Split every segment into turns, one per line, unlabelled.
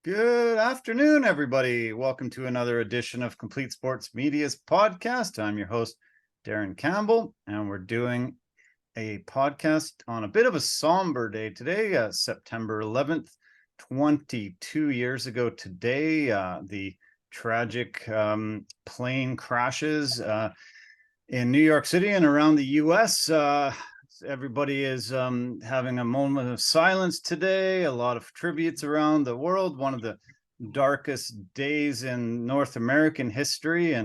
Good afternoon, everybody. Welcome to another edition of Complete Sports Media's podcast. I'm your host, Darren Campbell, and we're doing a podcast on a bit of a somber day today, September 11th, 22 years ago today. The tragic plane crashes in New York City and around the U.S. Everybody is having a moment of silence today. A lot of tributes around the world. One of the darkest days in North American history,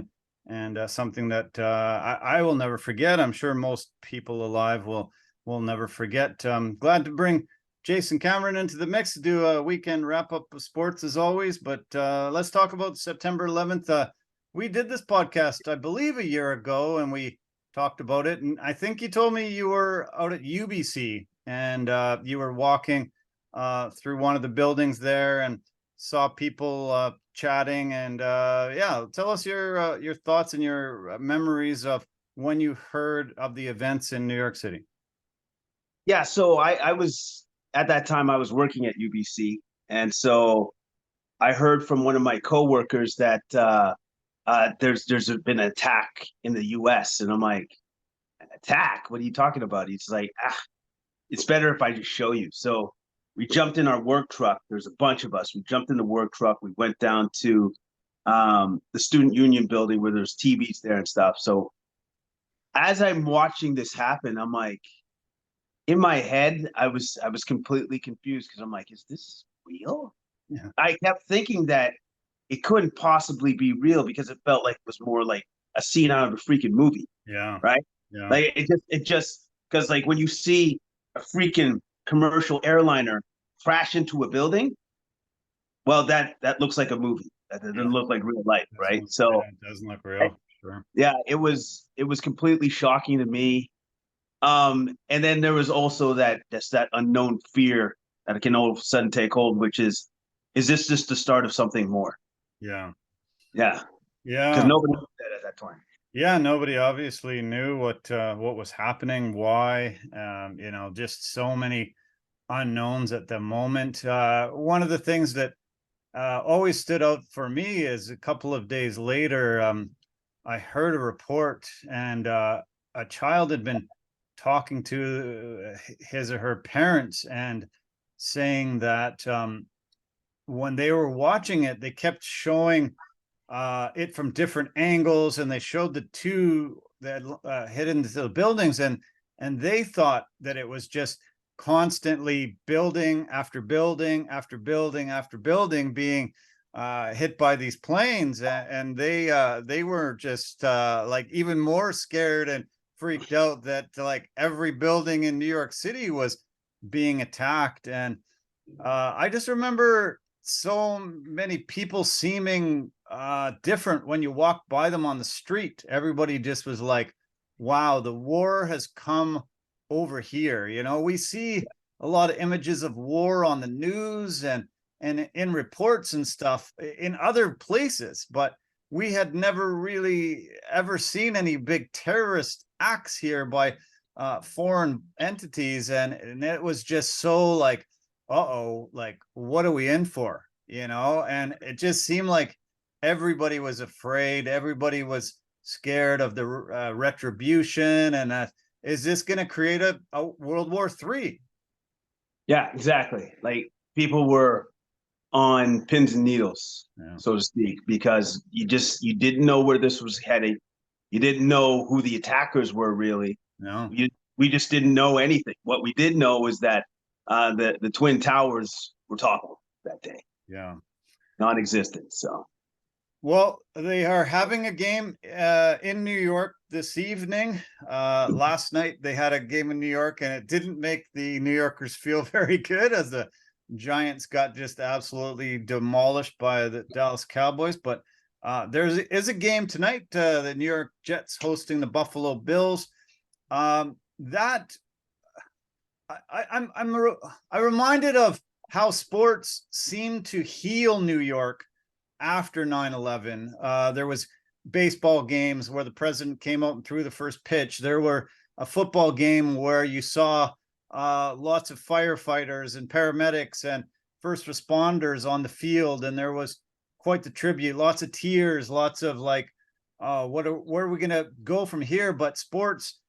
and something that I will never forget. I'm sure most people alive will never forget. Glad to bring Jason Cameron into the mix to do a weekend wrap up of sports as always. But let's talk about September 11th. We did this podcast, I believe, a year ago, and we talked about it. And I think you told me you were out at UBC and you were walking through one of the buildings there and saw people chatting. And yeah, tell us your thoughts and your memories of when you heard of the events in New York City.
Yeah, so I was at that time I was working at UBC, and so I heard from one of my coworkers that there's been an attack in the U.S. and I'm like, an attack? What are you talking about? He's like, it's better if I just show you. So we jumped in our work truck. There's a bunch of us. We jumped in the work truck. We went down to the student union building where there's TVs there and stuff. So as I'm watching this happen, I'm like, in my head, I was completely confused because I'm like, is this real?
Yeah.
I kept thinking that it couldn't possibly be real because it felt like it was more like a scene out of a freaking movie.
Yeah.
Right.
Yeah.
Like it just because like when you see a freaking commercial airliner crash into a building, well, that looks like a movie. That doesn't look like real life, right? So
it doesn't look real. Sure.
yeah, it was completely shocking to me. And then there was also that unknown fear that can all of a sudden take hold, which is this just the start of something more?
Yeah.
Yeah.
Yeah.
Because nobody knew that at that time.
Yeah, nobody obviously knew what was happening, why, just so many unknowns at the moment. One of the things that always stood out for me is a couple of days later, I heard a report, and a child had been talking to his or her parents and saying that when they were watching it, they kept showing it from different angles, and they showed the two that hit into the buildings, and they thought that it was just constantly building after building after building after building being hit by these planes, and they were just like even more scared and freaked out that like every building in New York City was being attacked. And I just remember so many people seeming different when you walk by them on the street. Everybody just was like, wow, the war has come over here. We see a lot of images of war on the news and in reports and stuff in other places, but we had never really ever seen any big terrorist acts here by foreign entities, and it was just so like, uh-oh, like what are we in for? And it just seemed like everybody was afraid, everybody was scared of the retribution, and is this going to create a World War III?
Yeah, exactly. Like people were on pins and needles, so to speak, because you didn't know where this was heading. You didn't know who the attackers were really.
No.
We just didn't know anything. What we did know is that the Twin Towers were toppled that day.
Yeah.
Non-existent. So.
Well, they are having a game in New York this evening. Last night they had a game in New York, and it didn't make the New Yorkers feel very good as the Giants got just absolutely demolished by the Dallas Cowboys. But there is a game tonight. The New York Jets hosting the Buffalo Bills. I'm reminded of how sports seem to heal New York after 9/11. There was baseball games where the president came out and threw the first pitch. There were a football game where you saw lots of firefighters and paramedics and first responders on the field, and there was quite the tribute, lots of tears, lots of like, where are we going to go from here? But sports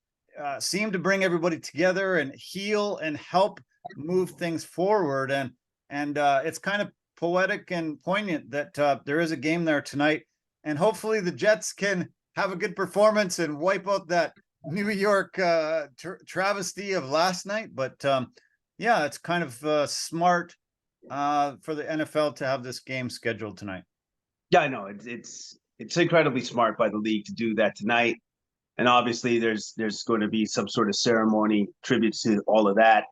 seem to bring everybody together and heal and help move things forward. And it's kind of poetic and poignant that there is a game there tonight. And hopefully the Jets can have a good performance and wipe out that New York travesty of last night. But yeah, it's kind of smart for the NFL to have this game scheduled tonight.
Yeah, I know it's incredibly smart by the league to do that tonight. And obviously there's going to be some sort of ceremony, tribute to all of that.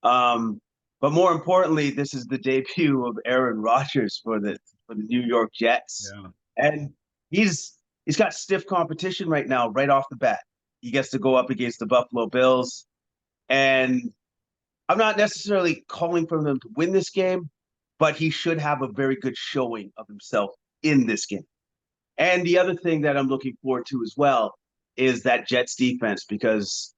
But more importantly, this is the debut of Aaron Rodgers for the New York Jets.
Yeah.
And he's got stiff competition right now, right off the bat. He gets to go up against the Buffalo Bills. And I'm not necessarily calling for them to win this game, but he should have a very good showing of himself in this game. And the other thing that I'm looking forward to as well is that Jets defense, because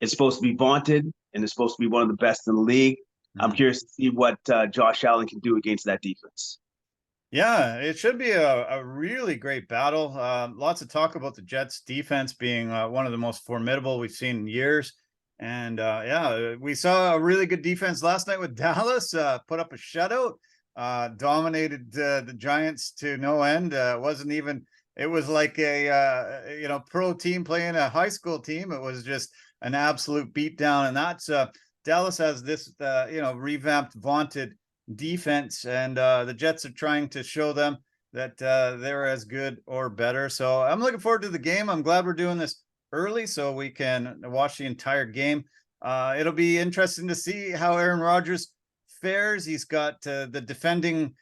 it's supposed to be vaunted and it's supposed to be one of the best in the league. I'm curious to see what Josh Allen can do against that defense.
Yeah, it should be a really great battle. Lots of talk about the Jets defense being one of the most formidable we've seen in years. And yeah, we saw a really good defense last night with Dallas, put up a shutout, dominated the Giants to no end. It was like a pro team playing a high school team. It was just an absolute beatdown. And that's Dallas has this revamped, vaunted defense, and the Jets are trying to show them that they're as good or better. So I'm looking forward to the game. I'm glad we're doing this early so we can watch the entire game. It'll be interesting to see how Aaron Rodgers fares. He's got the defending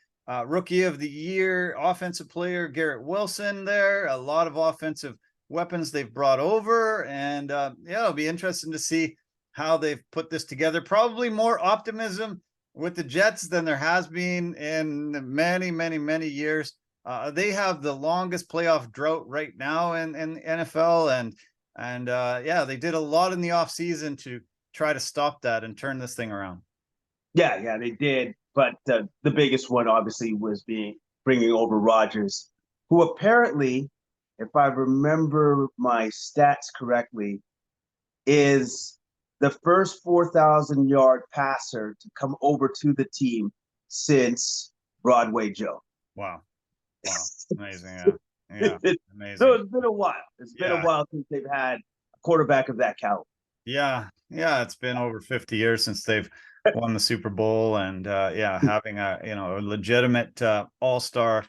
rookie of the year offensive player Garrett Wilson there, a lot of offensive weapons they've brought over, and yeah, it'll be interesting to see how they've put this together. Probably more optimism with the Jets than there has been in many years. They have the longest playoff drought right now in NFL, and yeah, they did a lot in the offseason to try to stop that and turn this thing around.
Yeah, they did. But the biggest one obviously was bringing over Rodgers, who apparently, if I remember my stats correctly, is the first 4,000-yard passer to come over to the team since Broadway Joe.
Wow. Amazing. Yeah. Amazing.
So it's been a while. It's been a while since they've had a quarterback of that caliber.
Yeah. It's been over 50 years since they've won the Super Bowl, and having a legitimate all-star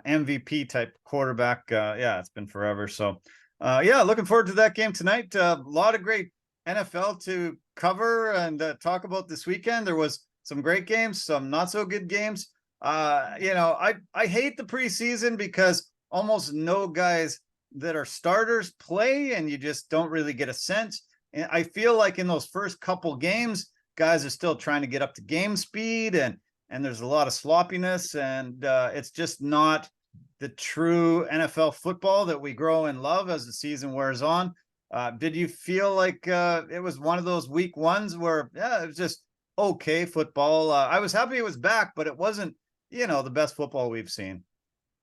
MVP type quarterback. It's been forever. So looking forward to that game tonight. A lot of great NFL to cover and talk about this weekend. There was some great games, some not so good games. I hate the preseason because almost no guys that are starters play, and you just don't really get a sense. And I feel like in those first couple games, guys are still trying to get up to game speed, and there's a lot of sloppiness, and it's just not the true NFL football that we grow and love as the season wears on. Did you feel like it was one of those week ones where it was just okay football? I was happy it was back, but it wasn't the best football we've seen.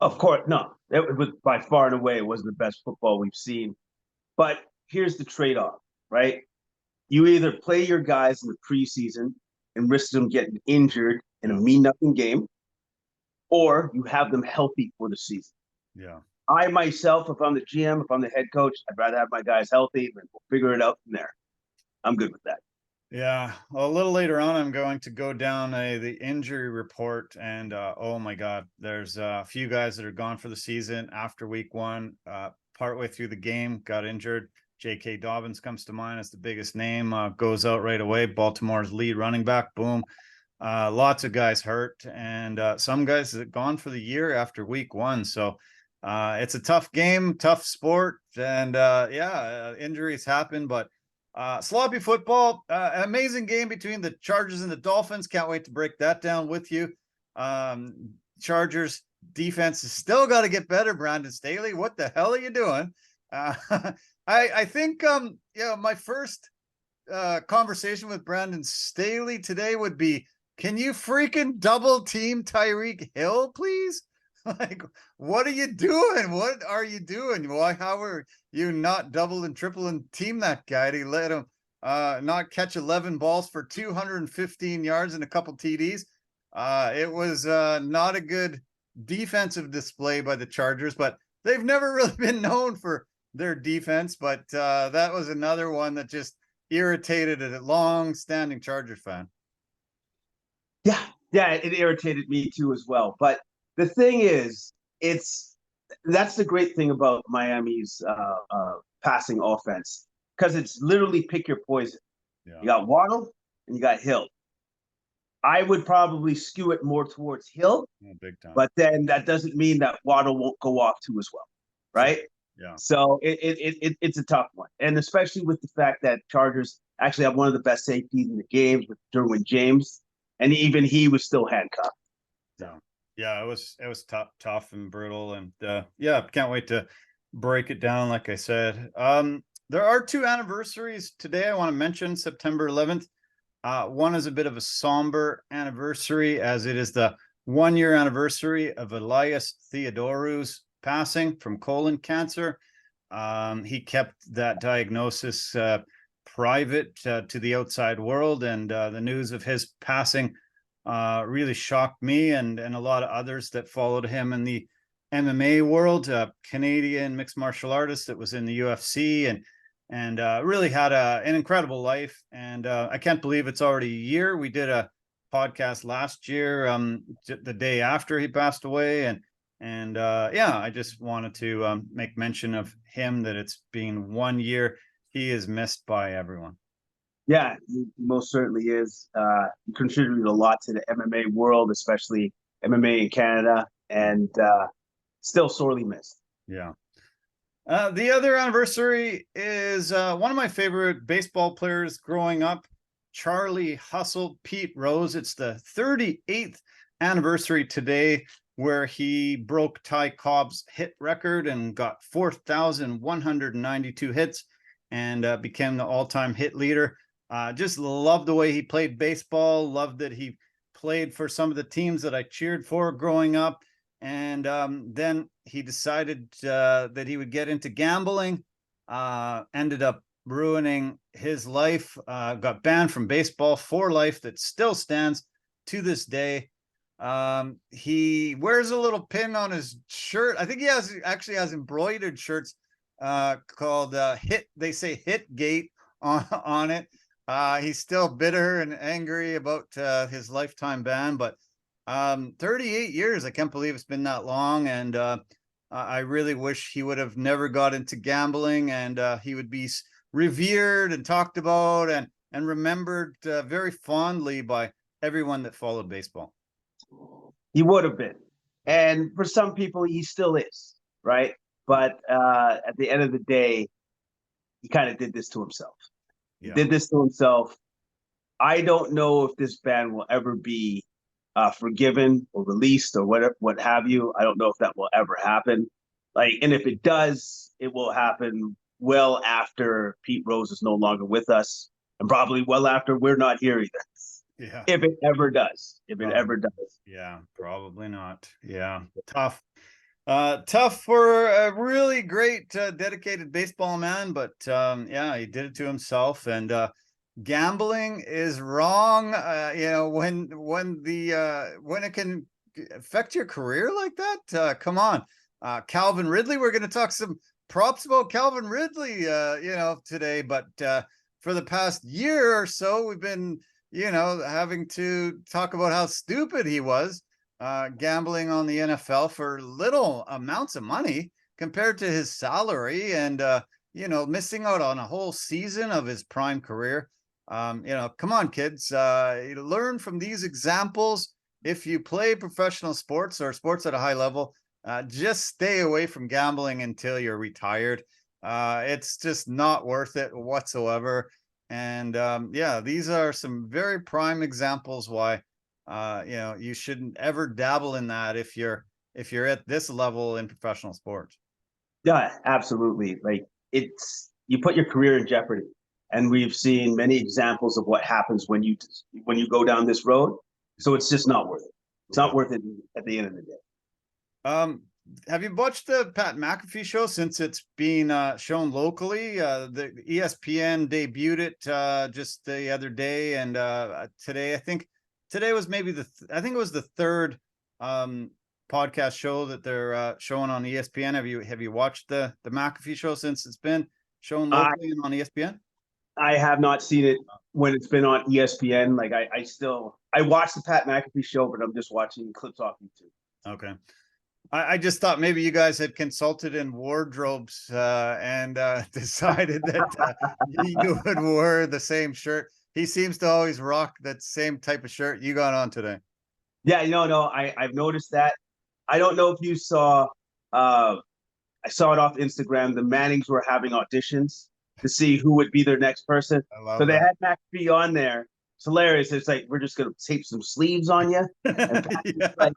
Of course, no. It was by far and away, it wasn't the best football we've seen. But here's the trade-off, right? You either play your guys in the preseason and risk them getting injured in a mean-nothing game, or you have them healthy for the season.
Yeah.
I myself, if I'm the GM, if I'm the head coach, I'd rather have my guys healthy, and we'll figure it out from there. I'm good with that.
Yeah. Well, a little later on, I'm going to go down the injury report, and oh my God, there's a few guys that are gone for the season after week one. Partway through the game, got injured. J.K. Dobbins comes to mind as the biggest name. Goes out right away. Baltimore's lead running back. Boom. Lots of guys hurt, and some guys that gone for the year after week one. So it's a tough game, tough sport, and injuries happen, but sloppy football. Amazing game between the Chargers and the Dolphins. Can't wait to break that down with you. Chargers defense has still got to get better. Brandon Staley, what the hell are you doing? I think my first conversation with Brandon Staley today would be Can you freaking double team Tyreek Hill, please? Like, what are you doing? What are you doing? Why? How are you not double and triple and team that guy to let him not catch 11 balls for 215 yards and a couple TDs? It was not a good defensive display by the Chargers, but they've never really been known for their defense. But that was another one that just irritated a long-standing Chargers fan.
Yeah, it irritated me too as well. But the thing is, that's the great thing about Miami's passing offense, because it's literally pick your poison.
Yeah.
You got Waddle and you got Hill. I would probably skew it more towards Hill,
big time.
but then that doesn't mean that Waddle won't go off too as well, right?
Yeah.
So it's a tough one, and especially with the fact that Chargers actually have one of the best safeties in the games with Derwin James, and even he was still handcuffed.
Yeah, it was tough and brutal, and yeah, can't wait to break it down. Like I said, there are two anniversaries today I want to mention. September 11th. One is a bit of a somber anniversary, as it is the 1-year anniversary of Elias Theodorou's passing from colon cancer. He kept that diagnosis private to the outside world, and the news of his passing really shocked me and a lot of others that followed him in the MMA world. Canadian mixed martial artist that was in the UFC and really had an incredible life. And I can't believe it's already a year. We did a podcast last year, the day after he passed away, and yeah, I just wanted to make mention of him, that it's been 1 year. He is missed by everyone.
Yeah, he most certainly is. He contributed a lot to the MMA world, especially MMA in Canada, and still sorely missed.
Yeah. The other anniversary is one of my favorite baseball players growing up, Charlie Hustle Pete Rose. It's the 38th anniversary today, where he broke Ty Cobb's hit record and got 4,192 hits and became the all-time hit leader. Just loved the way he played baseball, loved that he played for some of the teams that I cheered for growing up. And then he decided that he would get into gambling, ended up ruining his life, got banned from baseball for life. That still stands to this day. He wears a little pin on his shirt. I think he actually has embroidered shirts called Hit. They say Hit Gate on it. He's still bitter and angry about his lifetime ban, but 38 years, I can't believe it's been that long. And I really wish he would have never got into gambling, and he would be revered and talked about and remembered very fondly by everyone that followed baseball.
He would have been, and for some people he still is, right? But at the end of the day, he kind of did this to himself. He did this to himself. I don't know if this ban will ever be forgiven or released or whatever, what have you. I don't know if that will ever happen. And if it does, it will happen well after Pete Rose is no longer with us, and probably well after we're not here either.
Yeah.
If it ever does. If it ever does.
Yeah, probably not. Yeah. Tough. Tough for a really great dedicated baseball man, but yeah, he did it to himself. And gambling is wrong. When it can affect your career like that, come on. Calvin Ridley, we're going to talk some props about Calvin Ridley today, but for the past year or so, we've been having to talk about how stupid he was, gambling on the NFL for little amounts of money compared to his salary, and missing out on a whole season of his prime career. Come on, kids, learn from these examples. If you play professional sports or sports at a high level, just stay away from gambling until you're retired. It's just not worth it whatsoever. And yeah, these are some very prime examples why you shouldn't ever dabble in that if you're at this level in professional sports.
Yeah, absolutely. You put your career in jeopardy, and we've seen many examples of what happens when you go down this road. So it's just not worth it. It's not worth it at the end of the day.
Have you watched the Pat McAfee show since it's been shown locally? The ESPN debuted it just the other day, and today, I think today was maybe I think it was the third podcast show that they're showing on ESPN. Have you watched the McAfee show since it's been shown locally and on ESPN?
I have not seen it when it's been on ESPN. Like I watched the Pat McAfee show, but I'm just watching clips off YouTube.
Okay. I just thought maybe you guys had consulted in wardrobes and decided that you would wear the same shirt. He seems to always rock that same type of shirt you got on today.
Yeah, no, I've noticed that. I don't know if you saw. I saw it off Instagram. The Mannings were having auditions to see who would be their next person. So they had McAfee on there. It's hilarious. It's like, we're just gonna tape some sleeves on you. And like,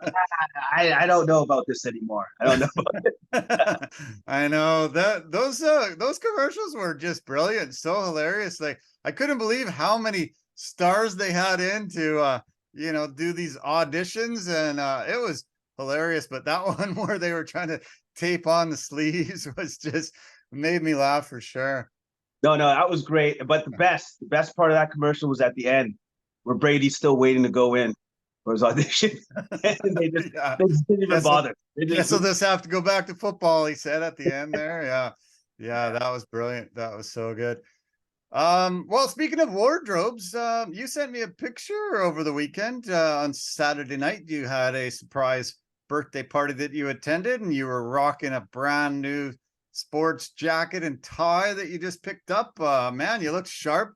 I don't know about this anymore. I don't know about it.
I know that those commercials were just brilliant, so hilarious. Like, I couldn't believe how many stars they had in to do these auditions, and it was hilarious. But that one where they were trying to tape on the sleeves was just made me laugh for sure.
No, that was great. But the best part of that commercial was at the end, where Brady's still waiting to go in for his audition. And they just didn't even bother.
So this have to go back to football, he said at the end there. Yeah, that was brilliant. That was so good. Well, speaking of wardrobes, you sent me a picture over the weekend. On Saturday night, you had a surprise birthday party that you attended, and you were rocking a brand new sports jacket and tie that you just picked up. Man, you look sharp.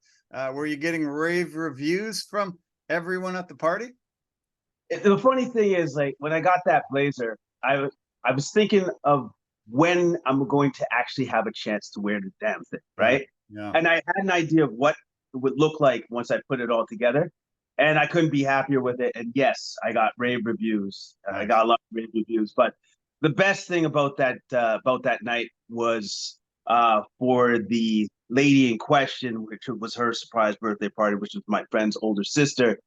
Were you getting rave reviews from everyone at the party?
The funny thing is, like, when I got that blazer, I was thinking of when I'm going to actually have a chance to wear the damn thing, right?
Yeah.
And I had an idea of what it would look like once I put it all together, and I couldn't be happier with it. And yes, I got rave reviews. I got a lot of rave reviews. But the best thing about that night was for the lady in question, which was her surprise birthday party, which was my friend's older sister.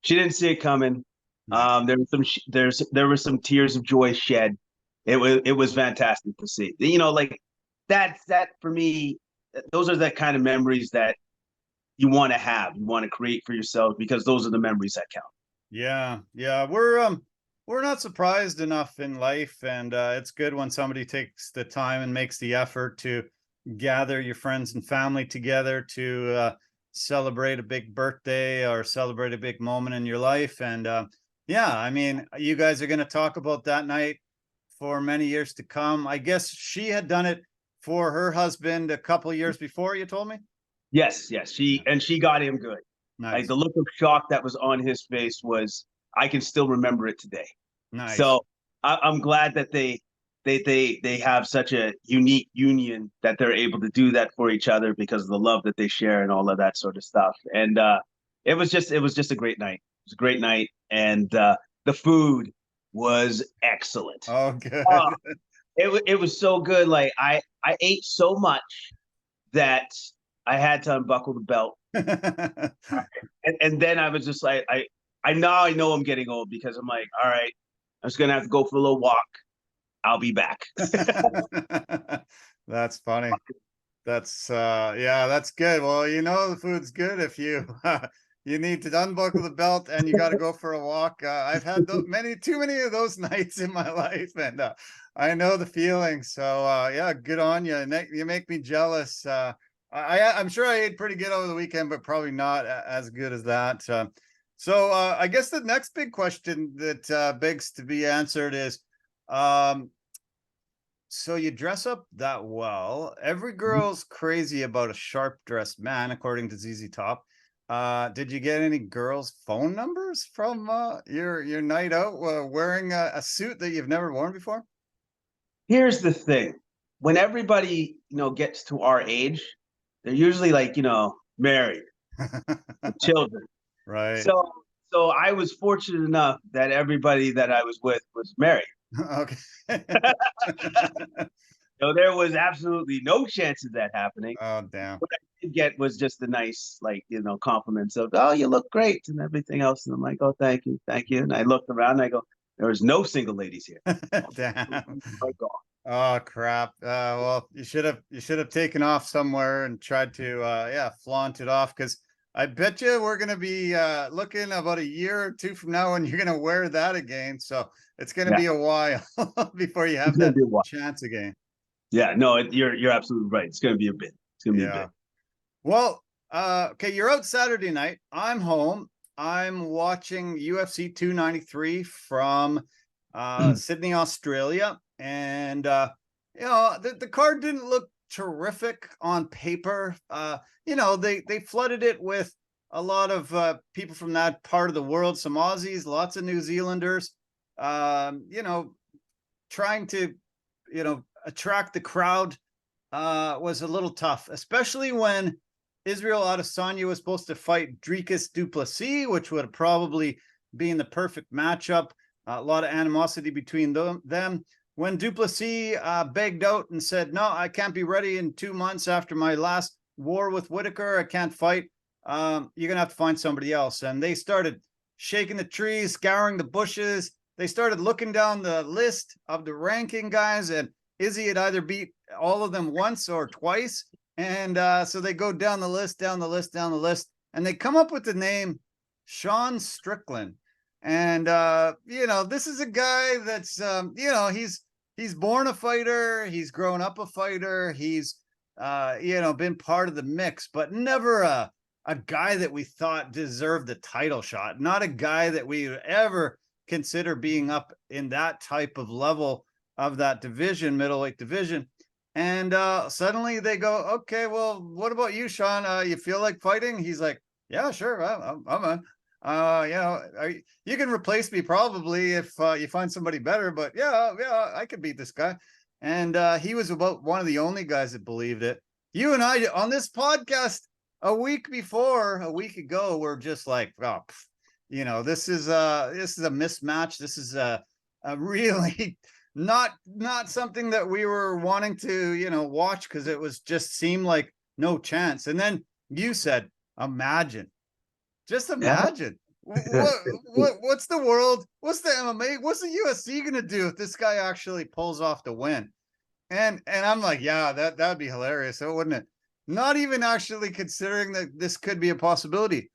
She didn't see it coming. There were some tears of joy shed. It was fantastic to see. Like that for me. Those are the kind of memories that you want to have, you want to create for yourself, because those are the memories that count.
Yeah. We're not surprised enough in life, and it's good when somebody takes the time and makes the effort to gather your friends and family together to celebrate a big birthday or celebrate a big moment in your life. And I mean, you guys are going to talk about that night for many years to come. I guess she had done it for her husband a couple of years before, you told me?
Yes. She got him good.
Nice.
Like, the look of shock that was on his face I can still remember it today.
Nice.
So I'm glad that they have such a unique union, that they're able to do that for each other because of the love that they share and all of that sort of stuff. And it was just a great night. It was a great night, and the food was excellent.
Oh, good.
It was so good. Like, I ate so much that I had to unbuckle the belt. and then I was just like, I know I'm getting old, because I'm like, all right, I'm just gonna have to go for a little walk. I'll be back.
That's funny. That's that's good. Well, the food's good if you you need to unbuckle the belt and you got to go for a walk. I've had too many of those nights in my life, and I know the feeling. So good on you. You make me jealous. I'm sure I ate pretty good over the weekend, but probably not as good as that. So I guess the next big question that begs to be answered is, so you dress up that well. Every girl's crazy about a sharp dressed man, according to ZZ Top. Did you get any girls' phone numbers from your night out wearing a suit that you've never worn before?
Here's the thing. When everybody, gets to our age, they're usually like, married with children.
Right.
So I was fortunate enough that everybody that I was with was married.
Okay.
So there was absolutely no chance of that happening.
Oh, damn.
What I did get was just the nice, compliments of, "Oh, you look great," and everything else. And I'm like, "Oh, thank you, thank you." And I looked around and I go, "There was no single ladies here."
Damn.
My God.
Oh, crap. Well, you should have taken off somewhere and tried to yeah, flaunt it off, because I bet you we're gonna be looking about a year or two from now and you're gonna wear that again. So it's gonna
Yeah,
be a while before you
it's
have
gonna
that
be a while.
chance again.
Yeah, no, you're absolutely right. It's gonna be a bit. It's gonna be a
Yeah.
bit.
Well, okay, you're out Saturday night. I'm home. I'm watching UFC 293 from Sydney, Australia. And the card didn't look terrific on paper. They flooded it with a lot of people from that part of the world, some Aussies, lots of New Zealanders, trying to, attract the crowd was a little tough, especially when Israel Adesanya was supposed to fight Dricus du Plessis, which would have probably been the perfect matchup. A lot of animosity between them. When du Plessis begged out and said, "No, I can't be ready in 2 months after my last war with Whitaker. I can't fight. You're gonna have to find somebody else." And they started shaking the trees, scouring the bushes. They started looking down the list of the ranking guys, and Izzy had either beat all of them once or twice. And so they go down the list, down the list, down the list, and they come up with the name Sean Strickland. And this is a guy that's he's born a fighter, he's grown up a fighter, he's been part of the mix, but never a guy that we thought deserved the title shot. Not a guy that we would ever consider being up in that type of level of that division, middleweight division. And suddenly they go, "Okay, well, what about you, Sean? You feel like fighting?" He's like, "Yeah, sure, I'm on. You can replace me probably if you find somebody better, but yeah, I could beat this guy." And he was about one of the only guys that believed it. You and I on this podcast a week ago, we're just like, "Oh, this is a mismatch. This is a really not something that we were wanting to watch, because it was just seemed like no chance." And then you said, "Imagine, just
Yeah.
imagine, what's the world, what's the MMA, what's the UFC gonna do if this guy actually pulls off the win?" And I'm like, "Yeah, that would be hilarious, wouldn't it?" Not even actually considering that this could be a possibility.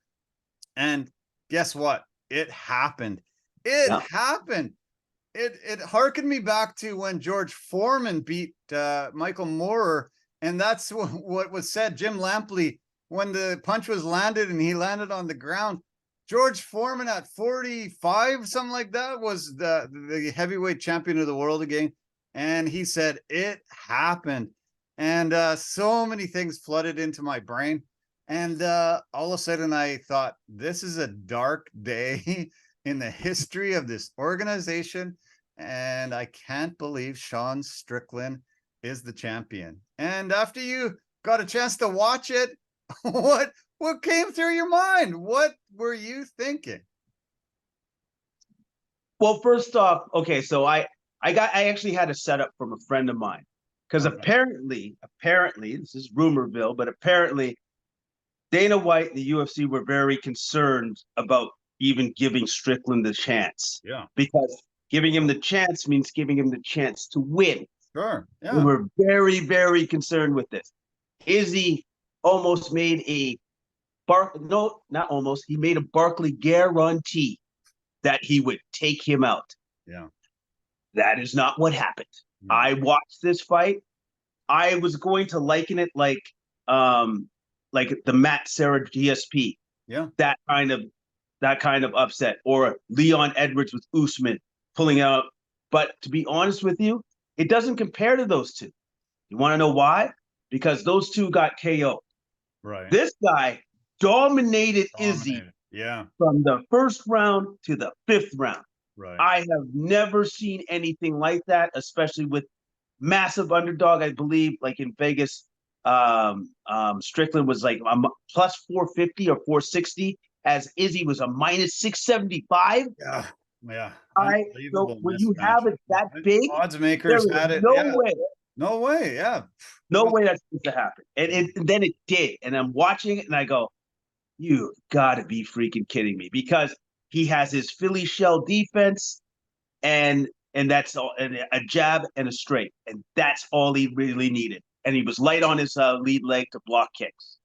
And guess what? It happened. It
Yeah.
happened. It harkened me back to when George Foreman beat Michael Moorer, and that's what was said. Jim Lampley, when the punch was landed and he landed on the ground, George Foreman at 45, something like that, was the heavyweight champion of the world again. And he said it happened. And so many things flooded into my brain. And all of a sudden I thought, this is a dark day in the history of this organization. And I can't believe Sean Strickland is the champion. And after you got a chance to watch it, what came through your mind? What were you thinking?
Well, first off, okay, so I actually had a setup from a friend of mine, because
Okay.
apparently, this is rumorville, but apparently Dana White and the UFC were very concerned about even giving Strickland the chance,
Yeah,
because giving him the chance means giving him the chance to win.
sure.
We
Yeah.
were very, very concerned with this. Izzy almost made he made a Barkley guarantee that he would take him out.
Yeah.
That is not what happened.
No.
I watched this fight. I was going to liken it like the Matt Serra GSP.
Yeah.
That kind of upset, or Leon Edwards with Usman pulling out. But to be honest with you, it doesn't compare to those two. You want to know why? Because those two got KO.
Right.
This guy dominated Izzy
Yeah.
from the first round to the fifth round.
Right.
I have never seen anything like that, especially with massive underdog. I believe, like in Vegas, Strickland was like a plus 450 or 460, as Izzy was a minus 675.
Yeah. Yeah.
So when you have it that big,
Odds
there
makers
is
had it.
no
Yeah.
way.
No way. Yeah.
No
Well,
way that's supposed to happen. And then it did. And I'm watching it and I go, you gotta be freaking kidding me. Because he has his Philly shell defense and that's all, and a jab and a straight. And that's all he really needed. And he was light on his lead leg to block kicks.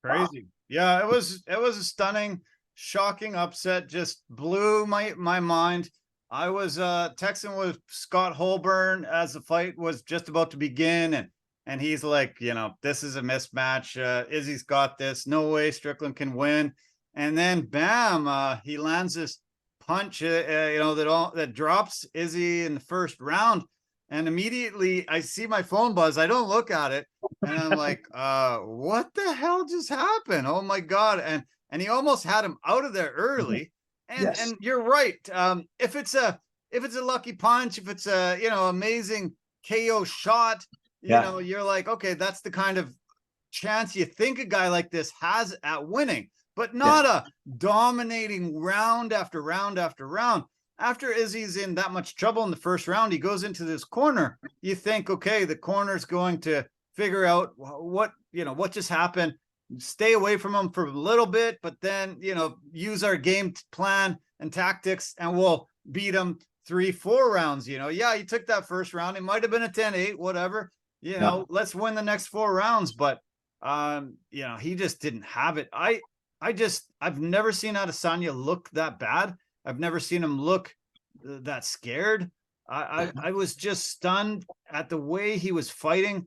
Wow.
crazy. Yeah, it was a stunning, shocking upset. Just blew my mind. I was texting with Scott Holborn as the fight was just about to begin, and he's like, this is a mismatch. Izzy's got this. No way Strickland can win. And then bam, he lands this punch, that drops Izzy in the first round. And immediately I see my phone buzz. I don't look at it. And I'm like, what the hell just happened? Oh my God. And he almost had him out of there early. And
Yes.
and you're right. If it's a lucky punch, if it's a amazing KO shot, you're like, okay, that's the kind of chance you think a guy like this has at winning, but not a dominating round after round after round. After Izzy's in that much trouble in the first round, he goes into this corner. You think, okay, the corner's going to figure out what just happened, stay away from him for a little bit, but then, use our game plan and tactics and we'll beat him 3-4 rounds. Yeah, he took that first round. It might have been a 10-8, whatever, let's win the next 4 rounds. But, he just didn't have it. I've never seen Adesanya look that bad. I've never seen him look that scared. I was just stunned at the way he was fighting.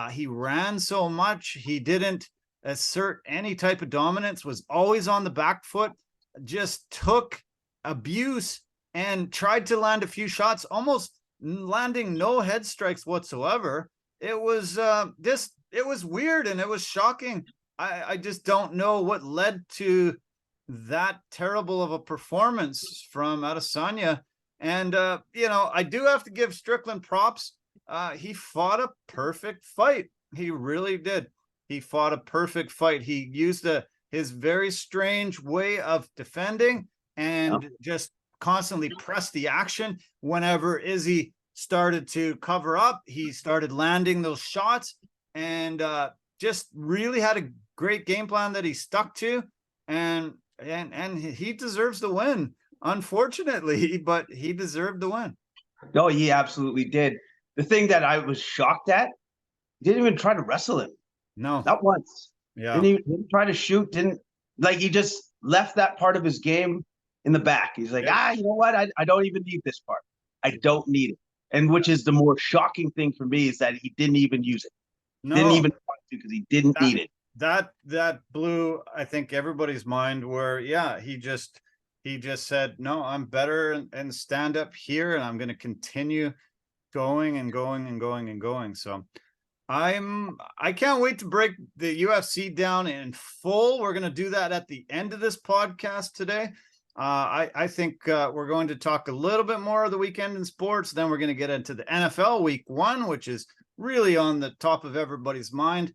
He ran so much. He didn't assert any type of dominance, was always on the back foot, just took abuse and tried to land a few shots, almost landing no head strikes whatsoever. It was it was weird and it was shocking. I just don't know what led to that terrible of a performance from Adesanya. And, I do have to give Strickland props. He fought a perfect fight. He really did. He fought a perfect fight. He used his very strange way of defending and just constantly pressed the action. Whenever Izzy started to cover up, he started landing those shots and just really had a great game plan that he stuck to. And he deserves the win, unfortunately, but he deserved the win.
No, he absolutely did. The thing that I was shocked at, he didn't even try to wrestle him.
No.
Not once.
Yeah.
Didn't try to shoot. He just left that part of his game in the back. He's like, you know what? I don't even need this part. I don't need it. And which is the more shocking thing for me is that he didn't even use it.
No.
Didn't even want to because he didn't need it.
That blew, I think, everybody's mind where, he just said, no, I'm better and stand up here and I'm going to continue going and going and going and going. So I can't wait to break the UFC down in full. We're going to do that at the end of this podcast today. I think we're going to talk a little bit more of the weekend in sports. Then we're going to get into the NFL week 1, which is really on the top of everybody's mind.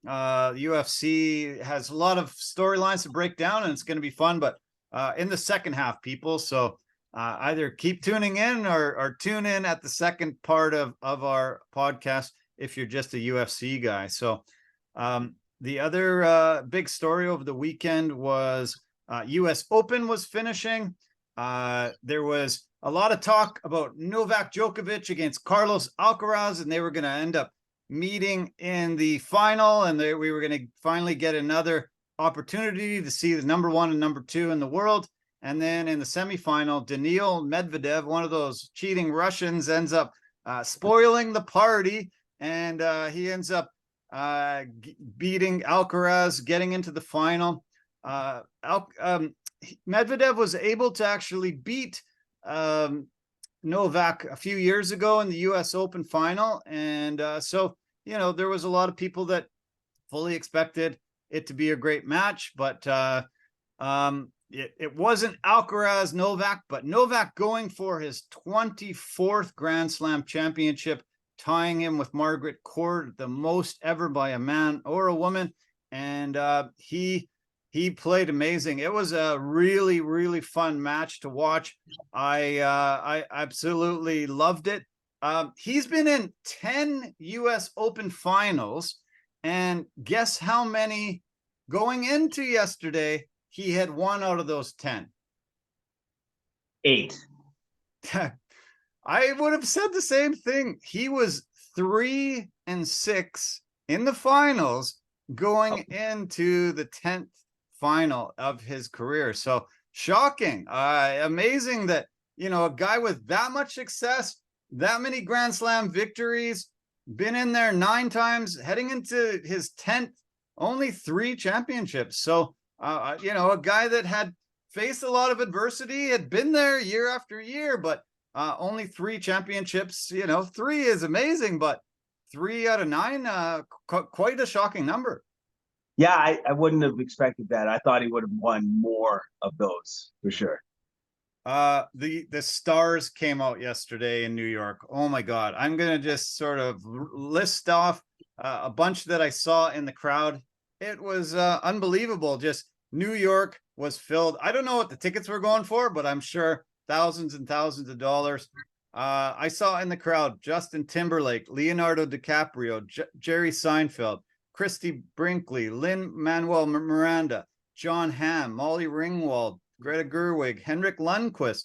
UFC has a lot of storylines to break down and it's going to be fun, but in the second half, people. So either keep tuning in or tune in at the second part of our podcast if you're just a UFC guy. So the other big story over the weekend was US Open was finishing. There was a lot of talk about Novak Djokovic against Carlos Alcaraz, and they were going to end up meeting in the final, and we were going to finally get another opportunity to see the number 1 and number 2 in the world. And then in the semifinal, Daniil Medvedev, one of those cheating Russians, ends up spoiling the party, and he ends up beating Alcaraz, getting into the final. Medvedev was able to actually beat Novak a few years ago in the US Open final. And so, there was a lot of people that fully expected it to be a great match, but it wasn't Alcaraz Novak, but Novak going for his 24th Grand Slam championship, tying him with Margaret Court, the most ever by a man or a woman. And he played amazing. It was a really, really fun match to watch. I absolutely loved it. He's been in 10 US Open finals, and guess how many going into yesterday he had won out of those 10?
8.
I would have said the same thing. He was 3-6 in the finals going into the 10th final of his career. So shocking, amazing that, a guy with that much success, that many Grand Slam victories, been in there 9 times, heading into his 10th, only 3 championships. So, a guy that had faced a lot of adversity, had been there year after year, but only 3 championships. 3 is amazing, but 3 out of 9, quite a shocking number.
Yeah, I wouldn't have expected that. I thought he would have won more of those for sure.
The stars came out yesterday in New York. Oh my God. I'm going to just sort of list off a bunch that I saw in the crowd. It was unbelievable. Just New York was filled. I don't know what the tickets were going for, but I'm sure thousands and thousands of dollars. I saw in the crowd Justin Timberlake, Leonardo DiCaprio, Jerry Seinfeld, Christy Brinkley, Lin-Manuel Miranda, John Hamm, Molly Ringwald, Greta Gerwig, Henrik Lundqvist,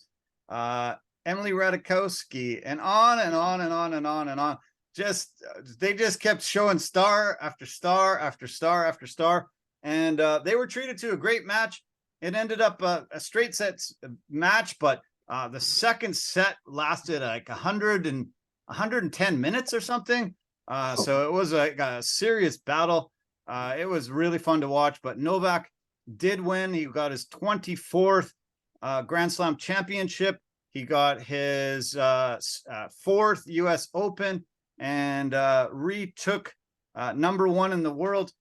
Emily Ratajkowski, and on and on and on and on and on. They just kept showing star after star after star after star, and they were treated to a great match. It ended up a straight set match, but the second set lasted like 110 minutes or something. So it was a serious battle. It was really fun to watch, but Novak did win. He got his 24th Grand Slam championship. He got his 4th US Open, and retook number 1 in the world.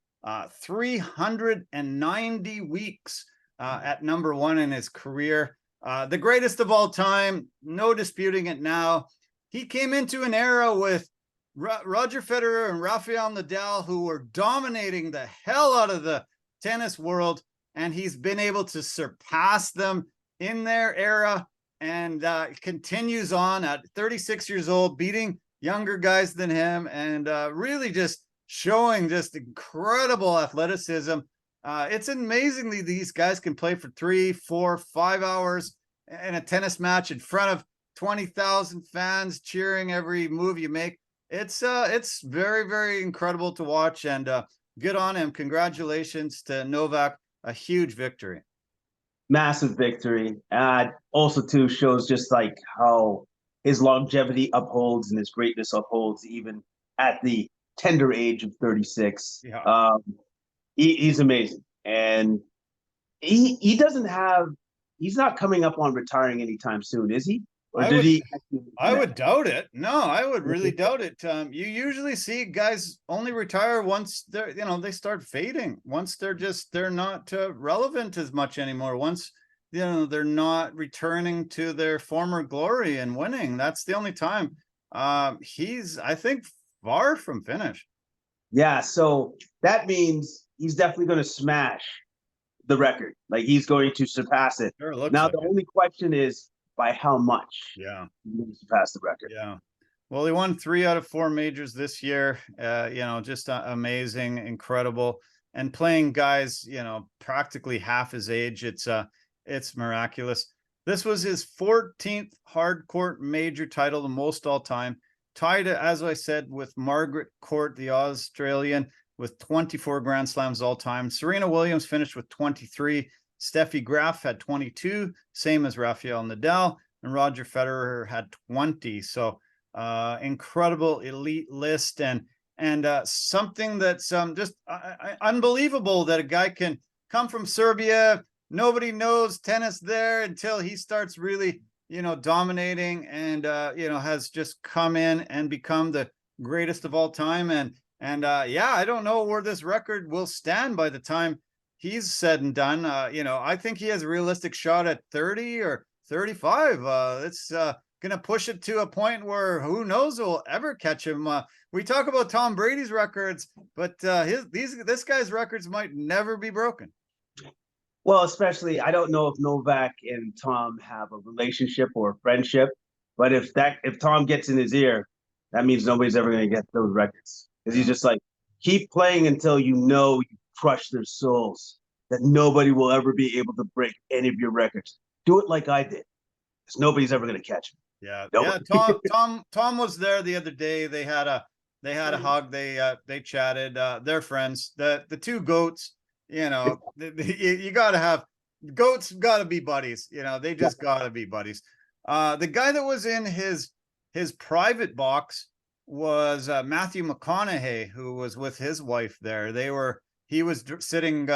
390 weeks at number 1 in his career. The greatest of all time, no disputing it now. He came into an era with Roger Federer and Rafael Nadal, who were dominating the hell out of the tennis world, and he's been able to surpass them in their era, and continues on at 36 years old, beating younger guys than him, and really just showing just incredible athleticism. It's amazingly these guys can play for 3, 4, 5 hours in a tennis match in front of 20,000 fans cheering every move you make. It's very, very incredible to watch, and good on him. Congratulations to Novak, a huge victory.
Massive victory. Also too shows just like how his longevity upholds and his greatness upholds even at the tender age of 36.
Yeah.
He's amazing, and he's not coming up on retiring anytime soon, is he? Or
I would doubt it. No, I would really doubt it. You usually see guys only retire once they start fading. Once they're not relevant as much anymore. Once they're not returning to their former glory and winning. That's the only time. He's, I think, far from finished.
Yeah, so that means he's definitely going to smash the record. Like, he's going to surpass it.
Sure, looks
now
like
the only question is, by how much?
Yeah,
he's going to surpass the record.
Yeah. Well, he won 3 out of 4 majors this year. Just amazing, incredible, and playing guys, practically half his age. It's miraculous. This was his 14th hard court major title, the most all time, tied, as I said, with Margaret Court, the Australian, with 24 Grand Slams all time. Serena Williams finished with 23. Steffi Graf had 22, same as Rafael Nadal, and Roger Federer had 20. So incredible elite list, and something that's just unbelievable that a guy can come from Serbia. Nobody knows tennis there until he starts really, dominating, and has just come in and become the greatest of all time. And I don't know where this record will stand by the time he's said and done. I think he has a realistic shot at 30 or 35. It's gonna push it to a point where who knows who will ever catch him. We talk about Tom Brady's records, but this guy's records might never be broken.
Well, especially, I don't know if Novak and Tom have a relationship or a friendship, But if Tom gets in his ear, that means nobody's ever going to get those records. Because he's just like, keep playing until you know you crush their souls, that nobody will ever be able to break any of your records. Do it like I did, because nobody's ever going to catch me.
Yeah.
Nobody.
Yeah. Tom was there the other day. They had a hug. They chatted. They're friends. The two goats, you know, you gotta have goats, gotta be buddies. You know, they just gotta be buddies. The guy that was in his private box was Matthew McConaughey, who was with his wife there. He was sitting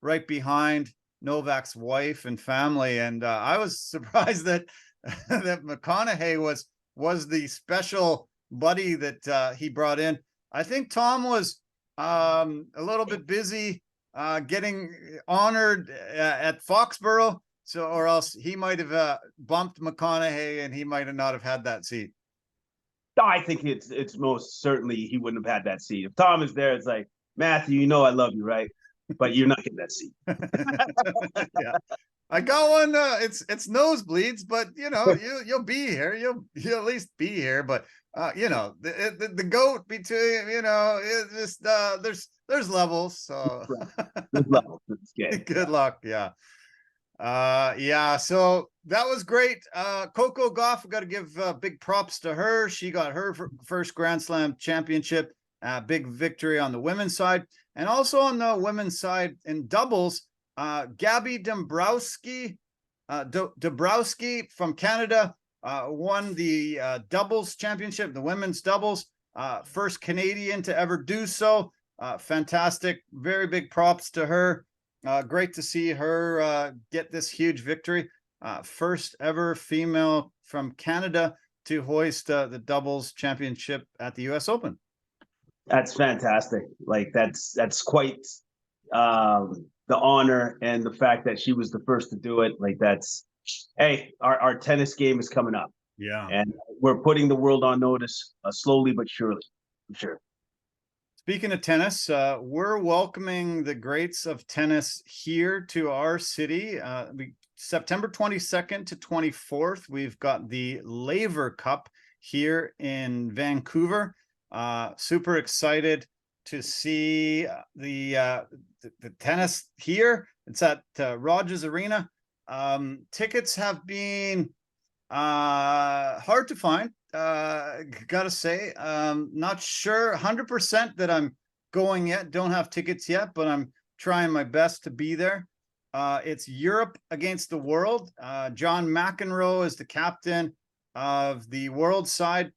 right behind Novak's wife and family, and I was surprised that that McConaughey was the special buddy that he brought in. I think Tom was a little bit busy getting honored at Foxborough, or else he might have bumped McConaughey and he might have not have had that seat.
I think it's most certainly he wouldn't have had that seat. If Tom is there, it's like, Matthew, you know I love you, right? But you're not getting that seat.
Yeah. I got one. It's nosebleeds, but you know, you'll be here. You'll at least be here. But you know, the goat between, you know, it's just there's levels. So
good luck.
Good luck. Yeah. Yeah. So that was great. Coco Gauff, got to give big props to her. She got her first Grand Slam championship. Big victory on the women's side, and also on the women's side in doubles. Gabby Dombrowski from Canada won the doubles championship, the women's doubles, first Canadian to ever do so. Fantastic. Very big props to her. Great to see her get this huge victory. First ever female from Canada to hoist the doubles championship at the US Open.
That's fantastic. Like that's quite the honor, and the fact that she was the first to do it. Like that's, hey, our tennis game is coming up.
Yeah.
And we're putting the world on notice slowly but surely. I'm sure.
Speaking of tennis, we're welcoming the greats of tennis here to our city. September 22nd to 24th, we've got the Laver Cup here in Vancouver. Super excited to see the tennis here. It's at Rogers Arena. Tickets have been hard to find. Gotta say, not sure 100% that I'm going yet. Don't have tickets yet, but I'm trying my best to be there. It's Europe against the world. John McEnroe is the captain of the world side.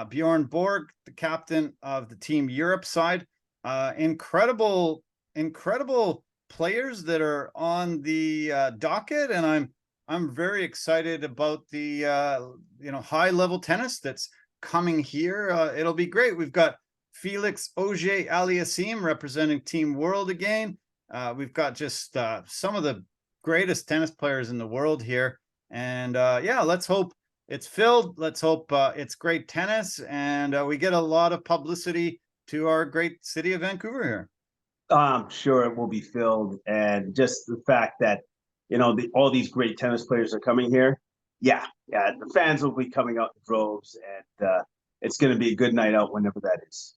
Bjorn Borg, the captain of the Team Europe side. Incredible players that are on the docket, and I'm very excited about the high level tennis that's coming here. It'll be great. We've got Felix Auger-Aliassime representing Team World again. We've got just some of the greatest tennis players in the world here, and yeah, let's hope it's filled. Let's hope it's great tennis, and we get a lot of publicity to our great city of Vancouver here.
I'm sure it will be filled, and just the fact that all these great tennis players are coming here. Yeah, the fans will be coming out in droves, and it's going to be a good night out whenever that is.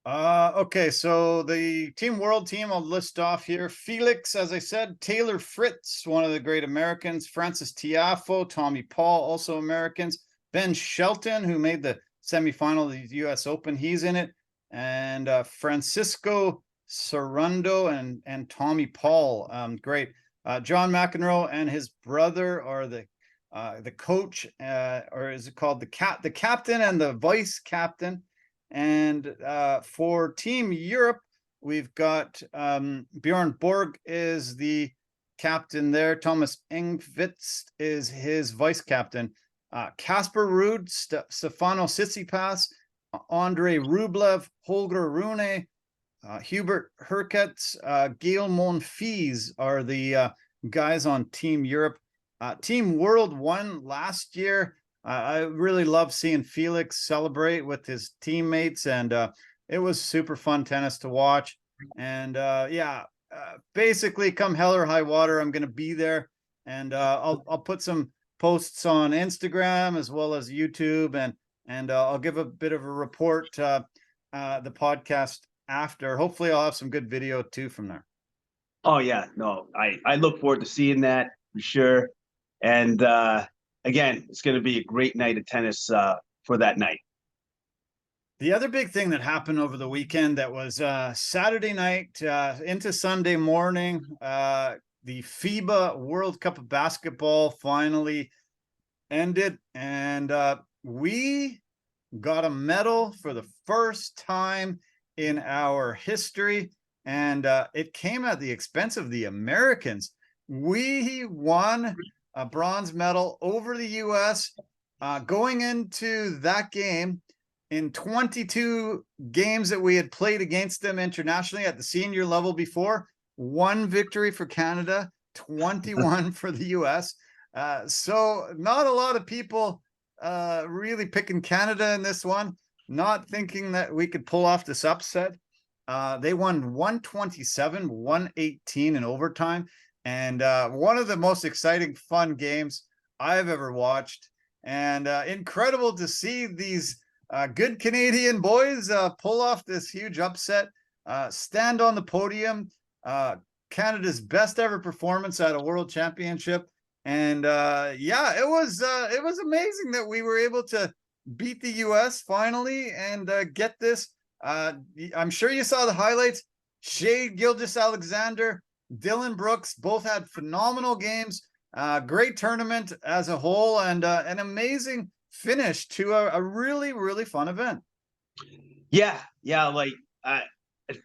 Okay, so the Team World team I'll list off here. Felix, as I said, Taylor Fritz, one of the great Americans, Francis Tiafoe, Tommy Paul, also Americans, Ben Shelton, who made the semifinal of the US Open, he's in it, and Francisco Cerrundo and Tommy Paul. Great. John McEnroe and his brother are the coach, or is it called the captain and the vice captain. And for Team Europe, we've got Bjorn Borg is the captain there. Thomas Engvist is his vice captain. Casper Ruud, Stefano Tsitsipas, Andrei Rublev, Holger Rune, Hubert Hurkacz, Gael Monfils are the guys on Team Europe. Team World won last year. I really love seeing Felix celebrate with his teammates, and it was super fun tennis to watch. And basically, come hell or high water, I'm going to be there, and I'll put some posts on Instagram as well as YouTube, and I'll give a bit of a report the podcast after. Hopefully I'll have some good video too from there.
Oh yeah, no, I look forward to seeing that for sure. And again, it's going to be a great night of tennis for that night.
The other big thing that happened over the weekend that was Saturday night into Sunday morning, the FIBA World Cup of basketball finally ended, and we got a medal for the first time in our history, and it came at the expense of the Americans. We won a bronze medal over the US going into that game. In 22 games that we had played against them internationally at the senior level before, 1 victory for Canada, 21 for the US. So not a lot of people really picking Canada in this one, not thinking that we could pull off this upset. They won 127, 118 in overtime. And one of the most exciting, fun games I've ever watched. And incredible to see these good Canadian boys pull off this huge upset, stand on the podium, Canada's best ever performance at a world championship. And yeah, it was amazing that we were able to beat the US finally and get this. I'm sure you saw the highlights. Shea Gilgeous-Alexander, Dylan Brooks both had phenomenal games. Great tournament as a whole, and an amazing finish to a really, really fun event.
Yeah. Like at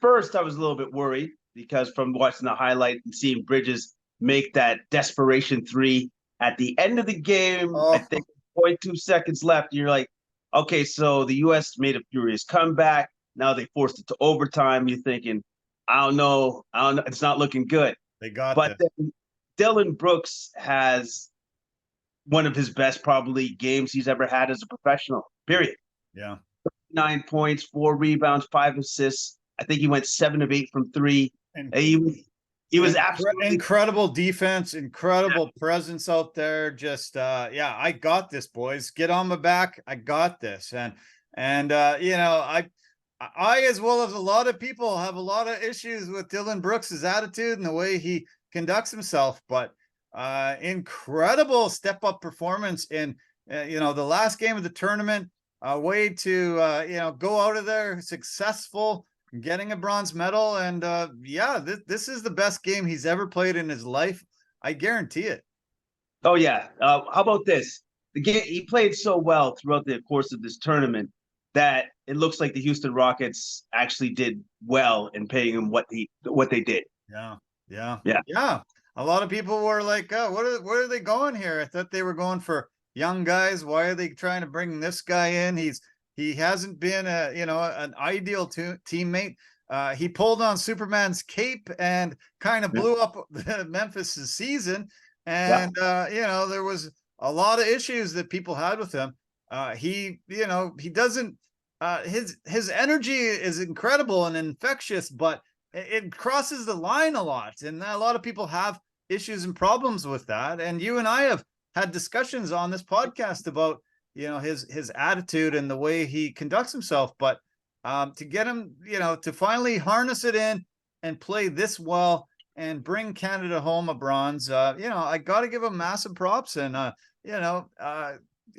first, I was a little bit worried because from watching the highlight and seeing Bridges make that desperation 3 at the end of the game, I think 0.2 seconds left. You're like, okay, so the U.S. made a furious comeback. Now they forced it to overtime. You're thinking, I don't know. It's not looking good.
They got
but then Dylan Brooks has one of his best probably games he's ever had as a professional, period.
Yeah.
9 points, 4 rebounds, 5 assists. I think he went 7 of 8 from 3. And he was absolutely
incredible defense, incredible presence out there. Just yeah, I got this, boys. Get on my back. I got this. And you know, I as well as a lot of people have a lot of issues with Dylan Brooks's attitude and the way he conducts himself, but incredible step up performance in you know, the last game of the tournament. Way to you know, go out of there successful, getting a bronze medal. And yeah, this is the best game he's ever played in his life. I guarantee it.
Oh yeah. How about this? The game, he played so well throughout the course of this tournament that it looks like the Houston Rockets actually did well in paying him what they did.
Yeah. A lot of people were like, oh, where are they going here? I thought they were going for young guys. Why are they trying to bring this guy in? He hasn't been a, you know, an ideal teammate. He pulled on Superman's cape and kind of blew up Memphis's season. And you know, there was a lot of issues that people had with him. He, you know, he doesn't his energy is incredible and infectious, but it crosses the line a lot, and a lot of people have issues and problems with that. And you and I have had discussions on this podcast about, you know, his attitude and the way he conducts himself. But to get him, you know, to finally harness it in and play this well and bring Canada home a bronze, you know, I got to give him massive props. And you know,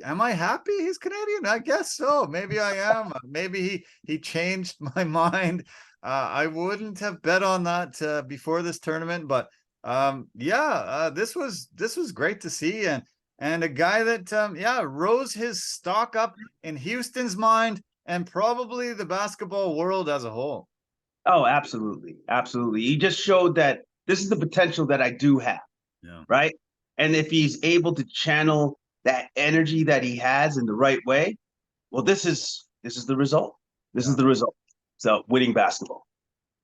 am I happy he's Canadian? I guess so. Maybe I am. Maybe he changed my mind. I wouldn't have bet on that before this tournament, but yeah, this was great to see, and a guy that yeah, rose his stock up in Houston's mind and probably the basketball world as a whole.
Oh, absolutely. He just showed that this is the potential that I do have.
Yeah.
Right. And if he's able to channel that energy that he has in the right way, well, this is the result. This is the result. So winning basketball.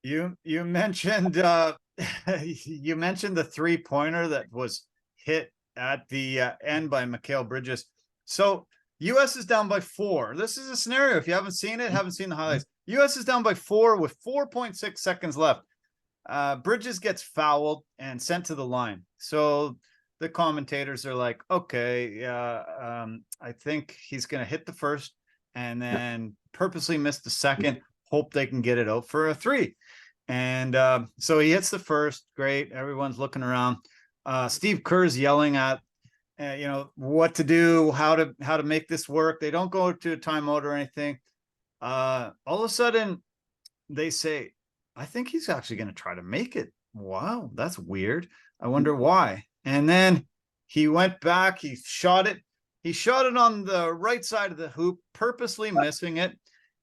You mentioned you mentioned the 3-pointer that was hit at the end by Mikal Bridges. So US is down by 4. This is a scenario. If you haven't seen it, haven't seen the highlights. US is down by 4 with 4.6 seconds left. Bridges gets fouled and sent to the line. So the commentators are like, okay, yeah, I think he's going to hit the first and then purposely miss the second, hope they can get it out for a 3. And so he hits the first. Great. Everyone's looking around. Steve Kerr's yelling at, what to do, how to make this work. They don't go to a timeout or anything. All of a sudden they say, I think he's actually going to try to make it. Wow, that's weird. I wonder why. And then he went back, he shot it on the right side of the hoop, purposely missing it,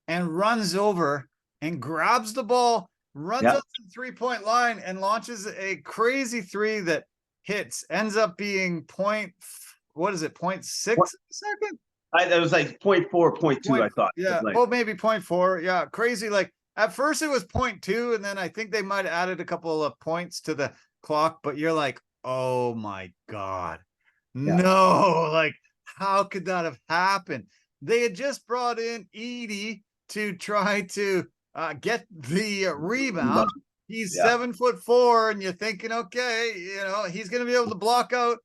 and runs over and grabs the ball, runs up to the 3-point line and launches a crazy 3 that ends up being 0.6 second?
It was like 0.4, 0.2, I thought.
Yeah, maybe 0.4. Yeah, crazy. Like at first it was 0.2, and then I think they might have added a couple of points to the clock, but you're like, oh my God. No, like how could that have happened? They had just brought in Edey to try to get the rebound. He's 7'4", and you're thinking, okay, he's going to be able to block out.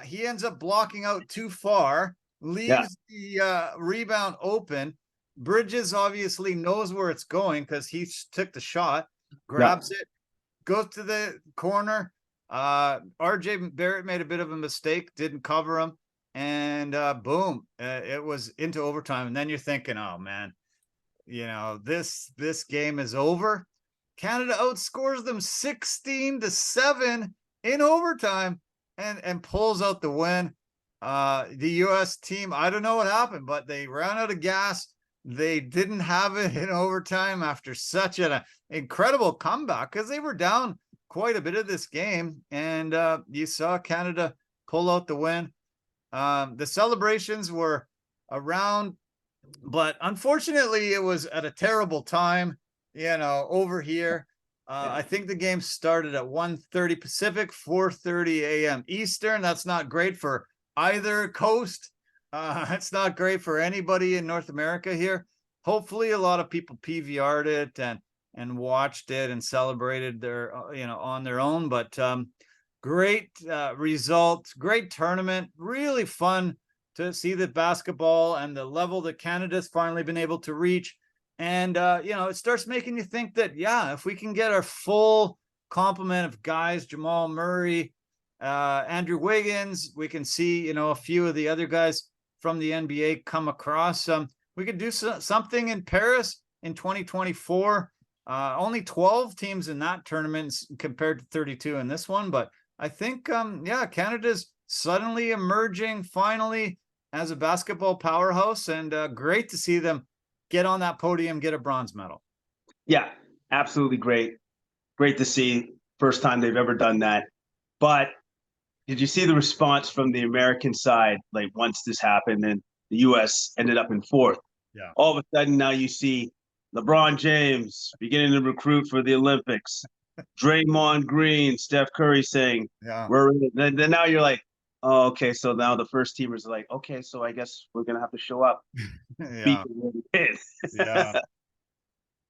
He ends up blocking out too far, leaves the rebound open. Bridges obviously knows where it's going because he took the shot, grabs it, goes to the corner. RJ Barrett made a bit of a mistake, didn't cover him, and boom, it was into overtime. And then you're thinking, oh man, this game is over. Canada outscores them 16-7 in overtime and pulls out the win. The US team, I don't know what happened, but they ran out of gas. They didn't have it in overtime after such an incredible comeback because they were down quite a bit of this game, and you saw Canada pull out the win. The celebrations were around, but unfortunately it was at a terrible time, over here. I think the game started at 1:30 Pacific, 4:30 a.m. Eastern. That's not great for either coast. It's not great for anybody in North America here. Hopefully a lot of people PVR'd it and watched it and celebrated their, on their own. But great result, great tournament, really fun to see the basketball and the level that Canada's finally been able to reach. And, it starts making you think that, if we can get our full complement of guys, Jamal Murray, Andrew Wiggins, we can see, a few of the other guys from the NBA come across. We could do something in Paris in 2024. Only 12 teams in that tournament compared to 32 in this one. But I think, Canada's suddenly emerging finally as a basketball powerhouse, and great to see them get on that podium, get a bronze medal.
Yeah, absolutely great. Great to see. First time they've ever done that. But did you see the response from the American side? Like once this happened and the U.S. ended up in 4th.
Yeah.
All of a sudden now you see LeBron James beginning to recruit for the Olympics. Draymond Green, Steph Curry saying, we're in it. Then now you're like, oh, okay. So now the first teamers are like, okay, so I guess we're going to have to show up.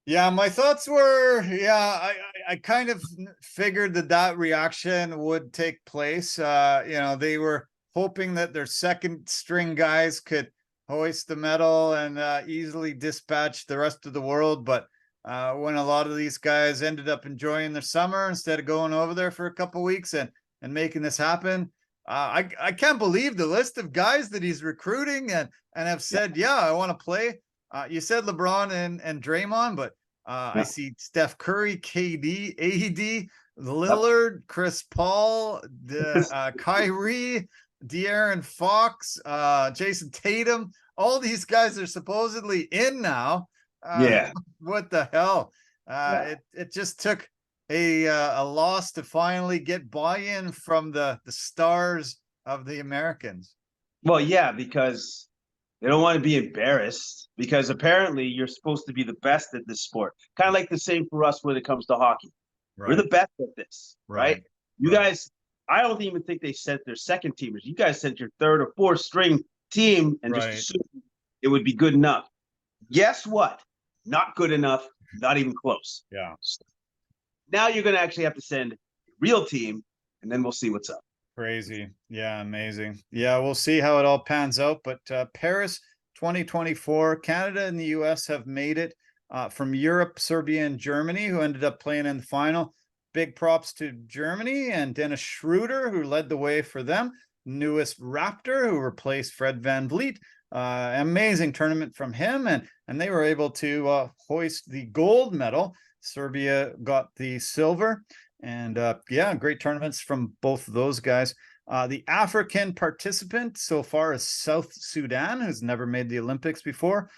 Yeah, my thoughts were, I kind of figured that reaction would take place. They were hoping that their second string guys could hoist the medal and easily dispatch the rest of the world. But when a lot of these guys ended up enjoying their summer instead of going over there for a couple of weeks and making this happen, I can't believe the list of guys that he's recruiting and have said, I want to play. You said LeBron and Draymond, but I see Steph Curry, KD, AD, Lillard, Chris Paul, Kyrie, De'Aaron Fox, Jason Tatum. All these guys are supposedly in now. What the hell? It just took a loss to finally get buy-in from the stars of the Americans.
Well, yeah, because they don't want to be embarrassed, because apparently you're supposed to be the best at this sport. Kind of like the same for us when it comes to hockey. Right. We're the best at this, right? You guys, I don't even think they sent their second teamers. You guys sent your third or fourth string team and just assumed it would be good enough. Guess what? Not good enough, not even close.
Yeah.
So now you're going to actually have to send a real team, and then we'll see what's up.
Crazy. Yeah, amazing. Yeah, we'll see how it all pans out. But Paris 2024, Canada and the US have made it. From Europe, Serbia, and Germany, who ended up playing in the final. Big props to Germany and Dennis Schroeder, who led the way for them. Newest Raptor, who replaced Fred Van Vliet. Amazing tournament from him, and they were able to hoist the gold medal. Serbia got the silver. And yeah, great tournaments from both of those guys. The African participant so far is South Sudan, who's never made the Olympics before.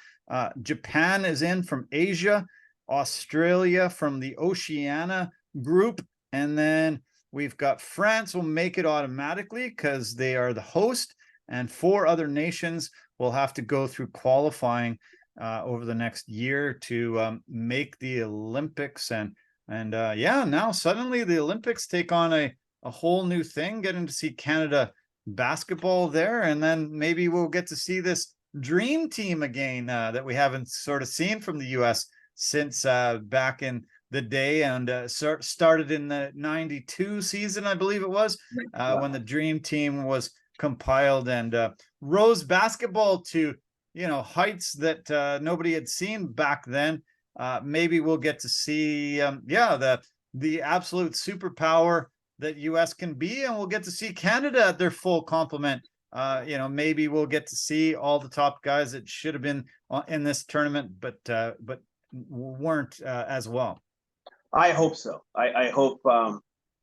Japan is in from Asia, Australia from the Oceania group, and then we've got France will make it automatically because they are the host, and 4 other nations will have to go through qualifying over the next year to make the Olympics. And yeah, now suddenly the Olympics take on a whole new thing, getting to see Canada basketball there. And then maybe we'll get to see this dream team again that we haven't sort of seen from the US since back in the day, and started in the 92 season, I believe it was, when the dream team was compiled and rose basketball to, heights that nobody had seen back then. Maybe we'll get to see, the absolute superpower that US can be, and we'll get to see Canada at their full complement. Maybe we'll get to see all the top guys that should have been in this tournament, but weren't as well.
I hope so. I hope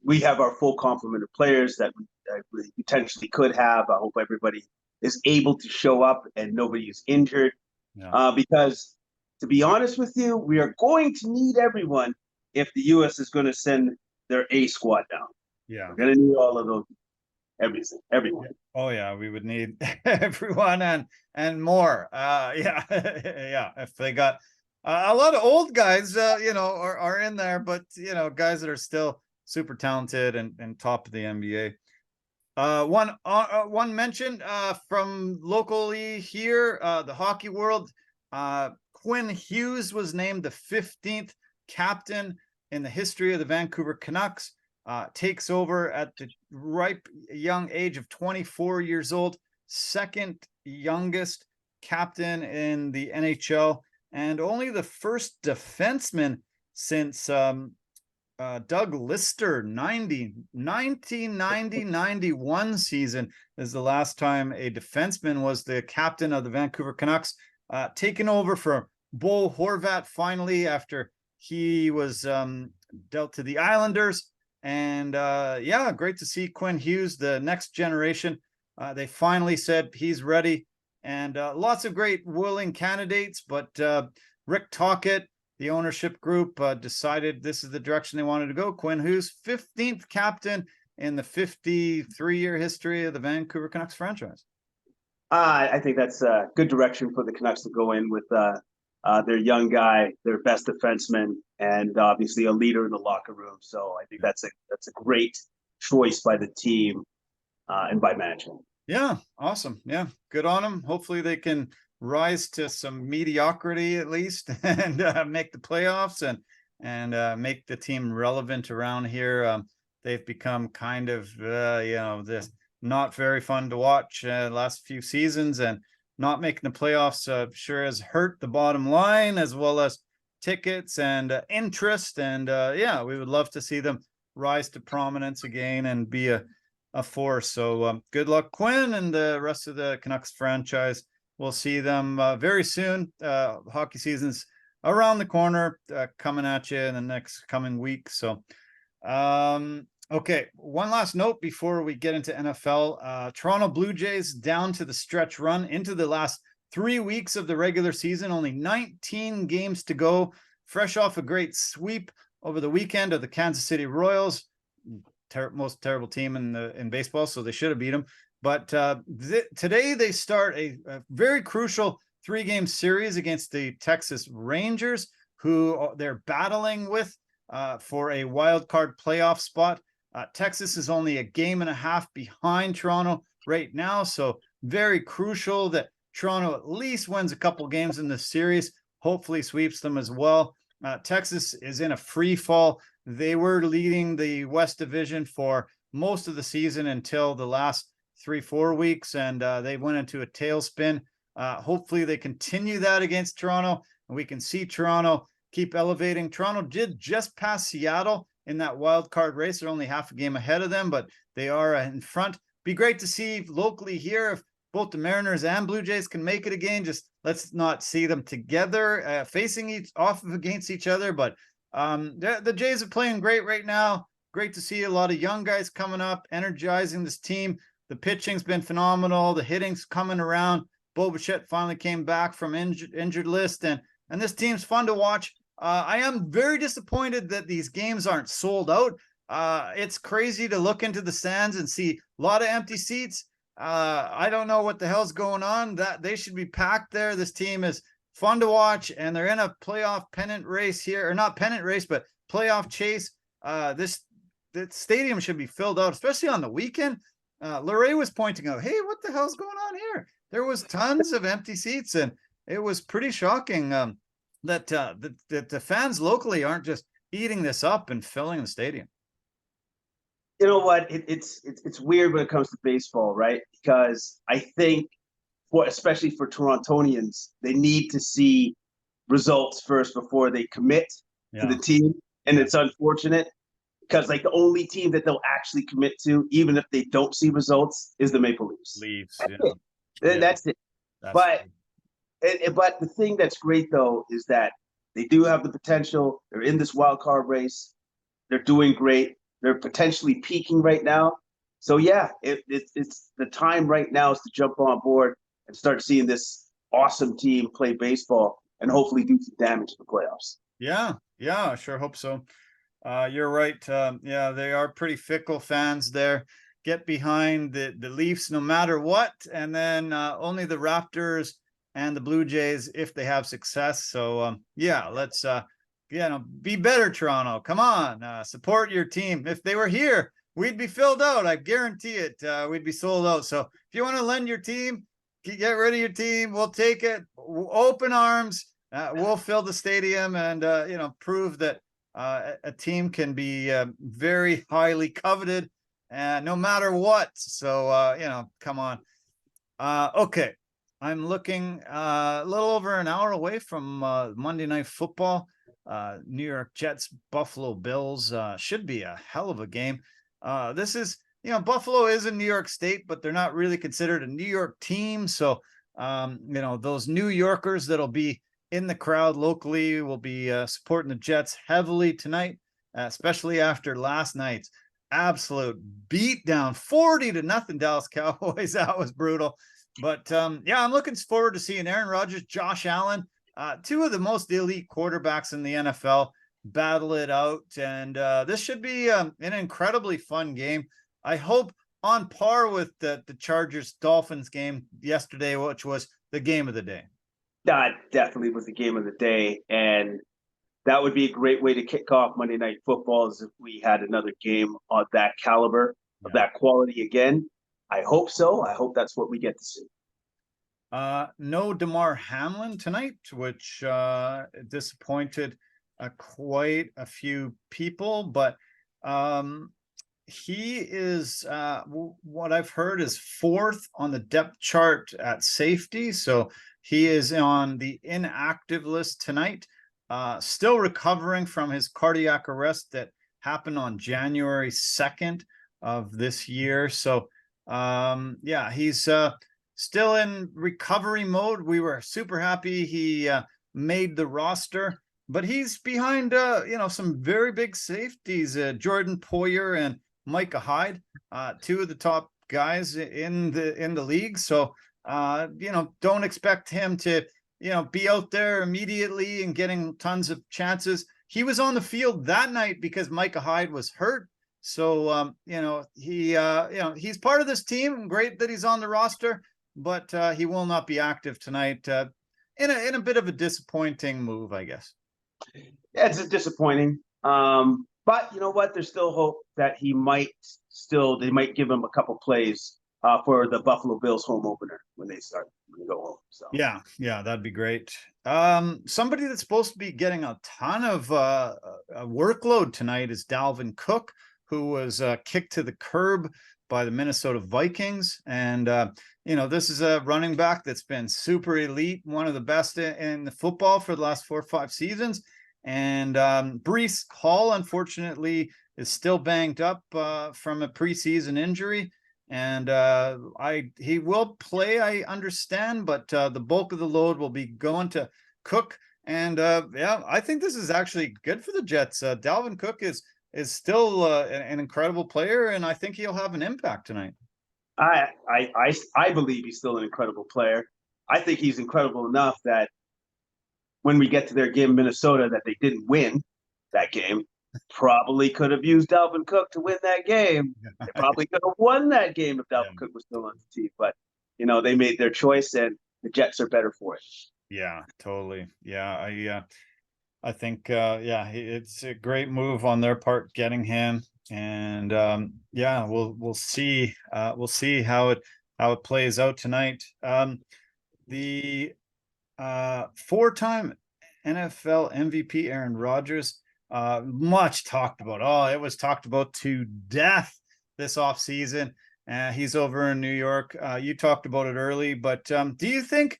we have our full complement of players that we potentially could have. I hope everybody is able to show up and nobody is injured. Yeah. Because to be honest with you, we are going to need everyone if the U.S. is going to send their A squad down.
Yeah.
We're going to need all of those, everyone.
Oh, yeah, we would need everyone and more. Yeah. If they got a lot of old guys, are in there, but, guys that are still super talented and top of the NBA. One mention from locally here, the hockey world, Quinn Hughes was named the 15th captain in the history of the Vancouver Canucks. Takes over at the ripe young age of 24 years old, second youngest captain in the NHL, and only the first defenseman since Doug Lister 1990-91 season is the last time a defenseman was the captain of the Vancouver Canucks. Taken over for Bo Horvat finally after he was dealt to the Islanders. And yeah, great to see Quinn Hughes, the next generation. They finally said he's ready, and lots of great willing candidates, but Rick Tocchet, the ownership group, decided this is the direction they wanted to go. Quinn Hughes, 15th captain in the 53-year history of the Vancouver Canucks franchise.
I think that's a good direction for the Canucks to go in with their young guy, their best defenseman, and obviously a leader in the locker room. So I think that's a great choice by the team and by management.
Yeah, awesome. Yeah, good on them. Hopefully they can rise to some mediocrity at least and make the playoffs and make the team relevant around here. They've become kind of this not very fun to watch last few seasons, and not making the playoffs sure has hurt the bottom line as well as tickets and interest. And yeah, we would love to see them rise to prominence again and be a force. So good luck, Quinn, and the rest of the Canucks franchise. We'll see them very soon. Hockey season's around the corner, coming at you in the next coming week. So okay, one last note before we get into NFL. Toronto Blue Jays down to the stretch run into the last 3 weeks of the regular season, only 19 games to go, fresh off a great sweep over the weekend of the Kansas City Royals, most terrible team in baseball, so they should have beat them. But today they start a very crucial 3-game series against the Texas Rangers, who they're battling with for a wild card playoff spot. Texas is only a game and a half behind Toronto right now, so very crucial that Toronto at least wins a couple games in this series, hopefully sweeps them as well. Texas is in a free fall. They were leading the West Division for most of the season until the last 3-4 weeks, and they went into a tailspin. Hopefully they continue that against Toronto, and we can see Toronto keep elevating. Toronto did just pass Seattle in that wild card race. They're only half a game ahead of them, but they are in front. Be great to see locally here if both the Mariners and Blue Jays can make it again. Just let's not see them together facing against each other. But the Jays are playing great right now. Great to see a lot of young guys coming up, energizing this team. The pitching's been phenomenal. The hitting's coming around. Bo Bichette finally came back from injured list, and this team's fun to watch. I am very disappointed that these games aren't sold out. It's crazy to look into the stands and see a lot of empty seats. I don't know what the hell's going on. That they should be packed there. This team is fun to watch, and they're in a playoff pennant race here, or not pennant race, but playoff chase. The stadium should be filled out, especially on the weekend. Larray was pointing out, hey, what the hell's going on here? There was tons of empty seats, and it was pretty shocking that the fans locally aren't just eating this up and filling the stadium.
You know what? It's weird when it comes to baseball, right? Because I think, especially for Torontonians, they need to see results first before they commit to the team, and it's unfortunate because like the only team that they'll actually commit to, even if they don't see results, is the Maple Leafs. That's it. But the thing that's great though is that they do have the potential. They're in this wild card race. They're doing great. They're potentially peaking right now. So yeah, it's the time right now is to jump on board and start seeing this awesome team play baseball and hopefully do some damage to the playoffs.
Yeah, I sure hope so. You're right. Yeah, they are pretty fickle fans there. Get behind the Leafs no matter what, and then only the Raptors and the Blue Jays if they have success. So yeah, let's be better, Toronto. Come on, support your team. If they were here, we'd be filled out. I guarantee it. We'd be sold out. So if you want to lend your team, get rid of your team. We'll take it. Open arms. We'll fill the stadium and prove that a team can be very highly coveted, no matter what. So come on. Okay, I'm looking a little over an hour away from Monday Night Football. New York Jets, Buffalo Bills should be a hell of a game. This is, Buffalo is in New York State, but they're not really considered a New York team. So, those New Yorkers that'll be in the crowd locally will be supporting the Jets heavily tonight, especially after last night's absolute beatdown, 40-0 Dallas Cowboys. That was brutal. But I'm looking forward to seeing Aaron Rodgers, Josh Allen, two of the most elite quarterbacks in the NFL battle it out. And this should be an incredibly fun game. I hope on par with the Chargers-Dolphins game yesterday, which was the game of the day.
That definitely was the game of the day. And that would be a great way to kick off Monday Night Football is if we had another game of that caliber, of that quality again. I hope so. I hope that's what we get to see.
No Damar Hamlin tonight, which disappointed quite a few people, but he is what I've heard is fourth on the depth chart at safety. So he is on the inactive list tonight, still recovering from his cardiac arrest that happened on January 2nd of this year. So he's still in recovery mode. We were super happy he made the roster, but he's behind some very big safeties, Jordan Poyer and Micah Hyde, two of the top guys in the league. So don't expect him to be out there immediately and getting tons of chances. He was on the field that night because Micah Hyde was hurt. So he's part of this team. Great that he's on the roster, but he will not be active tonight. In a bit of a disappointing move, I guess.
Yeah, it's disappointing. But you know what? There's still hope that they might give him a couple plays for the Buffalo Bills home opener when they go home. So
yeah, that'd be great. Somebody that's supposed to be getting a ton of a workload tonight is Dalvin Cook. who was kicked to the curb by the Minnesota Vikings. And, this is a running back that's been super elite, one of the best in the football for the last 4 or 5 seasons. And Breece Hall, unfortunately, is still banged up from a preseason injury. And he will play, I understand, but the bulk of the load will be going to Cook. And I think this is actually good for the Jets. Dalvin Cook is still an incredible player, and I think he'll have an impact tonight.
I believe he's still an incredible player. I think he's incredible enough that when we get to their game in Minnesota that they didn't win that game, probably could have used Dalvin Cook to win that game. They probably could have won that game if Dalvin Cook was still on the team. But, they made their choice, and the Jets are better for it.
Yeah, totally. Yeah, I think, it's a great move on their part getting him. And we'll see. We'll see how it plays out tonight. The 4-time NFL MVP Aaron Rodgers, much talked about. Oh, it was talked about to death this offseason. He's over in New York. You talked about it early, but do you think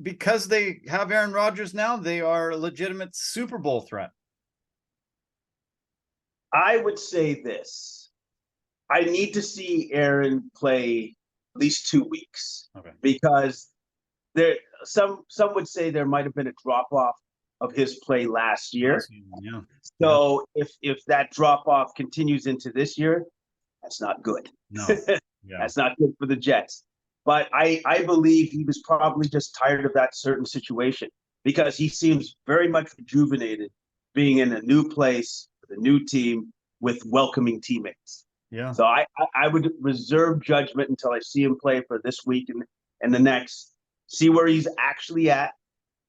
because they have Aaron Rodgers now, they are a legitimate Super Bowl threat?
I would say this. I need to see Aaron play at least 2 weeks.
Okay.
Because some would say there might have been a drop-off of his play last year.
Yeah.
So if that drop-off continues into this year, that's not good.
No. Yeah.
That's not good for the Jets. But I believe he was probably just tired of that certain situation, because he seems very much rejuvenated being in a new place, with a new team, with welcoming teammates.
Yeah.
So I would reserve judgment until I see him play for this week and the next, see where he's actually at.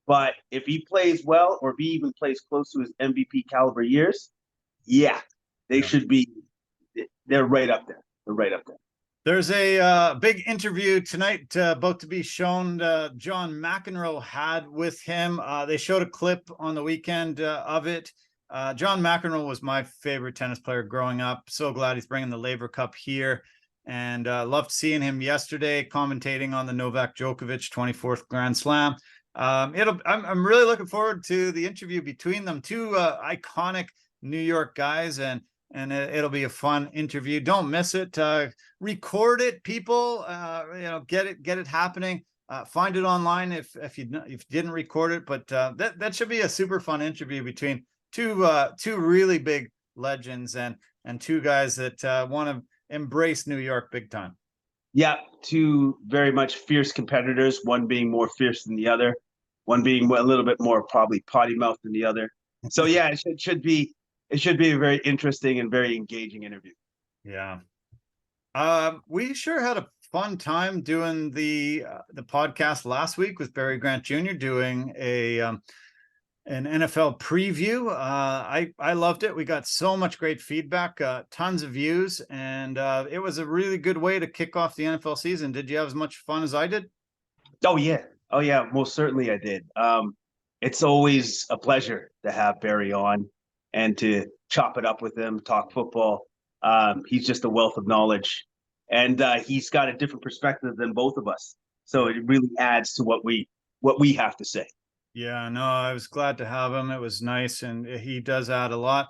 But if he plays well, or if he even plays close to his MVP caliber years, should be. They're right up there. They're right up there.
There's a big interview tonight about to be shown. John McEnroe had with him. They showed a clip on the weekend of it. John McEnroe was my favorite tennis player growing up. So glad he's bringing the Laver Cup here, and loved seeing him yesterday commentating on the Novak Djokovic 24th Grand Slam. I'm really looking forward to the interview between them, two iconic New York guys, and it'll be a fun interview. Don't miss it. Record it, people. Get it happening. Find it online if you didn't record it. But that should be a super fun interview between two really big legends and two guys that want to embrace New York big time.
Yeah, two very much fierce competitors. One being more fierce than the other. One being a little bit more probably potty mouth than the other. So yeah, it should be a very interesting and very engaging interview.
Yeah. We sure had a fun time doing the podcast last week with Barry Grant Jr. doing an NFL preview. I loved it. We got so much great feedback, tons of views, and it was a really good way to kick off the NFL season. Did you have as much fun as I did?
Oh yeah, most certainly I did. It's always a pleasure to have Barry on and to chop it up with him, talk football. He's just a wealth of knowledge, and he's got a different perspective than both of us. So it really adds to what we have to say.
Yeah, no, I was glad to have him. It was nice, and he does add a lot.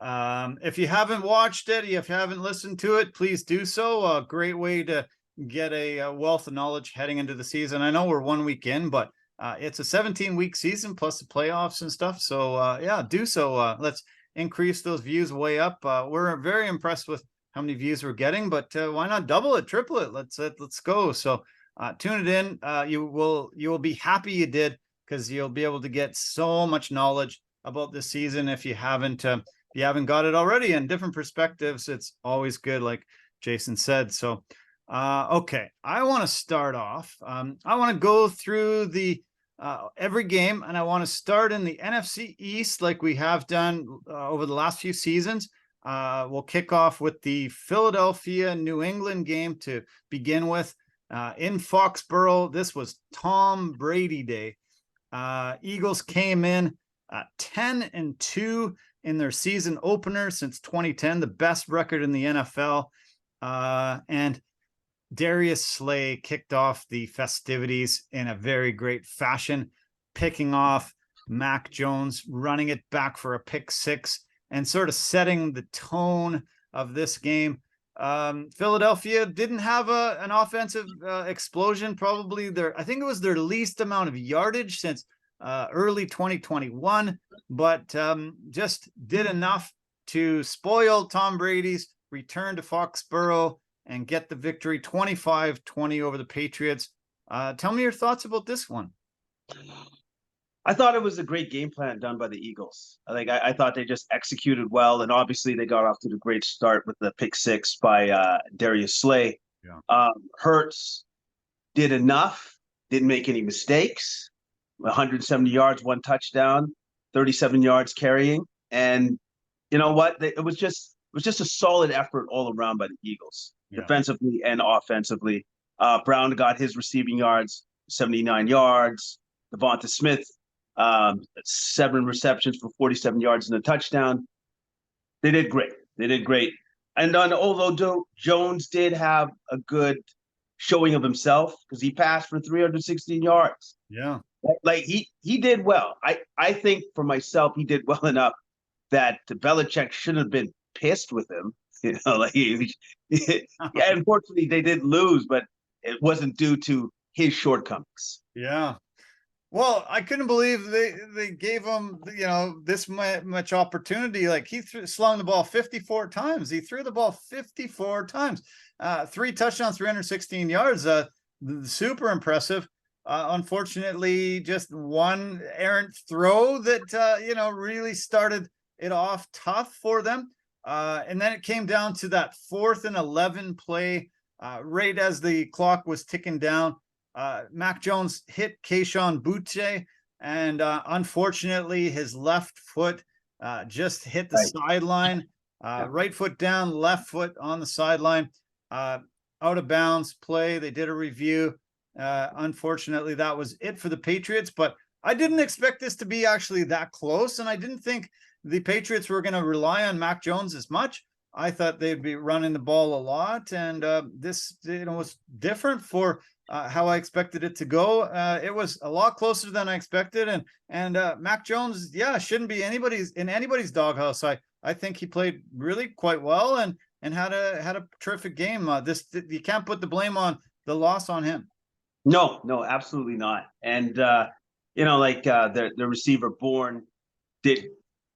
If you haven't watched it, if you haven't listened to it, please do so. A great way to get a wealth of knowledge heading into the season. I know we're 1 week in, but it's a 17-week season plus the playoffs and stuff. So do so. Let's increase those views way up. We're very impressed with how many views we're getting, but why not double it, triple it? Let's go. So tune it in. You will be happy you did, because you'll be able to get so much knowledge about this season if you haven't got it already, and different perspectives. It's always good, like Jason said. So okay, I want to start off. I want to go through the every game, and I want to start in the NFC East like we have done over the last few seasons. We'll kick off with the Philadelphia New England game to begin with. In Foxborough, this was Tom Brady Day. Eagles came in 10-2 in their season opener since 2010, the best record in the NFL. And Darius Slay kicked off the festivities in a very great fashion, picking off Mac Jones, running it back for a pick six, and sort of setting the tone of this game. Philadelphia didn't have an offensive explosion. Probably I think it was their least amount of yardage since early 2021, but just did enough to spoil Tom Brady's return to Foxborough and get the victory 25-20 over the Patriots. Tell me your thoughts about this one.
I thought it was a great game plan done by the Eagles. I thought they just executed well, and obviously they got off to a great start with the pick six by Darius Slay.
Yeah.
Hurts did enough, didn't make any mistakes. 170 yards, 1 touchdown, 37 yards carrying, and you know what? It was just a solid effort all around by the Eagles, defensively and offensively. Brown got his receiving yards, 79 yards. Devonta Smith, 7 receptions for 47 yards and a touchdown. They did great. And although Jones did have a good showing of himself because he passed for 316 yards.
Yeah.
Like he did well. I think for myself, he did well enough that Belichick shouldn't have been pissed with him. You know, yeah, unfortunately they did lose, but it wasn't due to his shortcomings.
Yeah. Well, I couldn't believe they gave him, this much opportunity. Like he slung the ball 54 times. He threw the ball 54 times. 3 touchdowns, 316 yards. Super impressive. Unfortunately, just one errant throw that, really started it off tough for them. And then it came down to that 4th and 11 play, right as the clock was ticking down. Mac Jones hit Keyshawn Butte, and unfortunately, his left foot just hit the sideline. Right foot down, left foot on the sideline. Out of bounds play. They did a review. Unfortunately, that was it for the Patriots, but I didn't expect this to be actually that close, and I didn't think the Patriots were going to rely on Mac Jones as much. I thought they'd be running the ball a lot, and this was different for how I expected it to go. It was a lot closer than I expected, and Mac Jones, shouldn't be anybody's doghouse. I think he played really quite well and had a terrific game. You can't put the blame on the loss on him.
No, absolutely not. And the receiver Bourne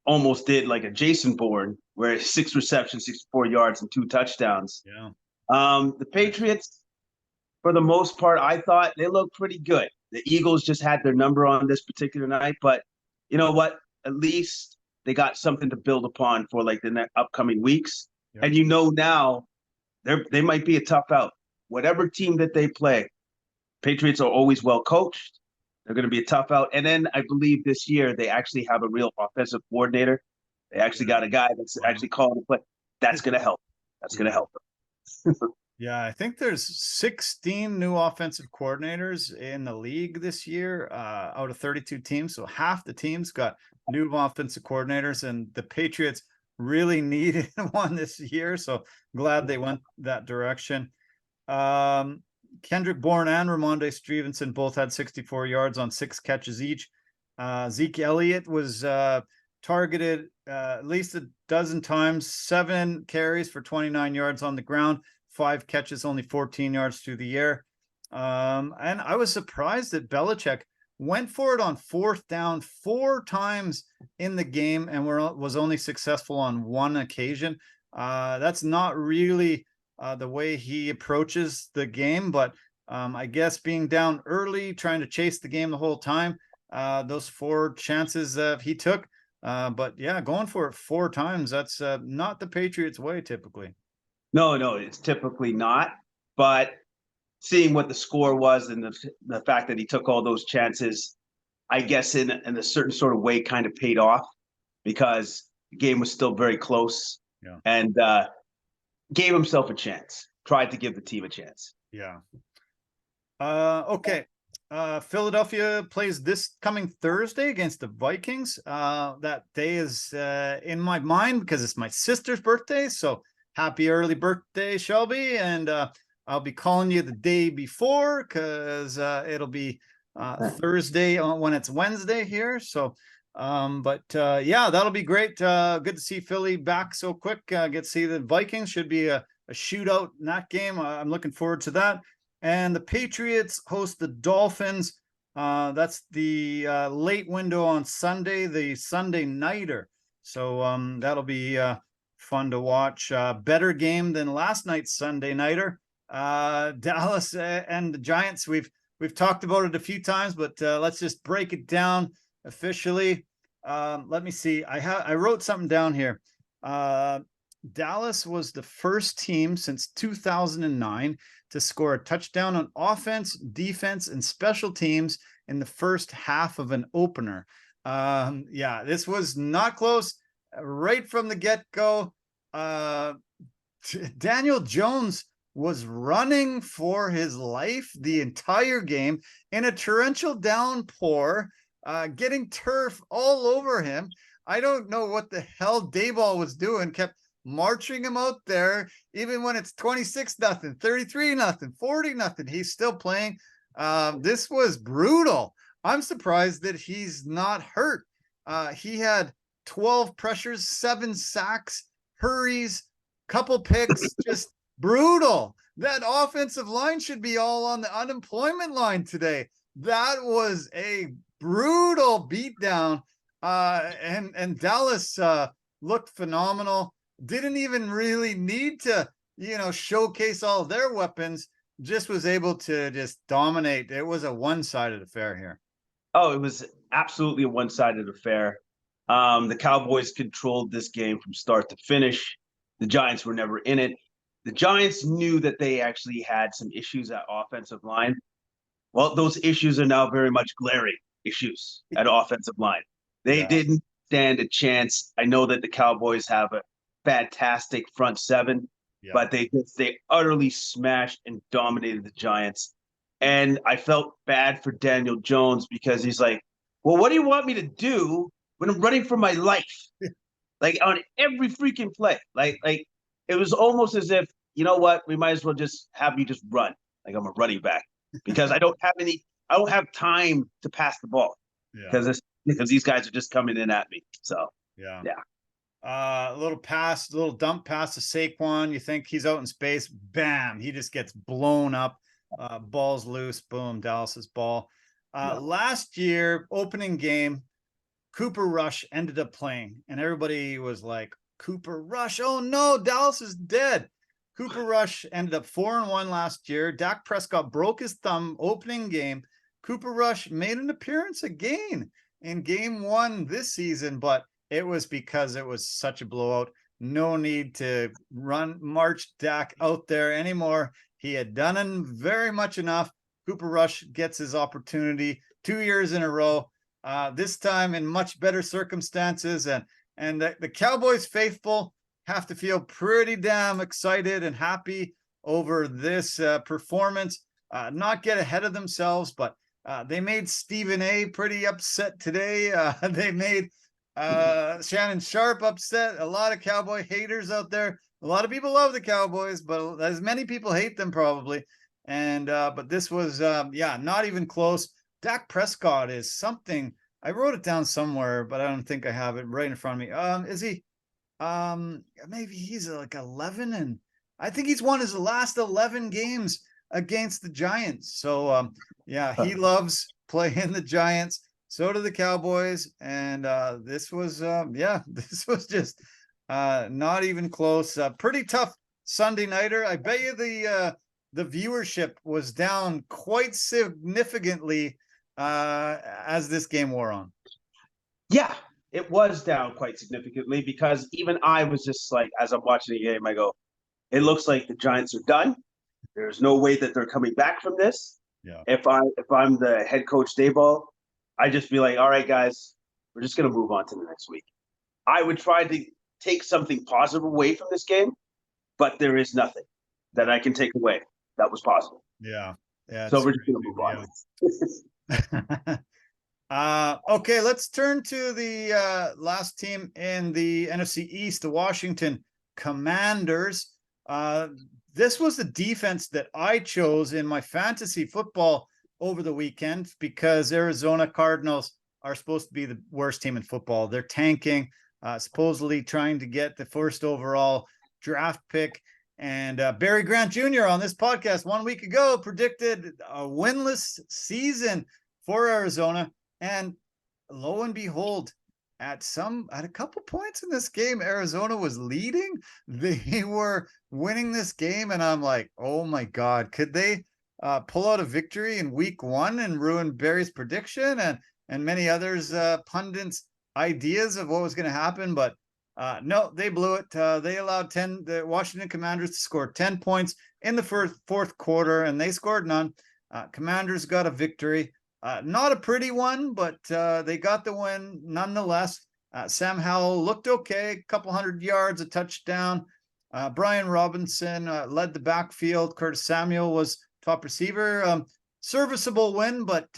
almost did like a Jason Bourne, where 6 receptions, 64 yards, and 2 touchdowns.
Yeah.
The Patriots, for the most part, I thought they looked pretty good. The Eagles just had their number on this particular night, but you know what? At least they got something to build upon for like the next upcoming weeks. Yeah. And now they might be a tough out. Whatever team that they play, Patriots are always well coached. They're going to be a tough out. And then I believe this year they actually have a real offensive coordinator. They actually got a guy that's actually calling the play. That's going to help. That's going to help them.
Yeah, I think there's 16 new offensive coordinators in the league this year out of 32 teams. So half the teams got new offensive coordinators, and the Patriots really needed one this year. So glad they went that direction. Kendrick Bourne and Ramondre Stevenson both had 64 yards on 6 catches each. Zeke Elliott was targeted at least a dozen times, 7 carries for 29 yards on the ground, 5 catches, only 14 yards through the air. And I was surprised that Belichick went for it on 4th down 4 times in the game and was only successful on 1 occasion. That's not really the way he approaches the game, but I guess being down early, trying to chase the game the whole time, those 4 chances he took. But yeah, going for it 4 times, that's not the Patriots' way typically.
No, it's typically not. But seeing what the score was and the fact that he took all those chances, I guess in a certain sort of way kind of paid off, because the game was still very close.
Yeah.
And gave himself a chance, tried to give the team a chance.
Yeah. Okay. Philadelphia plays this coming Thursday against the Vikings. That day is in my mind because it's my sister's birthday. So happy early birthday, Shelby. And I'll be calling you the day before because it'll be Thursday when it's Wednesday here. So, yeah, that'll be great. Good to see Philly back so quick. Get to see the Vikings. Should be a shootout in that game. I'm looking forward to that. And the Patriots host the Dolphins. That's the late window on Sunday, the Sunday nighter. So that'll be fun to watch. Better game than last night's Sunday nighter. Dallas and the Giants. We've talked about it a few times, but let's just break it down officially. Let me see. I wrote something down here. Dallas was the first team since 2009 to score a touchdown on offense, defense, and special teams in the first half of an opener. Yeah, this was not close right from the get-go. Daniel Jones was running for his life the entire game in a torrential downpour, getting turf all over him. I don't know what the hell Dayball was doing, kept marching him out there, even when it's 26-0, 33-0, 40-0, he's still playing. This was brutal. I'm surprised that he's not hurt. He had 12 pressures, 7 sacks, hurries, couple picks, just brutal. That offensive line should be all on the unemployment line today. That was a brutal beatdown. And Dallas looked phenomenal. Didn't even really need to, showcase all their weapons. Just was able to just dominate. It was a one-sided affair here.
Oh, it was absolutely a one-sided affair. The Cowboys controlled this game from start to finish. The Giants were never in it. The Giants knew that they actually had some issues at offensive line. Well, those issues are now very much glaring issues at offensive line. They didn't stand a chance. I know that the Cowboys have a fantastic front seven, but they utterly smashed and dominated the Giants. And I felt bad for Daniel Jones because he's like, well, what do you want me to do when I'm running for my life? Like on every freaking play. Like it was almost as if, you know what, we might as well just have me just run. Like I'm a running back because I don't have time to pass the ball because these guys are just coming in at me. So yeah.
A little dump pass to Saquon. You think he's out in space. Bam. He just gets blown up. Ball's loose. Boom. Dallas's ball. Last year, opening game, Cooper Rush ended up playing. And everybody was like, Cooper Rush. Oh, no. Dallas is dead. Cooper Rush ended up 4-1 last year. Dak Prescott broke his thumb opening game. Cooper Rush made an appearance again in game 1 this season, but it was because it was such a blowout. No need to march Dak out there anymore. He had done very much enough. Cooper Rush gets his opportunity 2 years in a row, this time in much better circumstances. And the Cowboys faithful have to feel pretty damn excited and happy over this performance. Not get ahead of themselves, but they made Stephen A. pretty upset today. They made Shannon Sharp upset. A lot of Cowboy haters out there. A lot of people love the Cowboys, but as many people hate them probably. And but this was not even close. Dak Prescott is something. I wrote it down somewhere, but I don't think I have it right in front of me. Is he maybe he's like 11, and I think he's won his last 11 games against the Giants. So he loves playing the Giants. So do the Cowboys, and this was just not even close. Pretty tough Sunday nighter. I bet you the viewership was down quite significantly as this game wore on.
Yeah, it was down quite significantly because even I was just like, as I'm watching the game, I go, it looks like the Giants are done. There's no way that they're coming back from this.
Yeah.
If I'm the head coach Dayball, I just be like, all right, guys, we're just going to move on to the next week. I would try to take something positive away from this game, but there is nothing that I can take away that was positive.
Yeah. Yeah,
So
it's
we're just
crazy.
gonna move on.
Okay, let's turn to the last team in the NFC East, the Washington Commanders. This was the defense that I chose in my fantasy football over the weekend because Arizona Cardinals are supposed to be the worst team in football. They're tanking, supposedly trying to get the first overall draft pick. And Barry Grant Jr. on this podcast 1 week ago predicted a winless season for Arizona. And lo and behold, at a couple points in this game, Arizona was leading. They were winning this game, and I'm like, oh my God, could they pull out a victory in week 1 and ruin Barry's prediction and many others pundits' ideas of what was going to happen? But no, they blew it. They allowed the Washington Commanders to score 10 points in the fourth quarter, and they scored none. Commanders got a victory. Not a pretty one, but they got the win nonetheless. Sam Howell looked okay, a couple 100 yards, a touchdown. Brian Robinson led the backfield. Curtis Samuel was top receiver. Serviceable win, but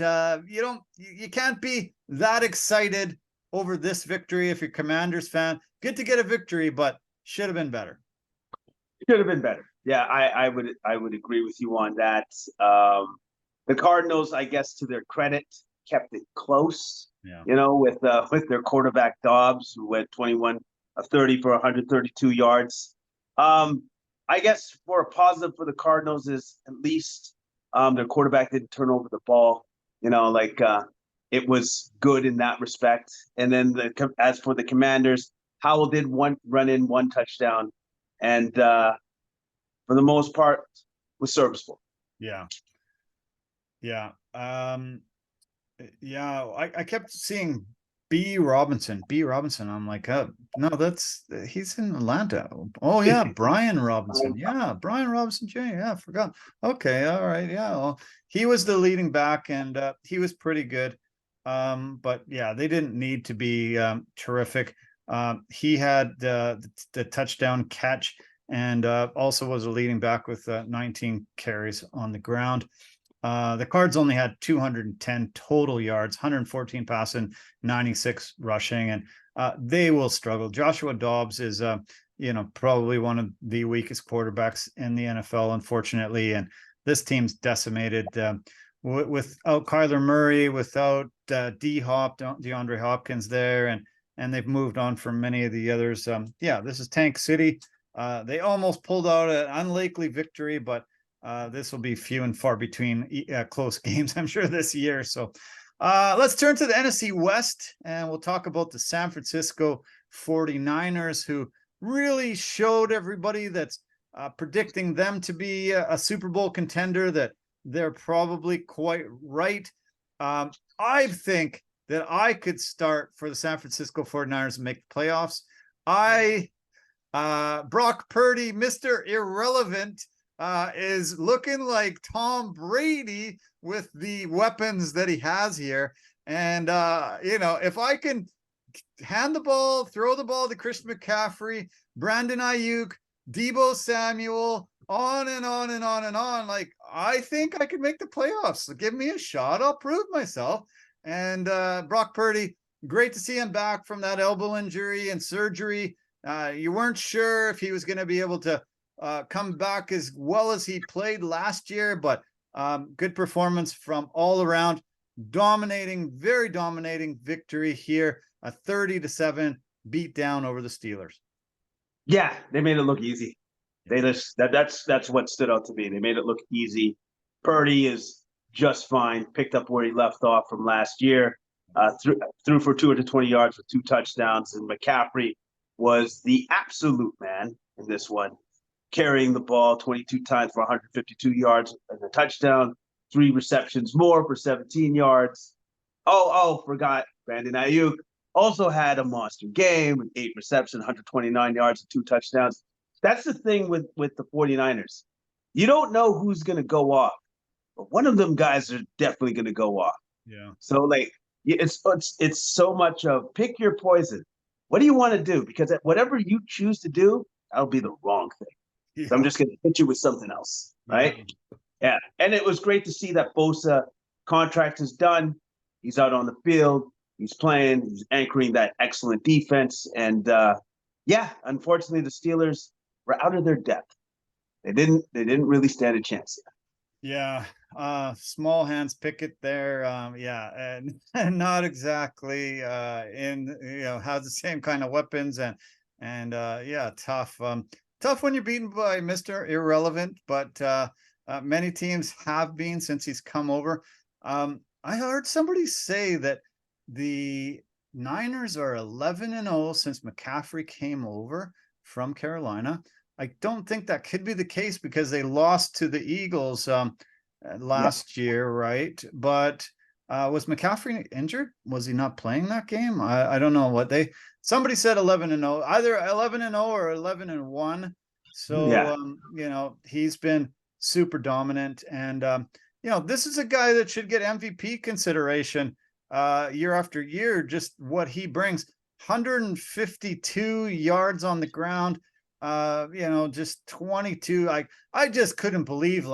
you can't be that excited over this victory if you're Commanders fan. Good to get a victory, but should have been better.
Should have been better. Yeah, I would agree with you on that. The Cardinals, I guess, to their credit, kept it close.
Yeah.
With their quarterback Dobbs, who went 21 of 30 for 132 yards. I guess for a positive for the Cardinals is at least their quarterback didn't turn over the ball. It was good in that respect. And then as for the Commanders, Howell did run in one touchdown, and for the most part was serviceable.
Yeah. Yeah. I kept seeing B. Robinson. I'm like, no, he's in Atlanta. Oh yeah, Brian Robinson. Yeah, Brian Robinson Jr. Yeah, I forgot. Okay, all right. Yeah, well, he was the leading back, and he was pretty good. But yeah, they didn't need to be terrific. He had the touchdown catch, and also was a leading back with 19 carries on the ground. The Cards only had 210 total yards, 114 passing, 96 rushing, and they will struggle. Joshua Dobbs is, probably one of the weakest quarterbacks in the NFL, unfortunately, and this team's decimated without Kyler Murray, without DeAndre Hopkins there, and they've moved on from many of the others. This is Tank City. They almost pulled out an unlikely victory, but this will be few and far between close games, I'm sure, this year. So let's turn to the NFC West, and we'll talk about the San Francisco 49ers, who really showed everybody that's predicting them to be a Super Bowl contender that they're probably quite right. I think that I could start for the San Francisco 49ers and make the playoffs. Brock Purdy, Mr. Irrelevant, is looking like Tom Brady with the weapons that he has here. And, if I can hand the ball, throw the ball to Christian McCaffrey, Brandon Ayuk, Deebo Samuel, on and on and on and on, like, I think I could make the playoffs. So give me a shot. I'll prove myself. And Brock Purdy, great to see him back from that elbow injury and surgery. You weren't sure if he was going to be able to come back as well as he played last year, but good performance from all around. Very dominating victory here. A 30-7 beat down over the Steelers.
Yeah, they made it look easy. That's what stood out to me. They made it look easy. Purdy is just fine. Picked up where he left off from last year. Threw for 220 yards with 2 touchdowns, and McCaffrey was the absolute man in this one, carrying the ball 22 times for 152 yards and a touchdown, 3 receptions more for 17 yards. Forgot Brandon Ayuk also had a monster game with 8 receptions, 129 yards and 2 touchdowns. That's the thing with the 49ers. You don't know who's going to go off, but one of them guys are definitely going to go off.
Yeah.
So it's so much of pick your poison. What do you want to do? Because whatever you choose to do, that'll be the wrong thing. Yeah. So I'm just going to hit you with something else, right? Yeah, and it was great to see that Bosa contract is done. He's out on the field. He's playing. He's anchoring that excellent defense. And yeah, unfortunately, the Steelers were out of their depth. They didn't. They didn't really stand a chance.
Yeah, small hands Pickett there. Yeah, and not exactly in has the same kind of weapons and yeah, tough. Tough when you're beaten by Mr. Irrelevant, but many teams have been since he's come over. I heard somebody say that the Niners are 11-0 since McCaffrey came over from Carolina. I don't think that could be the case because they lost to the Eagles last year, right? But was McCaffrey injured? Was he not playing that game? I don't know what somebody said 11-0, either 11-0 or 11-1. So
Yeah.
he's been super dominant, and this is a guy that should get MVP consideration year after year. Just what he brings, 152 yards on the ground. Just 22. I just couldn't believe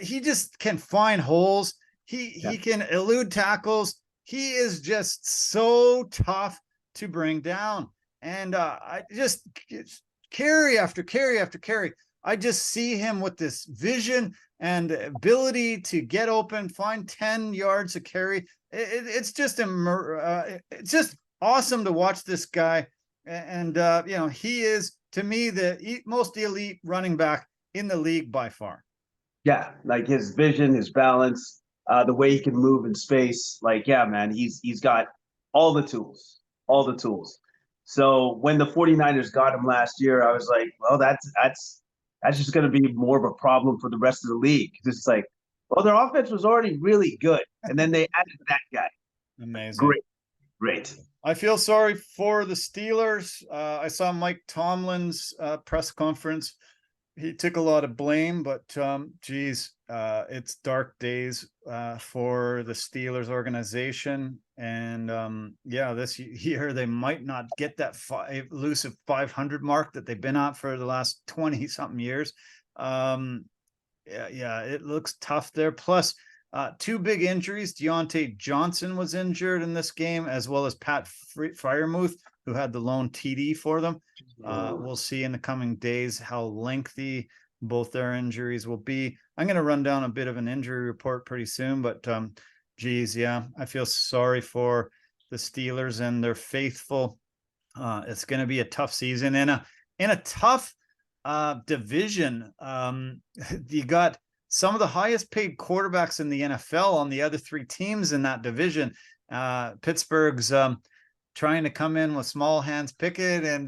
he just can find holes. He can elude tackles. He is just so tough to bring down. And I just carry after carry after carry. I just see him with this vision and ability to get open, find 10 yards a carry. It's just awesome to watch this guy. And he is, to me, the most elite running back in the league by far.
Yeah, like his vision, his balance, the way he can move in space. Like, yeah, man, he's got all the tools, all the tools. So when the 49ers got him last year, I was like, well, that's just going to be more of a problem for the rest of the league. It's like, well, their offense was already really good, and then they added that guy.
Amazing.
Great.
I feel sorry for the Steelers. I saw Mike Tomlin's press conference. He took a lot of blame, but it's dark days for the Steelers organization. And this year they might not get that elusive 500 mark that they've been at for the last 20 something years. It looks tough there. Plus, two big injuries. Deontay Johnson was injured in this game, as well as Pat Freiermuth, who had the lone TD for them. We'll see in the coming days how lengthy both their injuries will be. I'm going to run down a bit of an injury report pretty soon, but I feel sorry for the Steelers and their faithful. It's going to be a tough season in a tough division. You got some of the highest paid quarterbacks in the NFL on the other three teams in that division. Pittsburgh's trying to come in with small hands Pickett and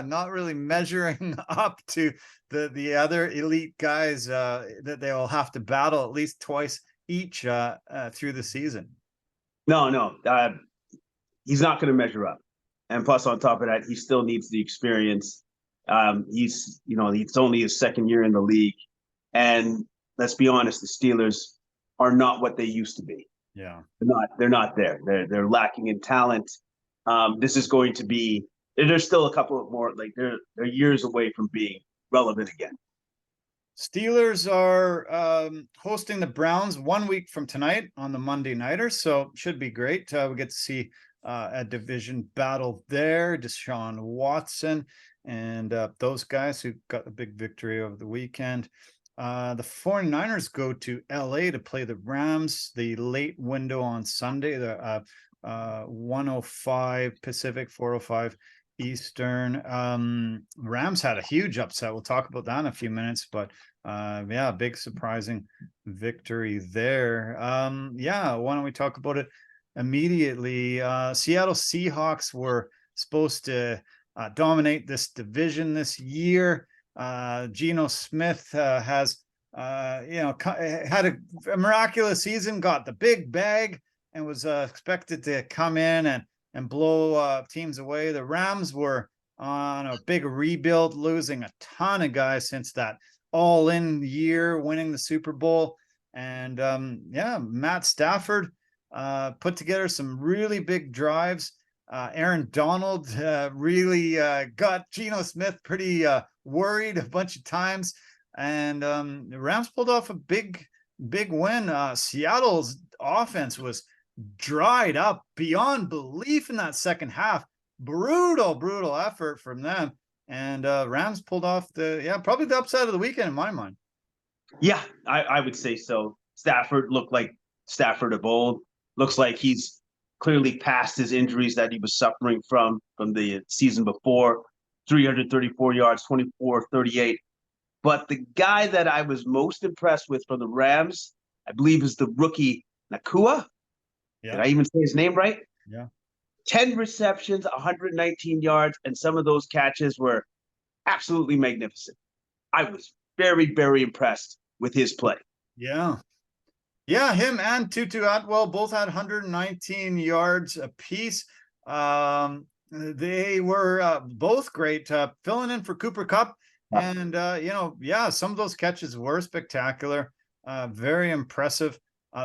not really measuring up to the other elite guys that they'll have to battle at least twice each through the season.
No, he's not going to measure up. And plus, on top of that, he still needs the experience. It's only his second year in the league. And let's be honest, the Steelers are not what they used to be.
Yeah.
They're not there. They're lacking in talent. This is going to be, there's still a couple of more, they're years away from being relevant again.
Steelers are hosting the Browns 1 week from tonight on the Monday Nighter, so should be great. We get to see a division battle there. Deshaun Watson and those guys who got a big victory over the weekend. The 49ers go to LA to play the Rams, the late window on Sunday, the 105 Pacific, 405 Eastern. Rams had a huge upset. We'll talk about that in a few minutes, but big surprising victory there. Why don't we talk about it immediately? Seattle Seahawks were supposed to dominate this division this year. Geno Smith has had a miraculous season, got the big bag, and was expected to come in and blow teams away. The Rams were on a big rebuild, losing a ton of guys since that all-in year, winning the Super Bowl. And Matt Stafford put together some really big drives. Aaron Donald really got Geno Smith pretty worried a bunch of times. and the Rams pulled off a big win. Seattle's offense was dried up beyond belief in that second half. Brutal effort from them, and Rams pulled off probably the upside of the weekend in my mind.
Yeah, I would say so. Stafford looked like Stafford of old. Looks like he's clearly past his injuries that he was suffering from the season before. 334 yards, 24-38. But the guy that I was most impressed with from the Rams, I believe, is the rookie Nakua.
Yeah.
Did I even say his name right?
Yeah.
10 receptions, 119 yards, and some of those catches were absolutely magnificent. I was very, very impressed with his play.
Yeah. Yeah, him and Tutu Atwell both had 119 yards apiece. They were both great, filling in for Cooper Kupp. And, some of those catches were spectacular, very impressive.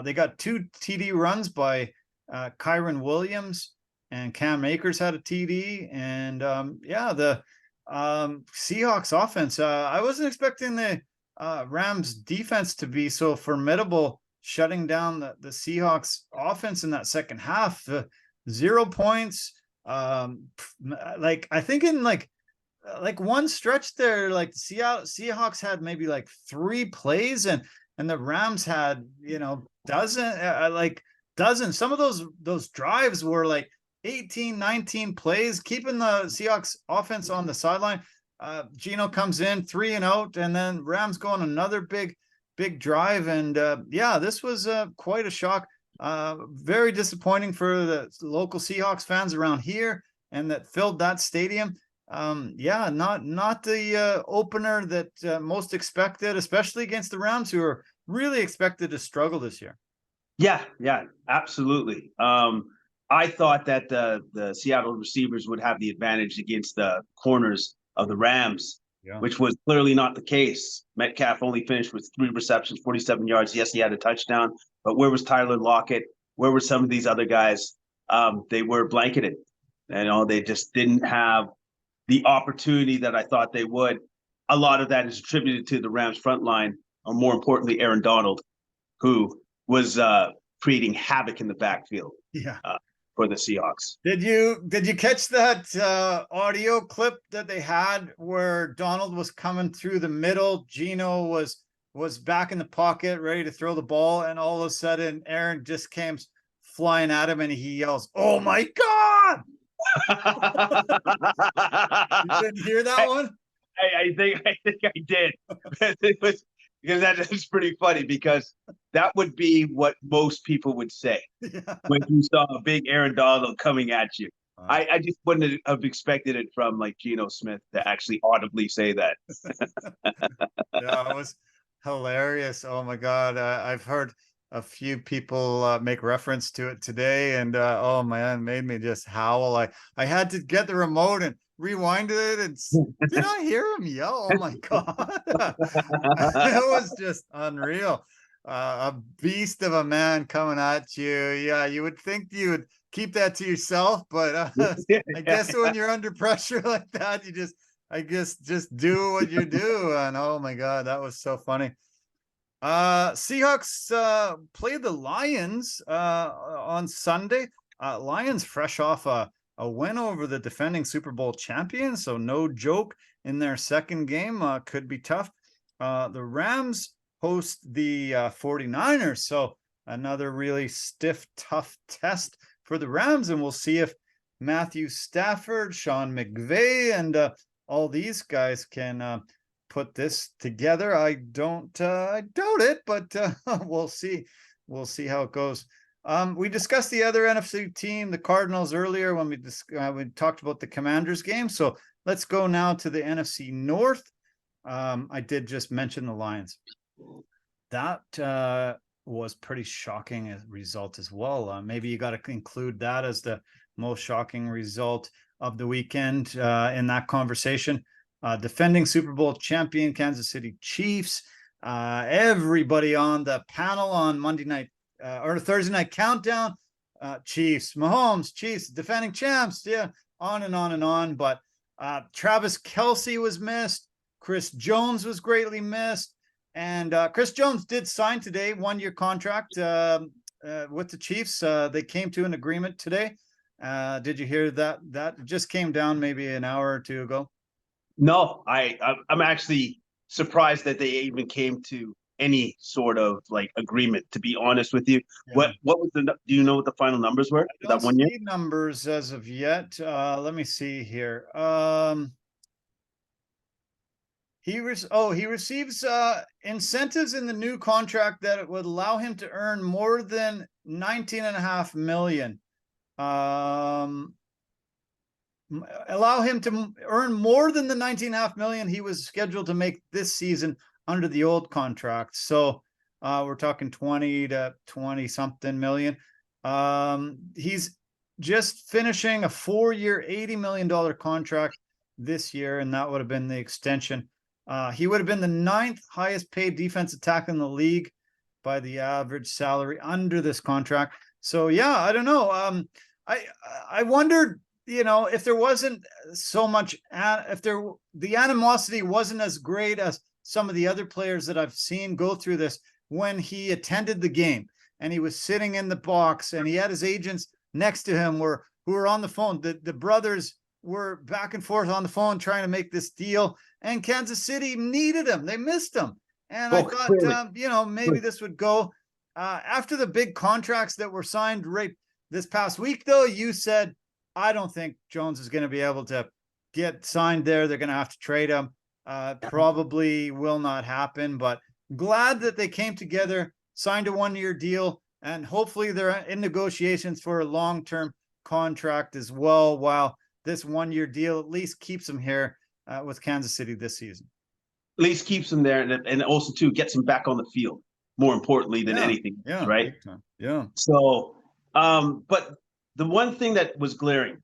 They got 2 TD runs by Kyron Williams, and Cam Akers had a TD. And, the Seahawks offense, I wasn't expecting the Rams defense to be so formidable, shutting down the Seahawks offense in that second half. 0 points. I think in like one stretch there, like Seahawks had maybe like 3 plays, and the Rams had dozens. Some of those drives were like 18, 19 plays, keeping the Seahawks offense on the sideline. Geno comes in 3 and out, and then Rams go on another big drive. And this was quite a shock. Very disappointing for the local Seahawks fans around here, and that filled that stadium. Not the opener that most expected, especially against the Rams, who are really expected to struggle this year.
Yeah, absolutely. I thought that the Seattle receivers would have the advantage against the corners of the Rams, which was clearly not the case. Metcalf only finished with 3 receptions, 47 yards. Yes, he had a touchdown, but where was Tyler Lockett? Where were some of these other guys? They were blanketed. They just didn't have the opportunity that I thought they would. A lot of that is attributed to the Rams front line, or more importantly, Aaron Donald, who was creating havoc in the backfield. For the Seahawks.
Did you catch that audio clip that they had where Donald was coming through the middle? Geno was back in the pocket, ready to throw the ball, and all of a sudden Aaron just came flying at him, and he yells, "Oh my God!" You didn't hear that one?
I think I did. It was, because that's pretty funny, because that would be what most people would say when you saw a big Aaron Donald coming at you. I just wouldn't have expected it from like Geno Smith to actually audibly say that.
Yeah, it was hilarious. Oh my God. I've heard a few people make reference to it today, and oh man, it made me just howl. I had to get the remote and rewind it, and did I hear him yell? Oh my God. It was just unreal. A beast of a man coming at you. Yeah, you would think you would keep that to yourself, but I guess when you're under pressure like that, you just do what you do. And oh my God, that was so funny. Seahawks played the Lions on Sunday. Lions fresh off a win over the defending Super Bowl champions, so no joke in their second game. Could be tough. The Rams host the 49ers, so another really stiff, tough test for the Rams, and we'll see if Matthew Stafford, Sean McVay, and all these guys can put this together. I doubt it, but we'll see. We'll see how it goes. We discussed the other NFC team, the Cardinals, earlier when we talked about the Commanders game. So let's go now to the NFC North. I did just mention the Lions. That was pretty shocking result as well. Maybe you got to include that as the most shocking result of the weekend in that conversation. Defending Super Bowl champion Kansas City Chiefs. Everybody on the panel on Monday night or Thursday night countdown, Chiefs, Mahomes, Chiefs, defending champs, on and on and on. But Travis Kelce was missed. Chris Jones was greatly missed. And Chris Jones did sign today, 1-year contract with the Chiefs. They came to an agreement today. Did you hear that? That just came down maybe an hour or two ago.
No, I'm actually surprised that they even came to any sort of like agreement, to be honest with you. Yeah. What was do you know what the final numbers were for that 1 year?
Numbers as of yet. Let me see here. He receives incentives in the new contract that it would allow him to earn more than 19.5 million. Allow him to earn more than the 19.5 million he was scheduled to make this season under the old contract. So we're talking 20 to 20 something million. He's just finishing a 4-year, $80 million contract this year, and that would have been the extension. He would have been the 9th highest paid defensive tackle in the league by the average salary under this contract. So yeah, I don't know. I wondered, if there wasn't so much, the animosity wasn't as great as some of the other players that I've seen go through this when he attended the game and he was sitting in the box and he had his agents next to him who were on the phone. The brothers were back and forth on the phone trying to make this deal, and Kansas City needed him. They missed him. And I thought, maybe this would go after the big contracts that were signed right this past week, though. You said, I don't think Jones is going to be able to get signed there. They're going to have to trade him. Probably will not happen, but glad that they came together, signed a 1-year deal, and hopefully they're in negotiations for a long-term contract as well, while this 1-year deal at least keeps him here with Kansas City this season.
At least keeps him there, and also, too, gets him back on the field, more importantly than anything, right?
Yeah.
So, but the one thing that was glaring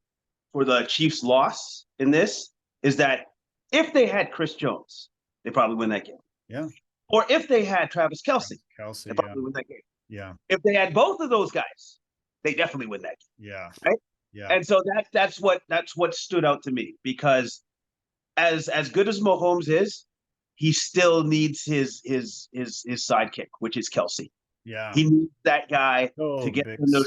for the Chiefs' loss in this is that if they had Chris Jones, they probably win that game.
Yeah.
Or if they had Travis Kelce, they probably win that game.
Yeah.
If they had both of those guys, they definitely win that game.
Yeah.
Right?
Yeah.
And so that's what stood out to me, because as good as Mahomes is, he still needs his sidekick, which is Kelce.
Yeah.
He needs that guy to get in those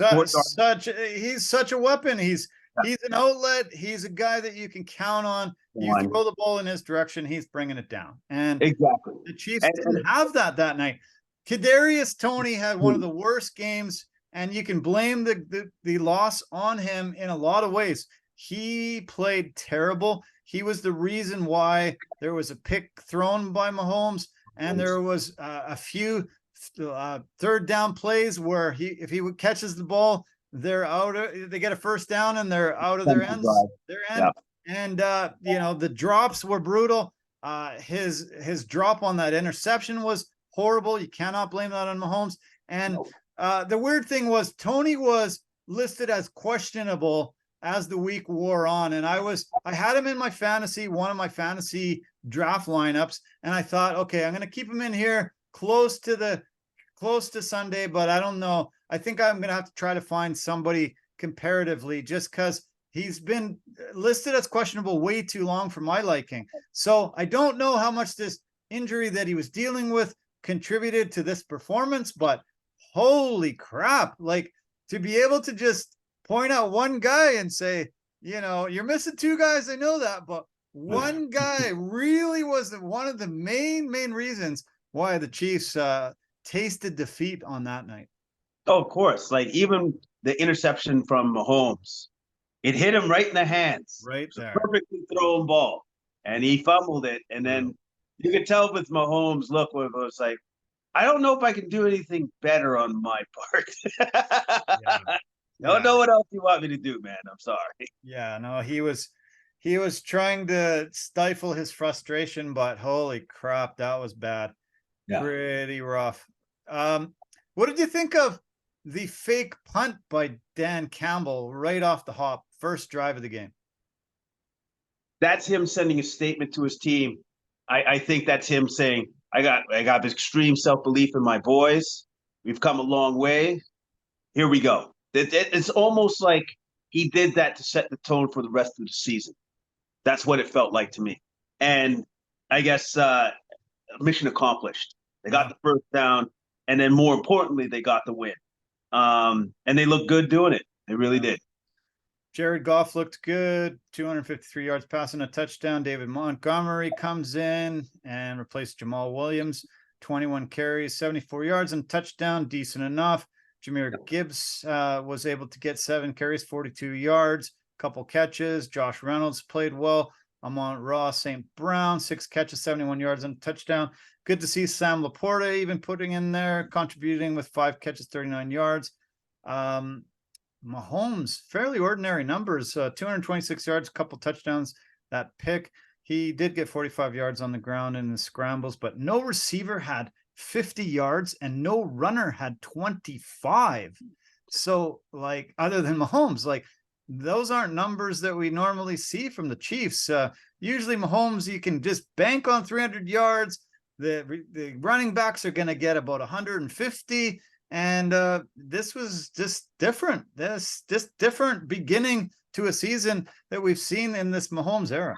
he's such a weapon. He's an outlet. He's a guy that you can count on. You throw the ball in his direction, he's bringing it down. And
exactly,
the Chiefs didn't have that night. Kadarius Toney had one of the worst games, and you can blame the loss on him in a lot of ways. He played terrible. He was the reason why there was a pick thrown by Mahomes, and there was a few third down plays where if he catches the ball, they get a first down and they're out of their end. And the drops were brutal. His drop on that interception was horrible. You cannot blame that on Mahomes. And the weird thing was Toney was listed as questionable as the week wore on, and I had him in my one of my fantasy draft lineups, and I thought, okay, I'm going to keep him in here close to Sunday, but I don't know. I think I'm going to have to try to find somebody comparatively, just because he's been listed as questionable way too long for my liking. So I don't know how much this injury that he was dealing with contributed to this performance, but holy crap, like to be able to just point out one guy and say, you're missing 2 guys. I know that, but one guy really was one of the main reasons why the Chiefs tasted defeat on that night.
Oh, of course. Like even the interception from Mahomes, it hit him right in the hands.
Right there.
Perfectly thrown ball. And he fumbled it. And then you could tell with Mahomes, look, it was like, I don't know if I can do anything better on my part. I don't know what else you want me to do, man. I'm sorry.
Yeah, no, he was trying to stifle his frustration, but holy crap, that was bad. Yeah. Pretty rough. What did you think of the fake punt by Dan Campbell right off the hop, first drive of the game?
That's him sending a statement to his team. I think that's him saying, I got extreme self-belief in my boys. We've come a long way. Here we go. It's almost like he did that to set the tone for the rest of the season. That's what it felt like to me. And I guess, mission accomplished. They got the first down, and then more importantly, they got the win. And they looked good doing it. They really did.
Jared Goff looked good, 253 yards passing, a touchdown. David Montgomery comes in and replaced Jamal Williams, 21 carries, 74 yards and touchdown, decent enough. Jahmyr Gibbs was able to get 7 carries, 42 yards, couple catches. Josh Reynolds played well. Amon-Ra St. Brown, 6 catches, 71 yards and a touchdown. Good to see Sam Laporta even putting in there, contributing with 5 catches, 39 yards. Mahomes, fairly ordinary numbers, 226 yards, a couple touchdowns. That pick, he did get 45 yards on the ground in the scrambles, but no receiver had 50 yards and no runner had 25. So, like, other than Mahomes, like, those aren't numbers that we normally see from the Chiefs. Usually Mahomes, you can just bank on 300 yards. The running backs are going to get about 150. And this was just different. This just different beginning to a season that we've seen in this Mahomes era.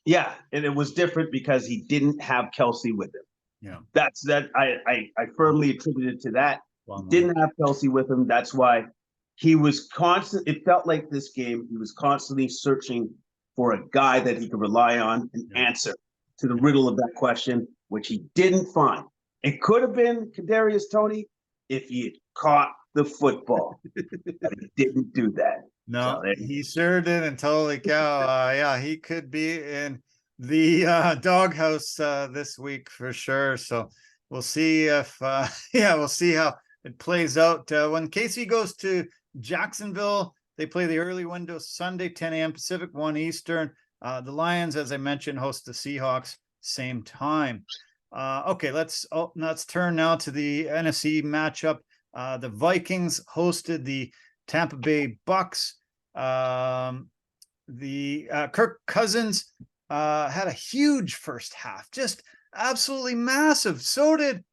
Yeah, and it was different because he didn't have Kelsey with him.
Yeah,
that's that. I firmly attributed to that.
Well,
didn't have Kelsey with him. That's why he was constant. It felt like this game he was constantly searching for a guy that he could rely on and answer to the riddle of that question, which he didn't find. It could have been Kadarius Toney if he had caught the football, but he didn't do that.
No, so he sure didn't. Holy cow! Yeah, he could be in the doghouse this week for sure. So we'll see if we'll see how it plays out. When Casey goes to Jacksonville, they play the early window Sunday, 10 a.m. Pacific, 1 Eastern. The Lions, as I mentioned, host the Seahawks same time. Okay, let's turn now to the NFC matchup. The Vikings hosted the Tampa Bay Bucks. Kirk Cousins had a huge first half, just absolutely massive. So did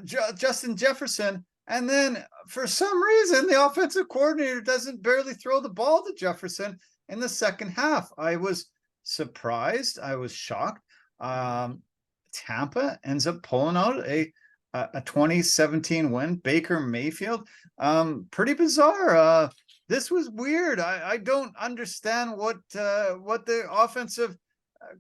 Justin Jefferson. And then for some reason, the offensive coordinator doesn't barely throw the ball to Jefferson in the second half. I was surprised. I was shocked. Tampa ends up pulling out a 2017 win. Baker Mayfield, pretty bizarre. This was weird. I don't understand what the offensive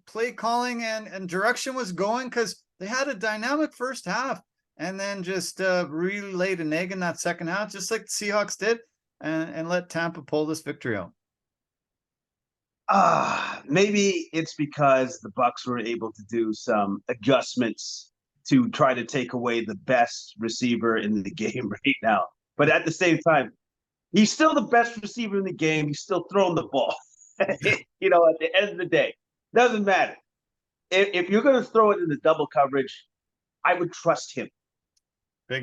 play calling and direction was going, because they had a dynamic first half and then just really laid an egg in that second half, just like the Seahawks did, and let Tampa pull this victory out.
Maybe it's because the Bucks were able to do some adjustments to try to take away the best receiver in the game right now. But at the same time, he's still the best receiver in the game. He's still throwing the ball. At the end of the day, doesn't matter. If you're going to throw it in the double coverage, I would trust him.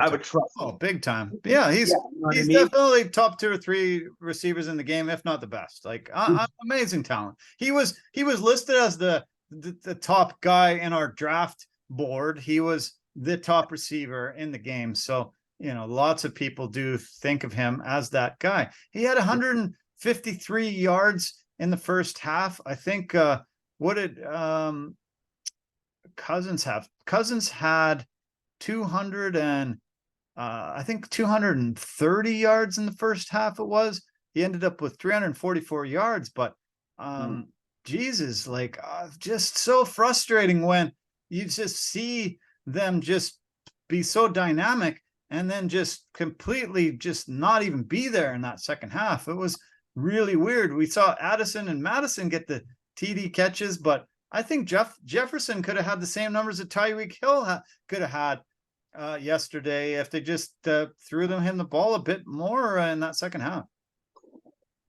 I would trust him.
Oh, big time. Yeah, he's definitely top 2 or 3 receivers in the game, if not the best. Like, amazing talent. He was listed as the top guy in our draft board. He was the top receiver in the game. So, lots of people do think of him as that guy. He had 153 yards in the first half. I think, what did Cousins have? Cousins had 230 yards in the first half. It was, he ended up with 344 yards, but Jesus, like, just so frustrating when you just see them just be so dynamic and then just completely just not even be there in that second half. It was really weird. We saw Addison and Madison get the TD catches, but I think Jefferson could have had the same numbers that Tyreek Hill could have had yesterday if they just threw him the ball a bit more in that second half.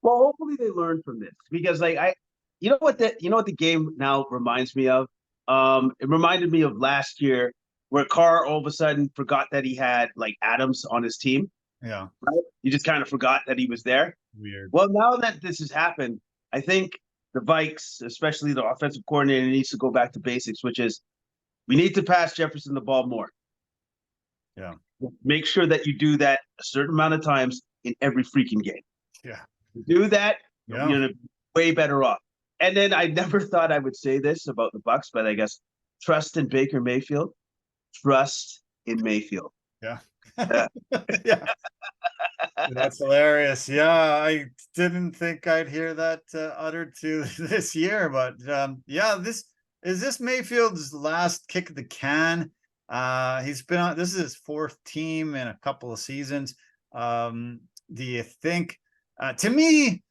Well, hopefully they learn from this, because you know what the game now reminds me of? It reminded me of last year where Carr all of a sudden forgot that he had like Adams on his team.
Yeah.
Right? He just kind of forgot that he was there.
Weird.
Well, now that this has happened, I think the Vikes, especially the offensive coordinator, needs to go back to basics, which is we need to pass Jefferson the ball more.
Yeah.
Make sure that you do that a certain amount of times in every freaking game.
Yeah.
Do that, you're gonna be way better off. And then I never thought I would say this about the Bucks, but I guess trust in Baker Mayfield. Trust in Mayfield.
Yeah.
Yeah.
Yeah. That's hilarious. Yeah, I didn't think I'd hear that uttered to this year, but yeah, this Mayfield's last kick of the can. He's been on. This is his fourth team in a couple of seasons. Do you think? To me,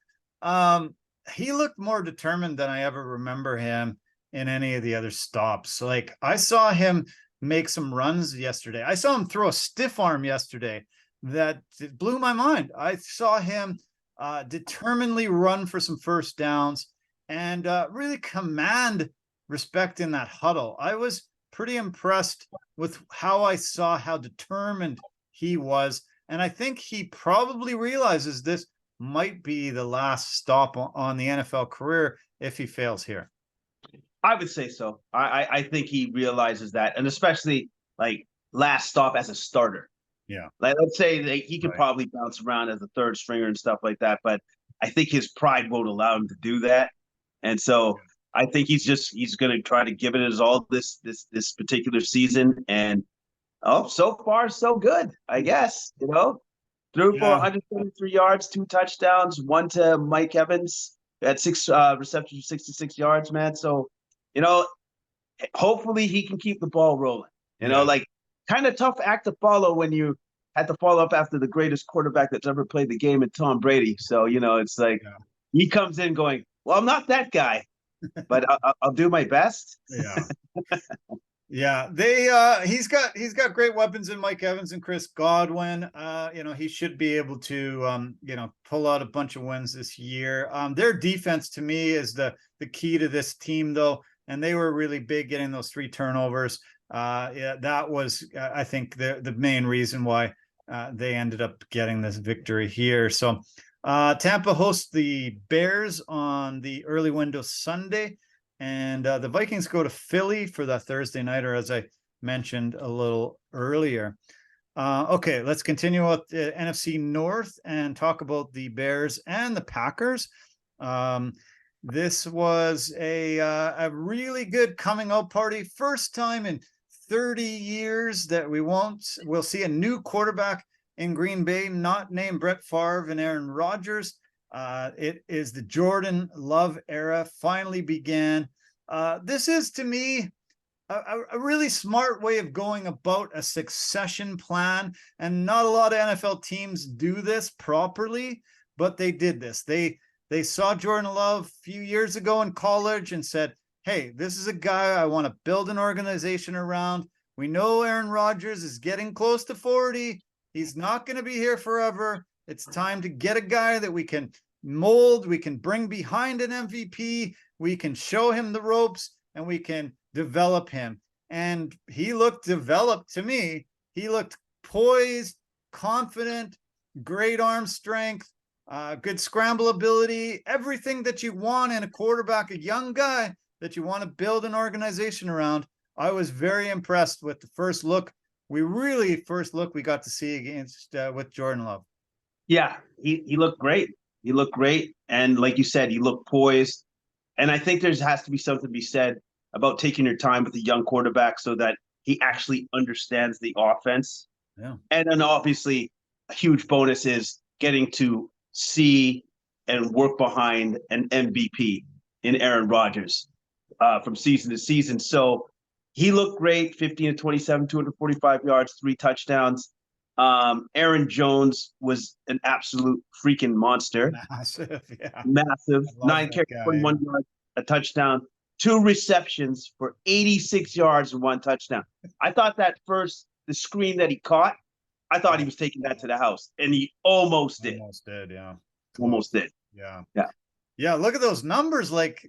he looked more determined than I ever remember him in any of the other stops. Like I saw him make some runs yesterday. I saw him throw a stiff arm yesterday that blew my mind. I saw him determinedly run for some first downs and really command respect in that huddle. I was pretty impressed with how I saw how determined he was. And I think he probably realizes this might be the last stop on the NFL career if he fails here.
I would say so. I think he realizes that, and especially like last stop as a starter.
Yeah.
Like let's say that he could
Right.
probably bounce around as a third stringer and stuff like that, but I think his pride won't allow him to do that. And so I think he's going to try to give it his all this particular season. And so far so good, I guess. Threw for 173 yards, 2 touchdowns, 1 to Mike Evans at 6 receptions, 66 yards, man. So hopefully he can keep the ball rolling. Like kind of tough act to follow when you had to follow up after the greatest quarterback that's ever played the game in Tom Brady. So, it's like he comes in going, well, I'm not that guy, but I'll do my best.
Yeah. Yeah, he's got great weapons in Mike Evans and Chris Godwin. He should be able to pull out a bunch of wins this year. Their defense to me is the key to this team though, and they were really big getting those 3 turnovers. That was I think the main reason why they ended up getting this victory here. So Tampa hosts the Bears on the early window Sunday. And the Vikings go to Philly for that Thursday nighter, as I mentioned a little earlier. Okay, let's continue with the NFC North and talk about the Bears and the Packers. This was a really good coming out party. First time in 30 years that we'll see a new quarterback in Green Bay, not named Brett Favre and Aaron Rodgers. It is the Jordan Love era finally began. This is, to me, a really smart way of going about a succession plan. And not a lot of NFL teams do this properly, but they did this. They saw Jordan Love a few years ago in college and said, hey, this is a guy I want to build an organization around. We know Aaron Rodgers is getting close to 40. He's not going to be here forever. It's time to get a guy that we can mold, we can bring behind an MVP, we can show him the ropes, and we can develop him. And he looked developed to me. He looked poised, confident, great arm strength, good scramble ability, everything that you want in a quarterback, a young guy that you want to build an organization around. I was very impressed with the first look we got to see against with Jordan Love.
Yeah, he looked great. He looked great. And like you said, he looked poised. And I think has to be something to be said about taking your time with a young quarterback so that he actually understands the offense.
Yeah.
And then obviously a huge bonus is getting to see and work behind an MVP in Aaron Rodgers from season to season. So he looked great, 15 to 27, 245 yards, 3 touchdowns. Aaron Jones was an absolute freaking monster.
Massive, yeah.
Massive. 9 carries, 21 yards, a touchdown, 2 receptions for 86 yards and 1 touchdown. I thought the screen that he caught, I thought he was taking that to the house, and he almost did.
Almost did, yeah.
Almost did.
Yeah.
Yeah.
Yeah, look at those numbers, like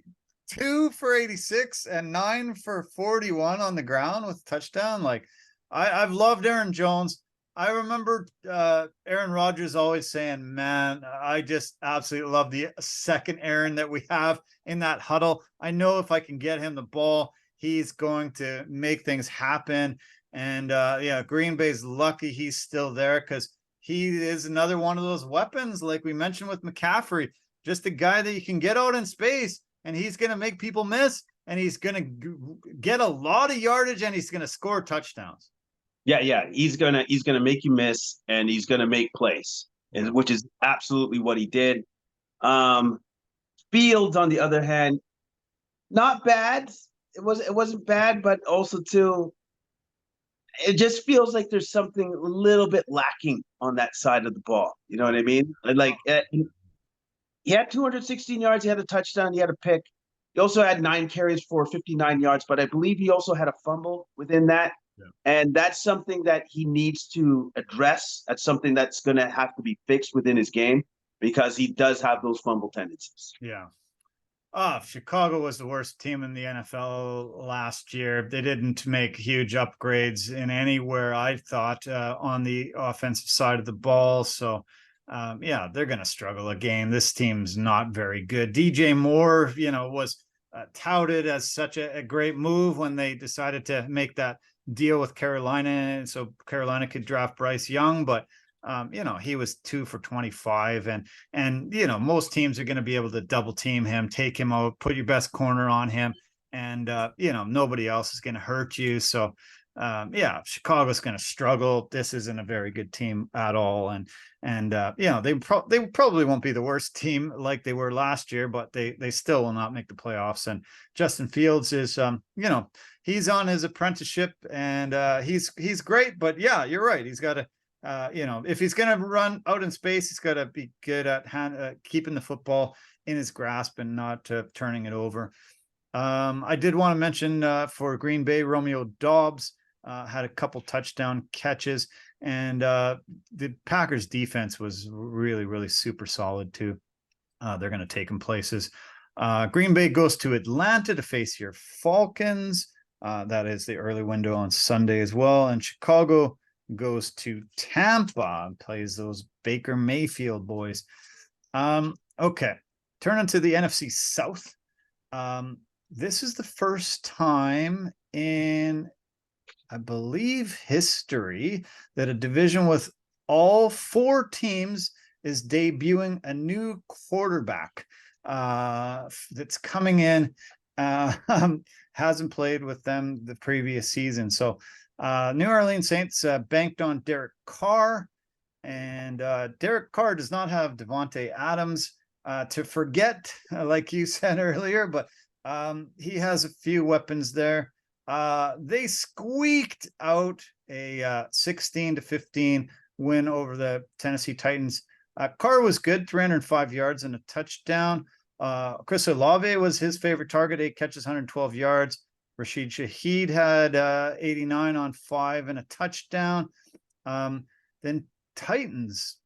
2 for 86 and 9 for 41 on the ground with touchdown. Like I've loved Aaron Jones. I remember Aaron Rodgers always saying, man, I just absolutely love the second Aaron that we have in that huddle. I know if I can get him the ball, he's going to make things happen. And Green Bay's lucky he's still there because he is another one of those weapons, like we mentioned with McCaffrey, just a guy that you can get out in space and he's going to make people miss and he's going to get a lot of yardage, and he's going to score touchdowns.
Yeah. He's gonna make you miss, and he's gonna make plays, which is absolutely what he did. Fields, on the other hand, not bad. It wasn't bad, but also too, it just feels like there's something a little bit lacking on that side of the ball. You know what I mean? Like he had 216 yards. He had a touchdown. He had a pick. He also had 9 carries for 59 yards, but I believe he also had a fumble within that. Yeah. And that's something that he needs to address. That's something that's going to have to be fixed within his game, because he does have those fumble tendencies.
Yeah. Chicago was the worst team in the NFL last year. They didn't make huge upgrades in anywhere, I thought, on the offensive side of the ball. So, they're going to struggle again. This team's not very good. DJ Moore, was touted as such a great move when they decided to make that deal with Carolina, so Carolina could draft Bryce Young, but he was 2 for 25, and most teams are going to be able to double team him, take him out, put your best corner on him, and nobody else is going to hurt you. So Chicago's going to struggle. This isn't a very good team at all, and they probably won't be the worst team like they were last year, but they still will not make the playoffs. And Justin Fields is he's on his apprenticeship, and he's great, but yeah, you're right, he's got to if he's going to run out in space, he's got to be good at keeping the football in his grasp and not turning it over. I did want to mention for Green Bay, Romeo Doubs had a couple touchdown catches, and the Packers defense was really, really super solid too. They're going to take them places. Green Bay goes to Atlanta to face your Falcons. That is the early window on Sunday as well. And Chicago goes to Tampa and plays those Baker Mayfield boys. Okay, turning to the NFC South. This is the first time in, I believe, history that a division with all 4 teams is debuting a new quarterback that's coming in. Hasn't played with them the previous season. So New Orleans Saints banked on Derek Carr, and Derek Carr does not have Devontae Adams to forget, like you said earlier, but he has a few weapons there. They squeaked out a 16-15 win over the Tennessee Titans. Carr was good, 305 yards and a touchdown. Chris Olave was his favorite target, 8 catches, 112 yards. Rashid Shaheed had 89 on 5 and a touchdown. Then Titans,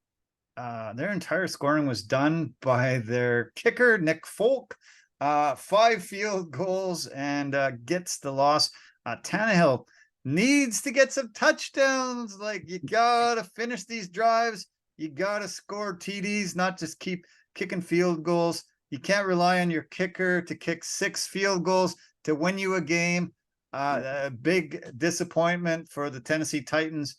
their entire scoring was done by their kicker, Nick Folk. 5 field goals and gets the loss. Tannehill needs to get some touchdowns. Like, you got to finish these drives. You got to score TDs, not just keep kicking field goals. You can't rely on your kicker to kick 6 field goals to win you a game. A big disappointment for the Tennessee Titans.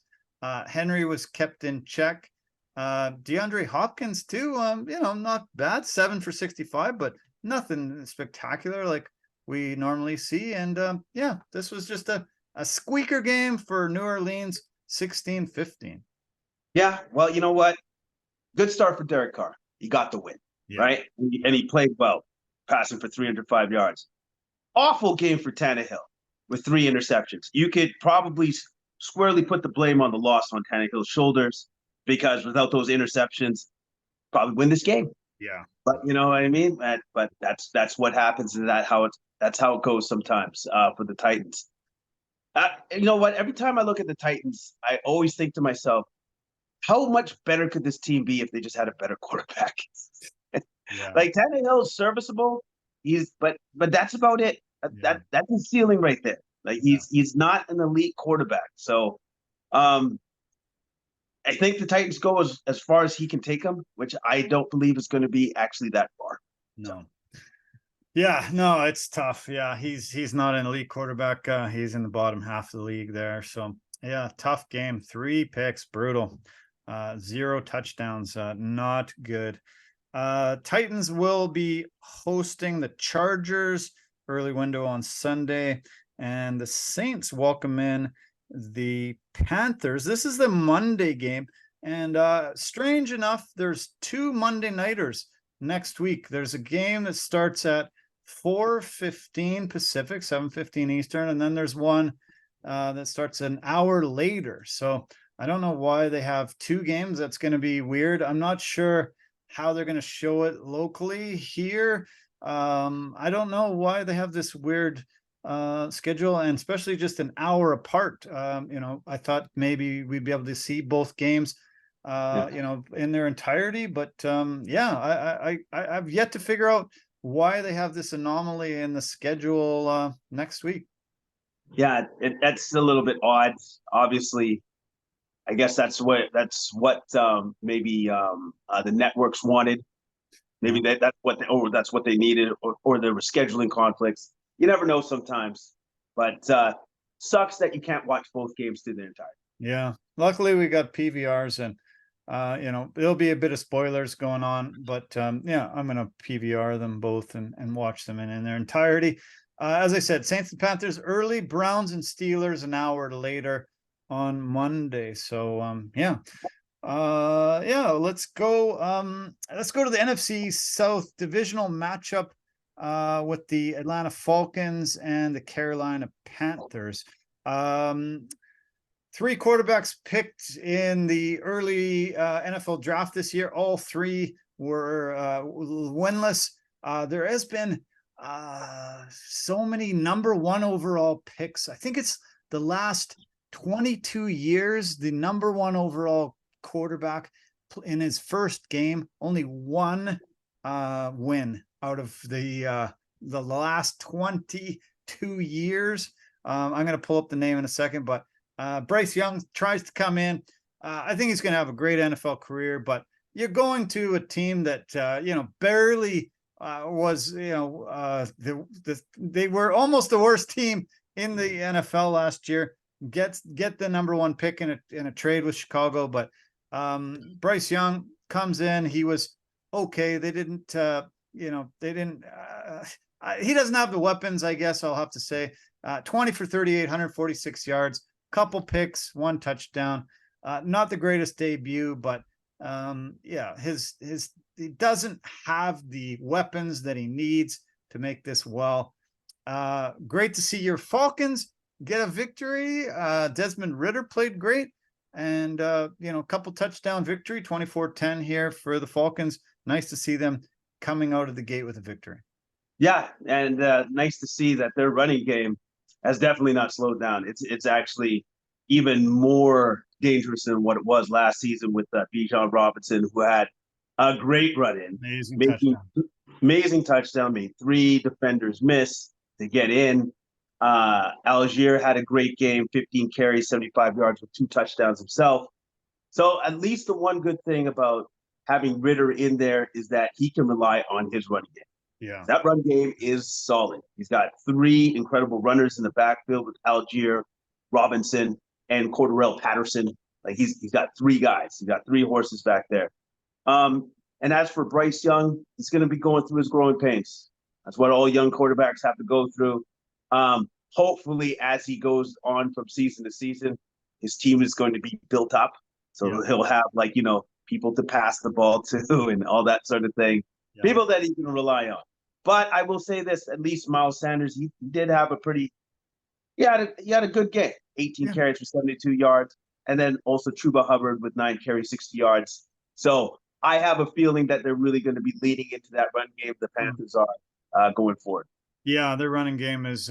Henry was kept in check. DeAndre Hopkins too, not bad, 7 for 65, but nothing spectacular like we normally see. And this was just a squeaker game for New Orleans, 16-15.
Yeah, well, you know what? Good start for Derek Carr. He got the win, right? And he played well, passing for 305 yards. Awful game for Tannehill with 3 interceptions. You could probably squarely put the blame on the loss on Tannehill's shoulders, because without those interceptions, probably win this game.
Yeah.
But you know what I mean? But that's what happens, and that's how it goes sometimes for the Titans. You know what? Every time I look at the Titans, I always think to myself, how much better could this team be if they just had a better quarterback? Like, Tannehill is serviceable. But that's about it. That's his ceiling right there. Like, he's not an elite quarterback. So I think the Titans go as far as he can take them, which I don't believe is going to be actually that far.
No. Yeah, no, it's tough. Yeah, he's not an elite quarterback. He's in the bottom half of the league there. So yeah, tough game. 3 picks, brutal. 0 touchdowns, not good. Titans will be hosting the Chargers early window on Sunday, and the Saints welcome in the Panthers. This is the Monday game, and strange enough, there's two Monday nighters next week. There's a game that starts at 4:15 Pacific, 7:15 Eastern, and then there's one that starts an hour later. So I don't know why they have two games. That's going to be weird. I'm not sure how they're going to show it locally here. I don't know why they have this weird schedule, and especially just an hour apart. I thought maybe we'd be able to see both games in their entirety, but I've yet to figure out why they have this anomaly in the schedule next week.
Yeah, that's a little bit odd. Obviously, I guess that's what maybe the networks wanted. Maybe that's what they needed, or there were scheduling conflicts. You never know sometimes, but sucks that you can't watch both games through their entirety.
Yeah, luckily we got PVRs, and there'll be a bit of spoilers going on, but I'm gonna PVR them both and watch them in their entirety. As I said, Saints and Panthers early, Browns and Steelers an hour later on Monday. So let's go to the NFC South divisional matchup with the Atlanta Falcons and the Carolina Panthers. Three quarterbacks picked in the early NFL draft this year. All three were winless. There has been so many number one overall picks. I think it's the last 22 years, the number one overall quarterback in his first game, only one win out of the last 22 years. I'm going to pull up the name in a second, but Bryce Young tries to come in. I think he's going to have a great NFL career, but you're going to a team that barely was they were almost the worst team in the NFL last year. Get the number one pick in a trade with Chicago, but Bryce Young comes in. He was okay. He doesn't have the weapons, I guess I'll have to say. 20 for 38, 146 yards, couple picks, one touchdown. Not the greatest debut, but he doesn't have the weapons that he needs to make this well. Great to see your Falcons get a victory. Desmond Ridder played great, and a couple touchdown victory, 24-10 here for the Falcons. Nice to see them coming out of the gate with a victory.
Yeah, and nice to see that their running game has definitely not slowed down. It's actually even more dangerous than what it was last season with Bijan Robinson, who had a great run-in. Amazing touchdown, made three defenders miss to get in. Algier had a great game, 15 carries, 75 yards with two touchdowns himself. So at least the one good thing about having Ridder in there is that he can rely on his running game.
Yeah,
that run game is solid. He's got three incredible runners in the backfield with Algier, Robinson, and Cordarrelle Patterson. Like he's got three guys. He's got three horses back there. And as for Bryce Young, he's going to be going through his growing pains. That's what all young quarterbacks have to go through. Hopefully, as he goes on from season to season, his team is going to be built up. So he'll have people to pass the ball to and all that sort of thing. Yeah. People that he can rely on. But I will say this, at least Miles Sanders, he did have he had a good game. 18 carries for 72 yards. And then also Chuba Hubbard with 9 carries, 60 yards. So I have a feeling that they're really going to be leading into that run game. The Panthers are going forward.
Yeah, their running game is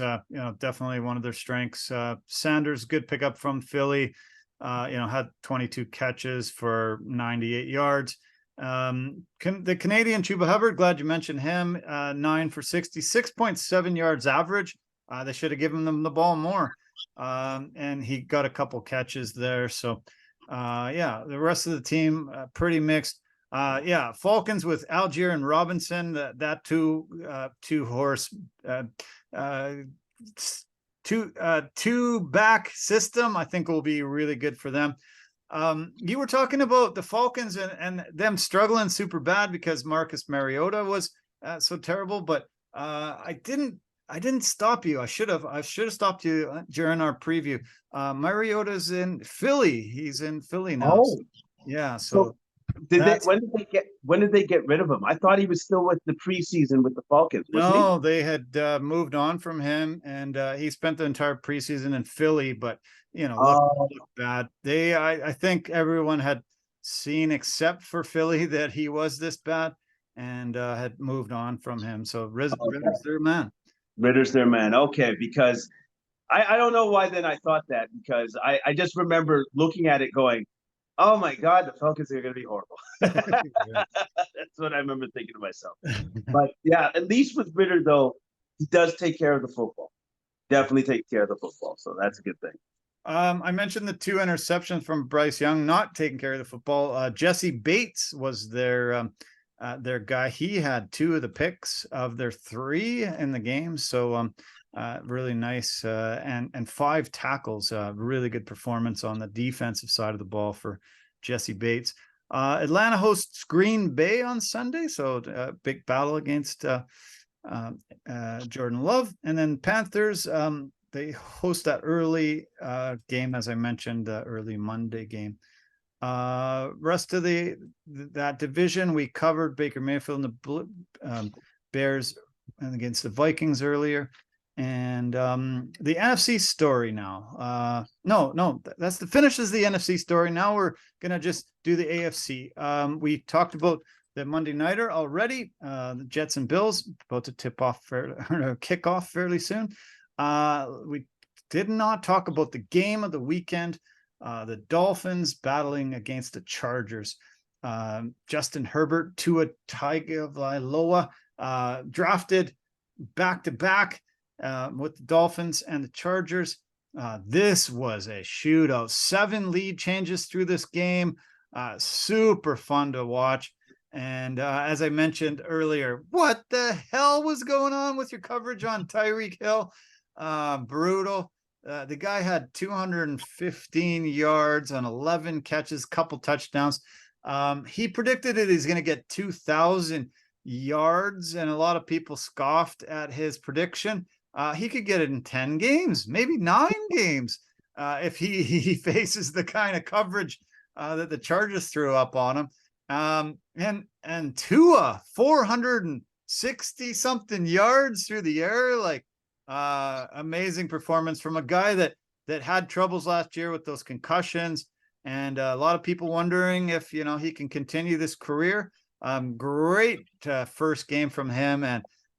definitely one of their strengths. Sanders, good pickup from Philly. Had 22 catches for 98 yards. The Canadian Chuba Hubbard, glad you mentioned him. 9 for 60, 6.7 yards average. They should have given them the ball more. And he got a couple catches there. So the rest of the team pretty mixed. Falcons with Algier and Robinson, that two horse two back system, I think will be really good for them. You were talking about the Falcons and them struggling super bad because Marcus Mariota was so terrible, but I didn't I didn't stop you. I should have stopped you during our preview. Mariota's in Philly. He's in Philly now.
Oh,
Yeah.
so
So
did they?
that's
When did they get rid of him? I thought he was still with the preseason with the Falcons, wasn't he?
no, they had moved on from him, and he spent the entire preseason in Philly. But look
Oh,
bad. I think everyone had seen, except for Philly, that he was this bad, and had moved on from him. So Ritter's their man.
Ritter's their man. Okay, because I don't know why then I thought that because I just remember looking at it going, oh my God, the Falcons are going to be horrible. That's what I remember thinking to myself. But yeah, at least with Ritter, though, he does take care of the football. Definitely take care of the football. So that's a good thing.
I mentioned the 2 interceptions from Bryce Young, not taking care of the football. Jesse Bates was their guy. He had 2 of the picks of their 3 in the game. So really nice, and 5 tackles. Really good performance on the defensive side of the ball for Jesse Bates. Atlanta hosts Green Bay on Sunday, so big battle against Jordan Love. And then Panthers, they host that early game, as I mentioned, the early Monday game. Rest of that division, we covered Baker Mayfield and the Bears and against the Vikings earlier. And the NFC story now. No, that's the finishes the NFC story. Now we're gonna just do the AFC. We talked about the Monday nighter already. The Jets and Bills about to kick off fairly soon. We did not talk about the game of the weekend. The Dolphins battling against the Chargers. Justin Herbert, Tua Tagovailoa, drafted back-to-back with the Dolphins and the Chargers. This was a shootout. 7 lead changes through this game. Super fun to watch. And as I mentioned earlier, what the hell was going on with your coverage on Tyreek Hill? Brutal. The guy had 215 yards on 11 catches, couple touchdowns. He predicted that he's going to get 2,000 yards, and a lot of people scoffed at his prediction. He could get it in 10 games, maybe 9 games, if he faces the kind of coverage that the Chargers threw up on him. And Tua, 460 something yards through the air, like amazing performance from a guy that had troubles last year with those concussions, and a lot of people wondering if he can continue this career. Great first game from him,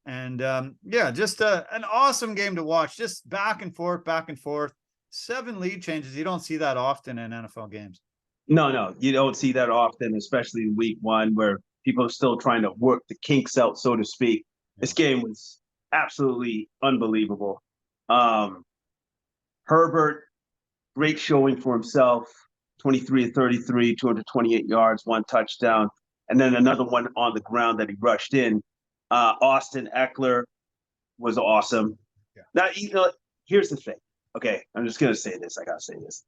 and yeah, just an awesome game to watch. Just back and forth. 7 lead changes. You don't see that often in NFL games.
No, you don't see that often, especially in week 1 where people are still trying to work the kinks out, so to speak. This game was absolutely unbelievable. Herbert, great showing for himself. 23 of 33, 228 yards, 1 touchdown, and then another one on the ground that he rushed in. Austin Eckler was awesome. Yeah. Now, here's the thing. Okay, I'm just going to say this. I got to say this.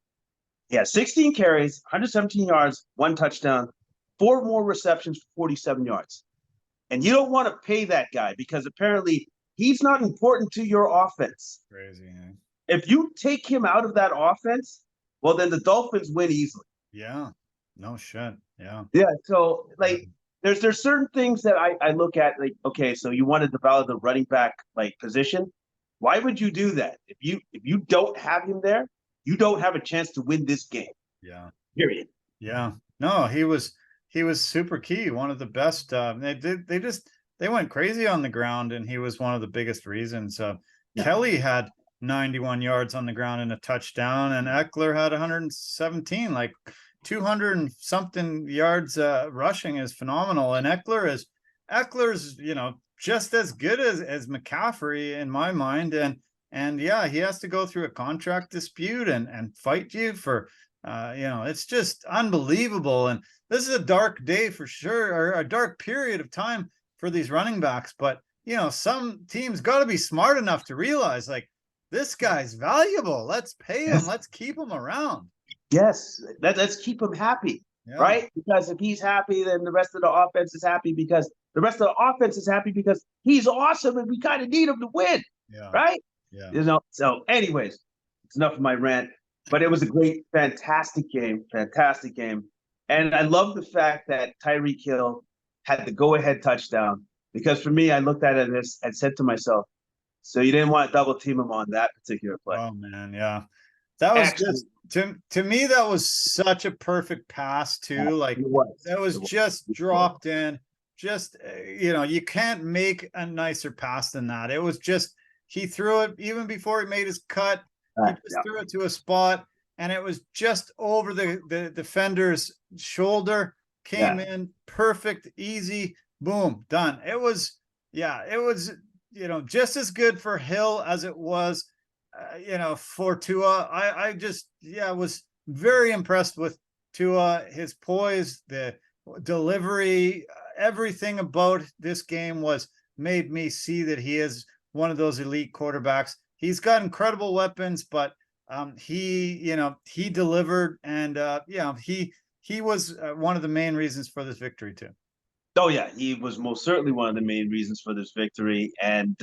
Yeah, 16 carries, 117 yards, 1 touchdown, 4 more receptions for 47 yards. And you don't want to pay that guy because apparently he's not important to your offense.
Crazy, eh?
If you take him out of that offense, well, then the Dolphins win easily.
Yeah, no shit. Yeah.
Yeah, so there's certain things that I look at, like, okay, so you want to develop the running back position. Why would you do that? If you don't have him there, you don't have a chance to win this game.
Yeah.
Period.
Yeah. No, he was super key. One of the best. They went crazy on the ground, and he was one of the biggest reasons. Kelly had 91 yards on the ground and a touchdown, and Eckler had 117, like 200 and something yards rushing is phenomenal. And Eckler's just as good as McCaffrey in my mind. And yeah, he has to go through a contract dispute and fight you for, it's just unbelievable. And this is a dark day for sure, or a dark period of time for these running backs. But, some teams got to be smart enough to realize, like, this guy's valuable. Let's pay him. Let's keep him around.
Yes, let's keep him happy.
Yeah.
right? Because if he's happy, then the rest of the offense is happy because the rest of the offense is happy because he's awesome and we kind of need him to win,
Yeah.
right?
Yeah.
So anyways, it's enough of my rant, but it was a great, fantastic game. And I love the fact that Tyreek Hill had the go-ahead touchdown because for me, I looked at it and said to myself, so you didn't want to double team him on that particular play.
Oh man, yeah. That was
Excellent.
just to me, that was such a perfect pass too. Like that was just dropped in. Just you can't make a nicer pass than that. It was just he threw it even before he made his cut. He just threw it to a spot, and it was just over the defender's shoulder. Came in perfect, easy, boom, done. It was just as good for Hill as it was for Tua. I just was very impressed with Tua, his poise, the delivery, everything about this game made me see that he is one of those elite quarterbacks. He's got incredible weapons, but he delivered, and he was one of the main reasons for this victory too.
Oh yeah, he was most certainly one of the main reasons for this victory, and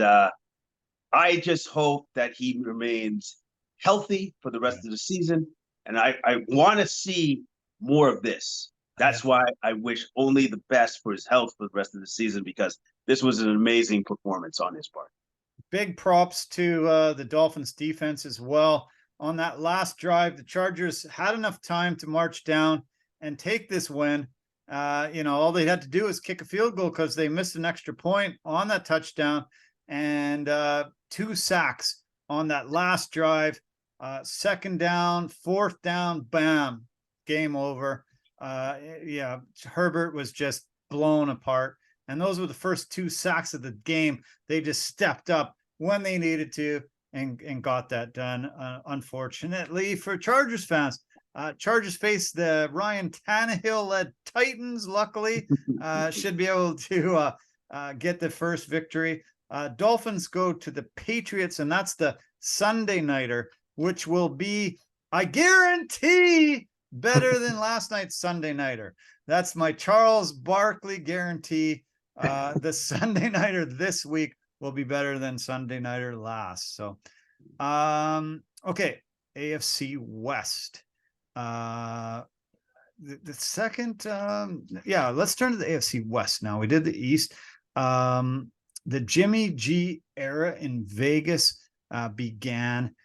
I just hope that he remains healthy for the rest of the season. And I want to see more of this. That's why I wish only the best for his health for the rest of the season, because this was an amazing performance on his part.
Big props to the Dolphins defense as well. On that last drive, the Chargers had enough time to march down and take this win. All they had to do was kick a field goal because they missed an extra point on that touchdown, and 2 sacks on that last drive. Second down, fourth down, bam, game over. Herbert was just blown apart, and those were the first 2 sacks of the game. They just stepped up when they needed to and got that done. Unfortunately for Chargers fans, Chargers face the Ryan Tannehill-led Titans. Luckily, should be able to get the first victory. Dolphins go to the Patriots, and that's the Sunday nighter, which will be, I guarantee, better than last night's Sunday nighter. That's my Charles Barkley guarantee. The Sunday nighter this week will be better than Sunday nighter last. So, okay, AFC West. The second, let's turn to the AFC West now. We did the East. The Jimmy G era in Vegas began,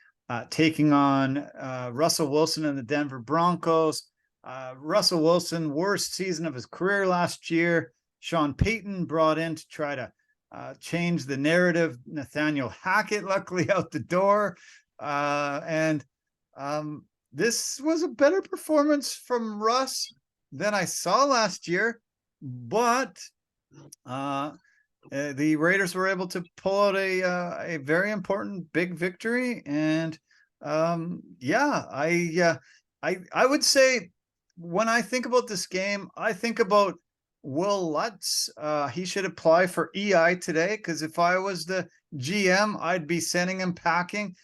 taking on Russell Wilson and the Denver Broncos. Russell Wilson, worst season of his career last year. Sean Payton brought in to try to change the narrative. Nathaniel Hackett, luckily, out the door. This was a better performance from Russ than I saw last year, but the Raiders were able to pull out a very important big victory, and I would say when I think about this game, I think about Will Lutz. He should apply for EI today, because if I was the GM, I'd be sending him packing.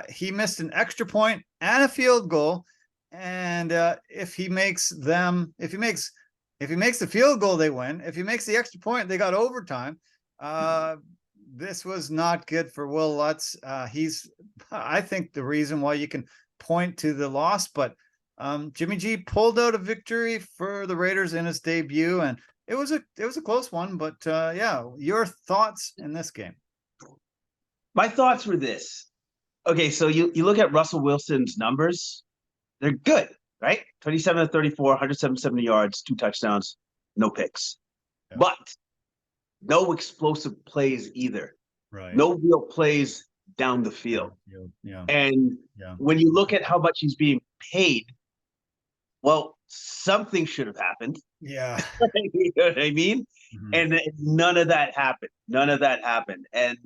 He missed an extra point and a field goal, and if he makes the field goal, they win. If he makes the extra point, they got overtime. This was not good for Will Lutz. He's, I think, the reason why you can point to the loss, but Jimmy G pulled out a victory for the Raiders in his debut, and it was a close one. But your thoughts in this game?
My thoughts were this. Okay, so you look at Russell Wilson's numbers, they're good, right? 27 to 34, 177 yards, 2 touchdowns, no picks. Yeah. But no explosive plays either. Right. No real plays down the field. Yeah. And when you look at how much he's being paid, well, something should have happened.
Yeah.
You know what I mean? Mm-hmm. And none of that happened. And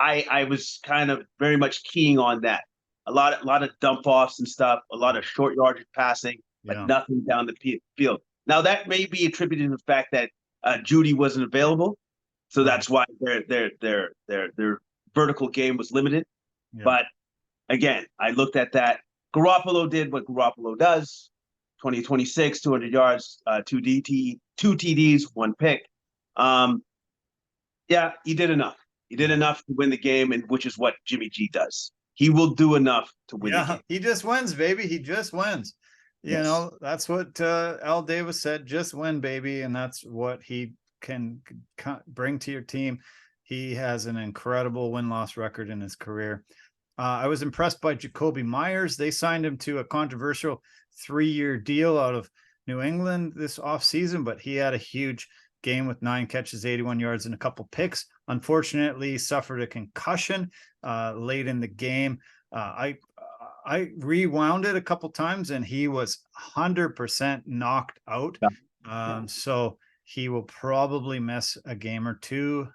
I was kind of very much keying on that. A lot of dump offs and stuff, a lot of short yardage passing, but nothing down the field. Now that may be attributed to the fact that Judy wasn't available, so that's why their vertical game was limited. Yeah. But again, I looked at that. Garoppolo did what Garoppolo does, 2026, 200 yards, two TDs, one pick. Yeah, he did enough. He did enough to win the game, and which is what Jimmy G does. He will do enough to win the game.
He just wins, baby. He just wins. You know, that's what Al Davis said, just win, baby. And that's what he can bring to your team. He has an incredible win-loss record in his career. I was impressed by Jacoby Myers. They signed him to a controversial 3-year deal out of New England this offseason, but he had a huge game with 9 catches, 81 yards, and a couple picks. Unfortunately, suffered a concussion late in the game. I rewound it a couple times, and he was 100% knocked out. So he will probably miss a game or two.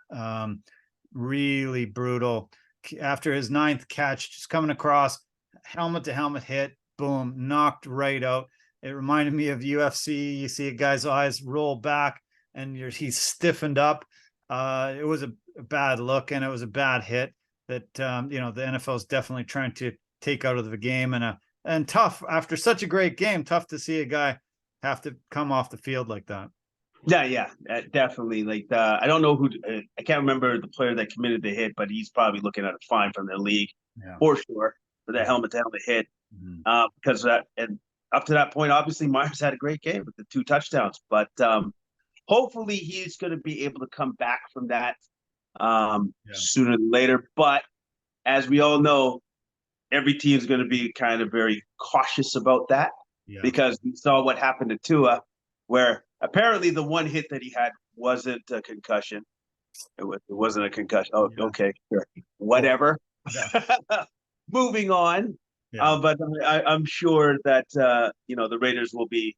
Really brutal. After his 9th catch, just coming across, helmet to helmet hit, boom, knocked right out. It reminded me of UFC. You see a guy's eyes roll back, and he's stiffened up. It was a bad look, and it was a bad hit that the NFL is definitely trying to take out of the game, and tough after such a great game. Tough to see a guy have to come off the field like that.
Yeah, definitely. Like I don't know who. I can't remember the player that committed the hit, but he's probably looking at a fine from the league for sure for that helmet to helmet hit. Because and up to that point, obviously Myers had a great game with the 2 touchdowns, but hopefully he's going to be able to come back from that sooner than later. But as we all know, every team is going to be kind of very cautious about that because we saw what happened to Tua, where apparently the one hit that he had wasn't a concussion. It wasn't a concussion. Oh, okay, sure. Whatever. Moving on. But I'm sure that the Raiders will be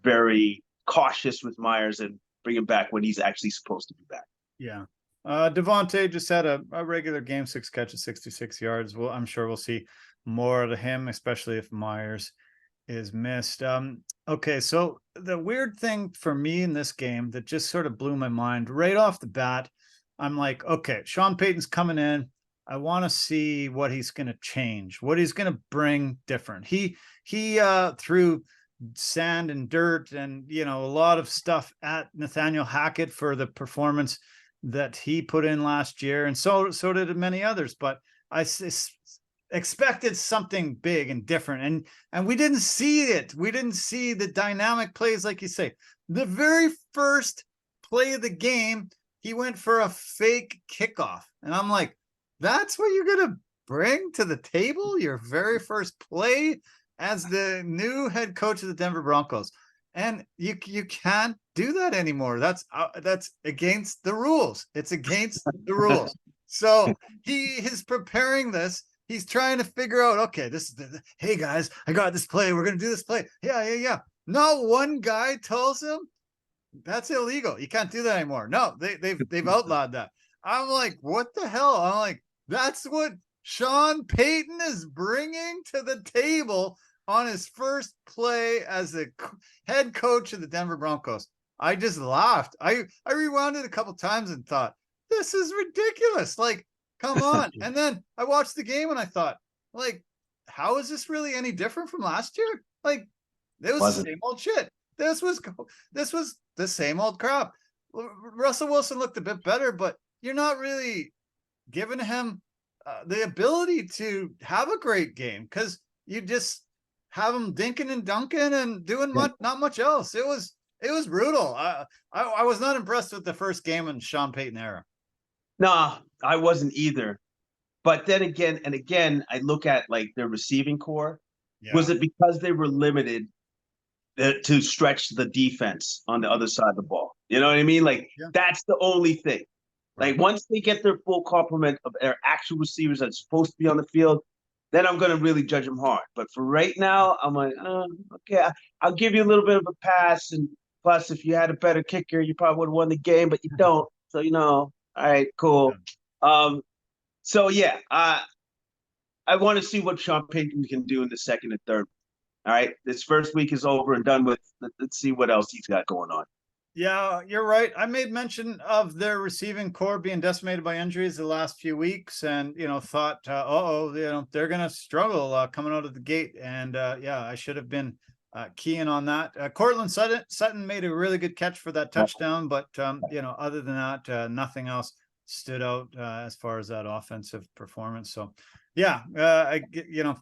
very cautious with Myers and bring him back when he's actually supposed to be back.
Yeah. Devontae just had a regular game, 6 catches, 66 yards. Well, I'm sure we'll see more of him, especially if Myers is missed. Okay, so the weird thing for me in this game that just sort of blew my mind right off the bat, I'm like, okay, Sean Payton's coming in. I want to see what he's going to change, what he's going to bring different. He threw sand and dirt and a lot of stuff at Nathaniel Hackett for the performance that he put in last year, and so did many others. But I expected something big and different, and we didn't see it. We didn't see the dynamic plays, like you say. The very first play of the game, he went for a fake kickoff, and I'm like, that's what you're gonna bring to the table, your very first play as the new head coach of the Denver Broncos. And you can't do that anymore. That's against the rules. It's against the rules. So he is preparing this. He's trying to figure out, okay, hey guys, I got this play. We're going to do this play. Yeah. Not one guy tells him that's illegal. You can't do that anymore. No, they've outlawed that. I'm like, what the hell? I'm like, that's what Sean Payton is bringing to the table on his first play as the head coach of the Denver Broncos. I just laughed. I rewound it a couple times and thought, this is ridiculous. Like, come on. And then I watched the game and I thought, like, how is this really any different from last year? Like, it was the same old shit. This was the same old crap. Russell Wilson looked a bit better, but you're not really giving him the ability to have a great game because you just have him dinking and dunking and doing not much else. It was brutal. I was not impressed with the first game in Sean Payton era.
No, I wasn't either. But then again, I look at like their receiving core. Yeah. Was it because they were limited to stretch the defense on the other side of the ball? You know what I mean? Like that's the only thing. Like once they get their full complement of their actual receivers that's supposed to be on the field, then I'm going to really judge them hard. But for right now, I'm like, okay, I'll give you a little bit of a pass. And plus, if you had a better kicker, you probably would have won the game, but you don't. So, all right, cool. So, yeah, I want to see what Sean Payton can do in the second and third. All right, this first week is over and done with. Let's see what else he's got going on.
Yeah, you're right. I made mention of their receiving core being decimated by injuries the last few weeks, and thought, they're going to struggle coming out of the gate. And I should have been keying on that. Cortland Sutton made a really good catch for that touchdown, but other than that, nothing else stood out as far as that offensive performance. So yeah,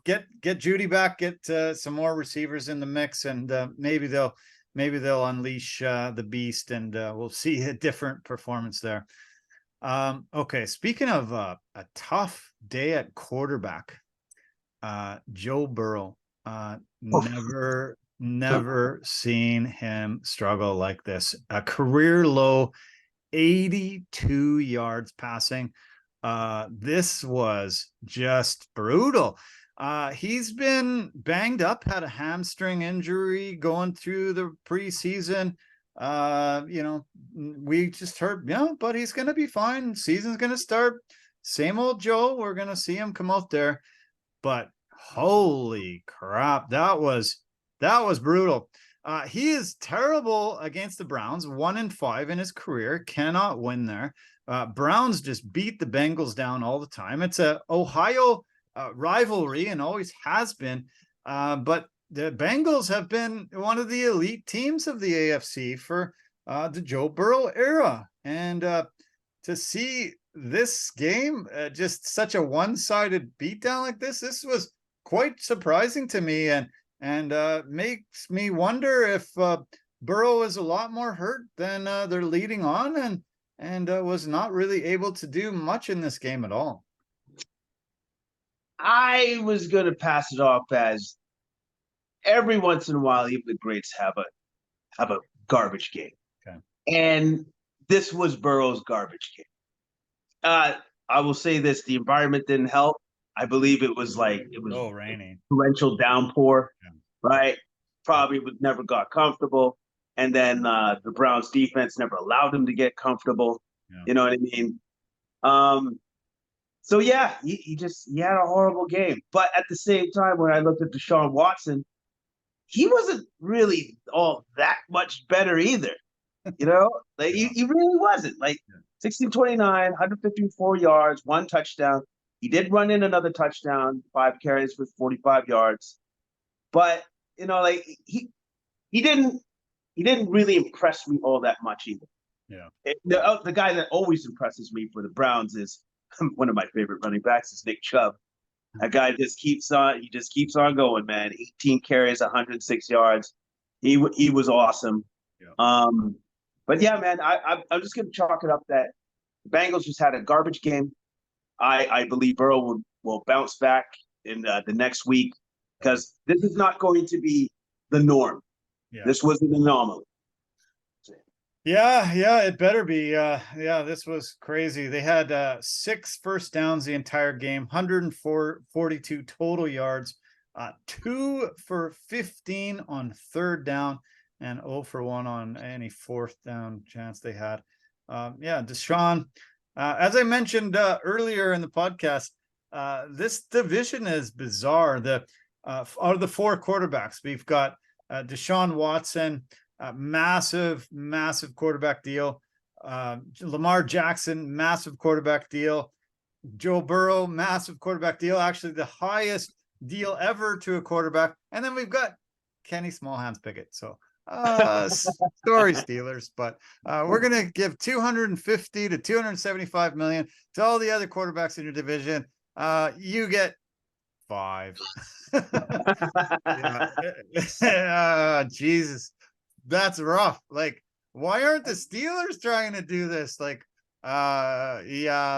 get Judy back, get some more receivers in the mix, and maybe they'll unleash the beast, and we'll see a different performance there. Okay, speaking of a tough day at quarterback, Joe Burrow, never seen him struggle like this. A career low 82 yards passing. This was just brutal. He's been banged up, had a hamstring injury going through the preseason. We just heard, but he's going to be fine. Season's going to start. Same old Joe. We're going to see him come out there. But holy crap, that was brutal. He is terrible against the Browns, 1-5 in his career, cannot win there. Browns just beat the Bengals down all the time. It's a Ohio rivalry and always has been. But the Bengals have been one of the elite teams of the AFC for the Joe Burrow era. And to see this game, just such a one-sided beatdown like this was quite surprising to me, and makes me wonder if Burrow is a lot more hurt than they're leading on, and was not really able to do much in this game at all.
I was going to pass it off as every once in a while, even the greats have a garbage game.
Okay.
And this was Burrow's garbage game. I will say this: the environment didn't help. I believe it was
rainy,
torrential downpour, right? Probably never got comfortable, and then the Browns defense never allowed him to get comfortable.
Yeah.
You know what I mean? So yeah, he had a horrible game. But at the same time, when I looked at Deshaun Watson, he wasn't really all that much better either. He really wasn't. 16-29, 154 yards, 1 touchdown. He did run in another touchdown, 5 carries for 45 yards. But he didn't really impress me all that much either.
Yeah.
The guy that always impresses me for the Browns is one of my favorite running backs is Nick Chubb. That guy just keeps on going, man. 18 carries, 106 yards. He was awesome.
Yeah.
But yeah, man, I'm just gonna chalk it up that the Bengals just had a garbage game. I believe Burrow will bounce back in the next week, because this is not going to be the norm.
Yeah.
This was an anomaly.
Yeah, it better be. This was crazy. They had 6 first downs the entire game, 142 total yards, 2 for 15 on 3rd down, and 0 for 1 on any 4th down chance they had. Deshaun, as I mentioned earlier in the podcast, this division is bizarre. Out of the 4 quarterbacks, we've got Deshaun Watson, massive quarterback deal. Lamar Jackson, massive quarterback deal. Joe Burrow, massive quarterback deal. Actually, the highest deal ever to a quarterback. And then we've got Kenny Smallhands Pickett. So story Steelers, but we're going to give 250 to 275 million to all the other quarterbacks in your division. You get 5. Jesus, that's rough. Why aren't the Steelers trying to do this?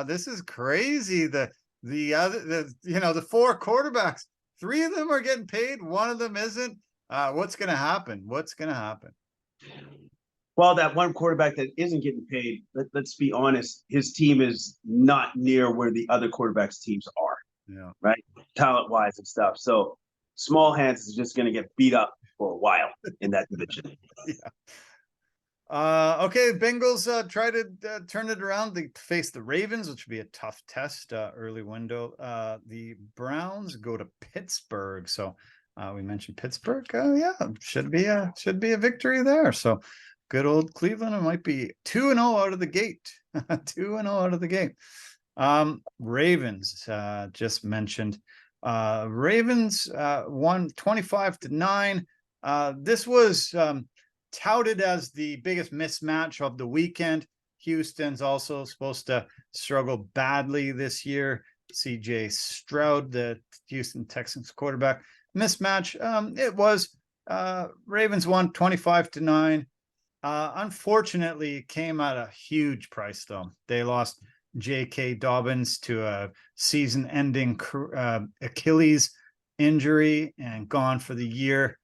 This is crazy. The 4 quarterbacks, 3 of them are getting paid, 1 of them isn't. What's going to happen?
Well, that one quarterback that isn't getting paid, let's be honest, his team is not near where the other quarterbacks' teams are.
Yeah.
Right? Talent-wise and stuff. So Small Hands is just going to get beat up for a while in that division.
Yeah. Okay, Bengals try to turn it around. They face the Ravens, which would be a tough test, early window. The Browns go to Pittsburgh. So we mentioned Pittsburgh. Should be a victory there. So good old Cleveland. It might be 2-0 out of the gate. 2-0 out of the gate. Ravens, just mentioned. Ravens won 25-9. This was touted as the biggest mismatch of the weekend. Houston's also supposed to struggle badly this year. CJ Stroud, the Houston Texans quarterback, mismatch. It was Ravens won 25-9. Unfortunately, it came at a huge price, though. They lost J.K. Dobbins to a season-ending Achilles injury and gone for the year.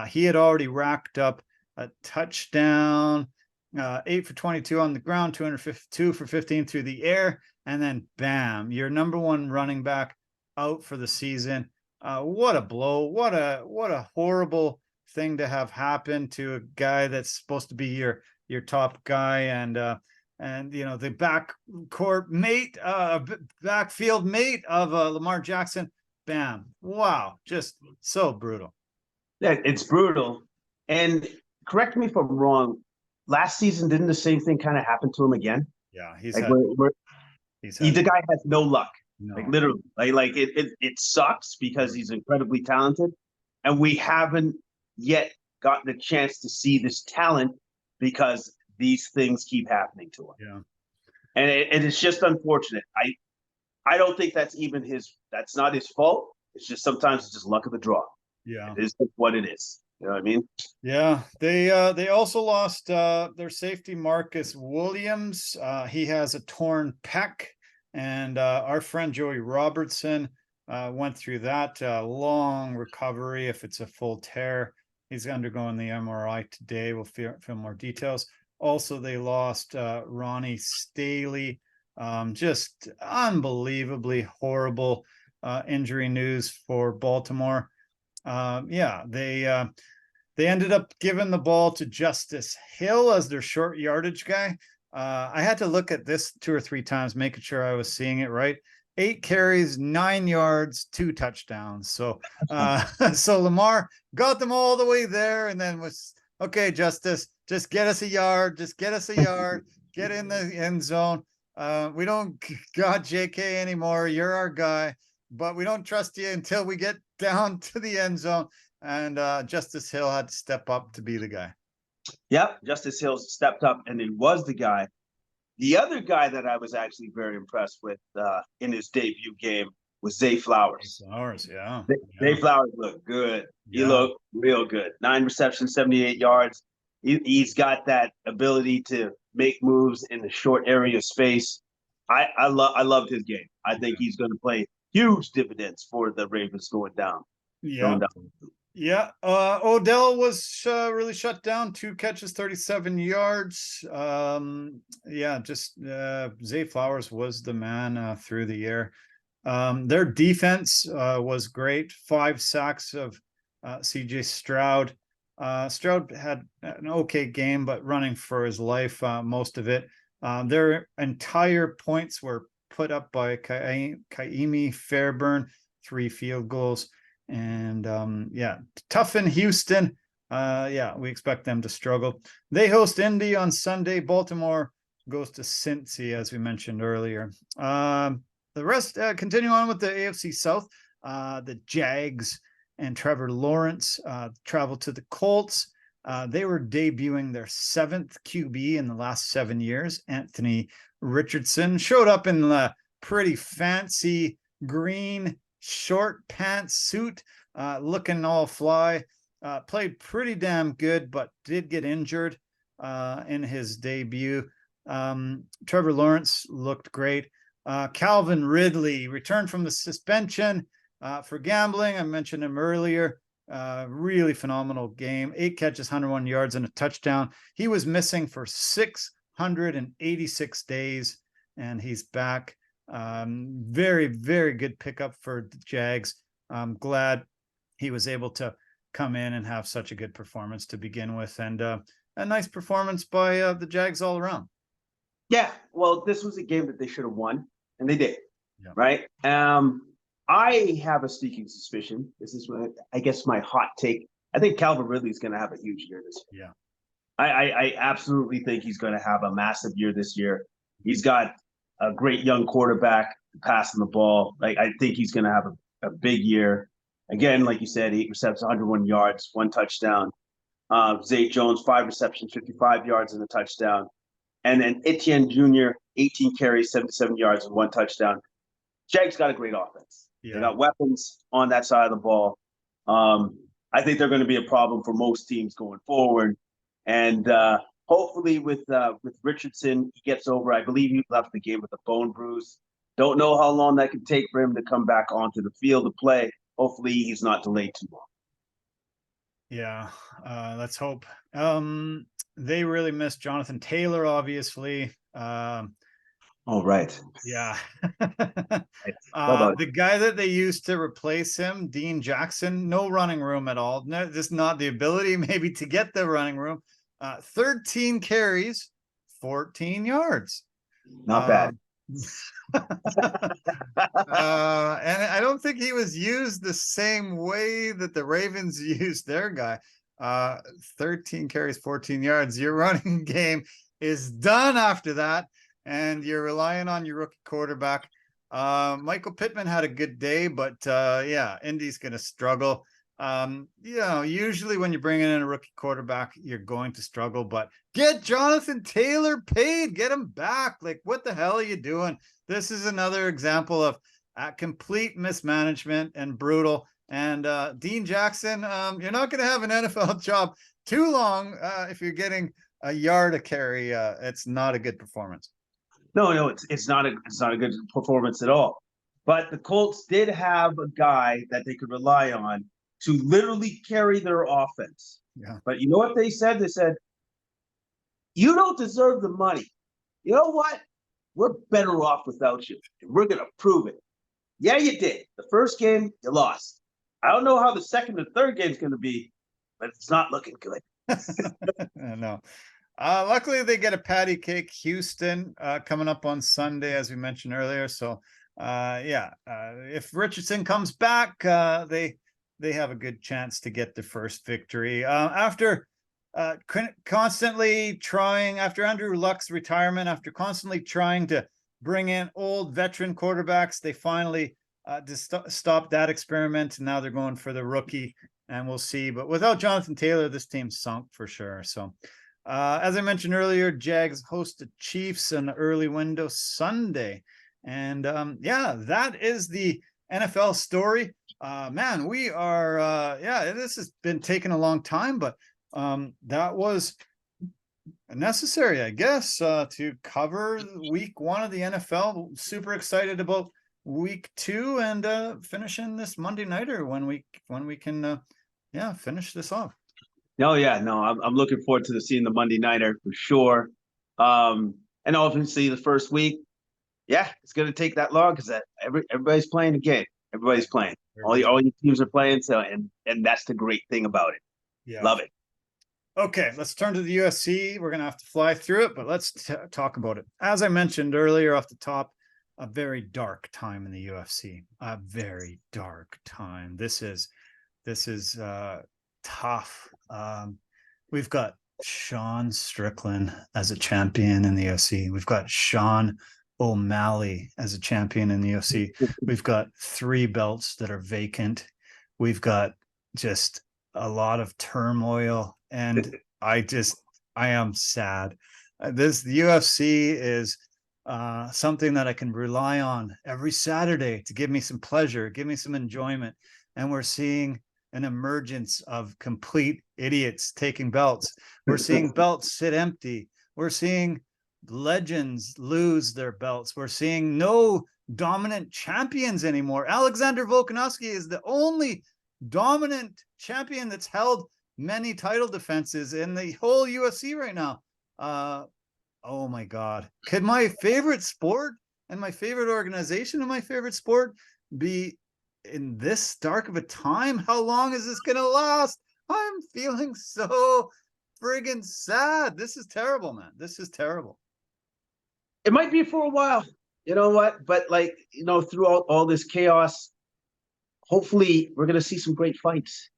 He had already racked up a touchdown, 8 for 22 on the ground, 252 for 15 through the air, and then bam, your number one running back out for the season. What a blow! What a horrible thing to have happen to a guy that's supposed to be your top guy, and the backfield mate of Lamar Jackson. Bam! Wow, just so brutal.
Yeah, it's brutal. And correct me if I'm wrong. Last season, didn't the same thing kind of happen to him again?
Yeah,
the guy has no luck.
No.
Like literally, like it sucks because he's incredibly talented, and we haven't yet gotten a chance to see this talent because these things keep happening to him.
Yeah,
and it's just unfortunate. I don't think that's not his fault. It's just sometimes it's just luck of the draw.
Yeah,
it is what it is. You know what I mean?
Yeah, they also lost their safety Marcus Williams. He has a torn pec, and our friend Joey Robertson went through that long recovery. If it's a full tear, he's undergoing the MRI today. We'll feel more details. Also, they lost Ronnie Staley. Just unbelievably horrible injury news for Baltimore. They ended up giving the ball to Justice Hill as their short yardage guy. I had to look at this 2 or 3 times, making sure I was seeing it right. 8 carries, 9 yards, 2 touchdowns. So Lamar got them all the way there, and then was, okay, Justice, just get us a yard, get in the end zone. We don't got JK anymore. You're our guy, but we don't trust you until we get down to the end zone. And Justice Hill had to step up to be the guy.
Yep, Justice Hill stepped up, and it was the guy. The other guy that I was actually very impressed with in his debut game was Zay Flowers. Zay Flowers looked good. He looked real good. 9 receptions, 78 yards. He's got that ability to make moves in the short area of space. I loved his game. I think he's going to play huge dividends for the Ravens going down.
Yeah, Odell was really shut down. 2 catches, 37 yards. Zay Flowers was the man through the air. Their defense was great. 5 sacks of CJ Stroud. Stroud had an okay game, but running for his life most of it. Their entire points were put up by Kaimi Fairburn, 3 field goals. And tough in Houston. We expect them to struggle. They host Indy on Sunday. Baltimore goes to Cincy, as we mentioned earlier. The rest continue on with the AFC South. The Jags and Trevor Lawrence travel to the Colts. They were debuting their 7th QB in the last 7 years. Anthony Richardson showed up in the pretty fancy green short pants suit, looking all fly. Played pretty damn good, but did get injured in his debut. Trevor Lawrence looked great. Calvin Ridley returned from the suspension for gambling. I mentioned him earlier. Really phenomenal game. 8 catches, 101 yards, and a touchdown. He was missing for 686 days, and he's back. Very, very good pickup for the Jags. I'm glad he was able to come in and have such a good performance to begin with, and a nice performance by the Jags all around.
Yeah, well, this was a game that they should have won, and they did. Yeah. Right? I have a sneaking suspicion. This is, I guess, my hot take. I think Calvin Ridley is going to have a huge year this year.
Yeah,
I absolutely think he's going to have a massive year this year. He's got a great young quarterback passing the ball. Like, I think he's going to have a big year. Again, like you said, 8 receptions, 101 yards, 1 touchdown. Zay Jones, 5 receptions, 55 yards and a touchdown. And then Etienne Jr., 18 carries, 77 yards and 1 touchdown. Jags got a great offense.
Yeah.
They got weapons on that side of the ball. I think they're going to be a problem for most teams going forward. And hopefully with Richardson, he gets over. I believe he left the game with a bone bruise. Don't know how long that can take for him to come back onto the field to play. Hopefully he's not delayed too long.
Yeah, let's hope. They really missed Jonathan Taylor, obviously.
Oh, right.
Yeah.
Right.
The guy that they used to replace him, Dean Jackson, no running room at all. No, just not the ability maybe to get the running room. 13 carries, 14 yards.
Not bad.
And I don't think he was used the same way that the Ravens used their guy. 13 carries, 14 yards. Your running game is done after that, and you're relying on your rookie quarterback. Michael Pittman had a good day, but yeah, Indy's going to struggle. Usually when you're bringing in a rookie quarterback, you're going to struggle, but get Jonathan Taylor paid, get him back. Like, what the hell are you doing? This is another example of complete mismanagement and brutal. And Dean Jackson, you're not going to have an NFL job too long if you're getting a yard a carry. It's not a good performance.
No, it's not a good performance at all. But the Colts did have a guy that they could rely on to literally carry their offense.
Yeah.
But you know what they said? They said, you don't deserve the money. You know what? We're better off without you. And we're going to prove it. Yeah, you did. The first game, you lost. I don't know how the second and third game is going to be, but it's not looking good.
No. Luckily, they get a patty cake. Houston coming up on Sunday, as we mentioned earlier. So, if Richardson comes back, they have a good chance to get the first victory. After constantly trying, after Andrew Luck's retirement, after constantly trying to bring in old veteran quarterbacks, they finally stopped that experiment. And now they're going for the rookie, and we'll see. But without Jonathan Taylor, this team's sunk for sure. So, as I mentioned earlier, Jags host the Chiefs in the early window Sunday. And that is the NFL story. Man, we are, this has been taking a long time, but that was necessary, I guess, to cover week 1 of the NFL. Super excited about week 2 and finishing this Monday nighter when we can, finish this off.
I'm looking forward to seeing the Monday nighter for sure. And obviously the first week, it's going to take that long because everybody's playing the game. Everybody's playing. All your teams are playing. So, and that's the great thing about it. Yeah. Love it.
Okay, let's turn to the UFC. We're going to have to fly through it, but let's talk about it. As I mentioned earlier off the top, a very dark time in the UFC. A very dark time. This is tough. We've got Sean Strickland as a champion in the UFC. We've got Sean O'Malley as a champion in the UFC. We've got 3 belts that are vacant. We've got just a lot of turmoil, and I am sad. The UFC is something that I can rely on every Saturday to give me some pleasure, give me some enjoyment. And we're seeing an emergence of complete idiots taking belts. We're seeing belts sit empty. We're seeing legends lose their belts. We're seeing no dominant champions anymore. Alexander Volkanovski is the only dominant champion that's held many title defenses in the whole UFC right now. Oh my God. Could my favorite sport and my favorite organization and my favorite sport be in this dark of a time? How long is this going to last? I'm feeling so friggin' sad. This is terrible, man. This is terrible.
It might be for a while, you know what? But throughout all this chaos, hopefully we're going to see some great fights.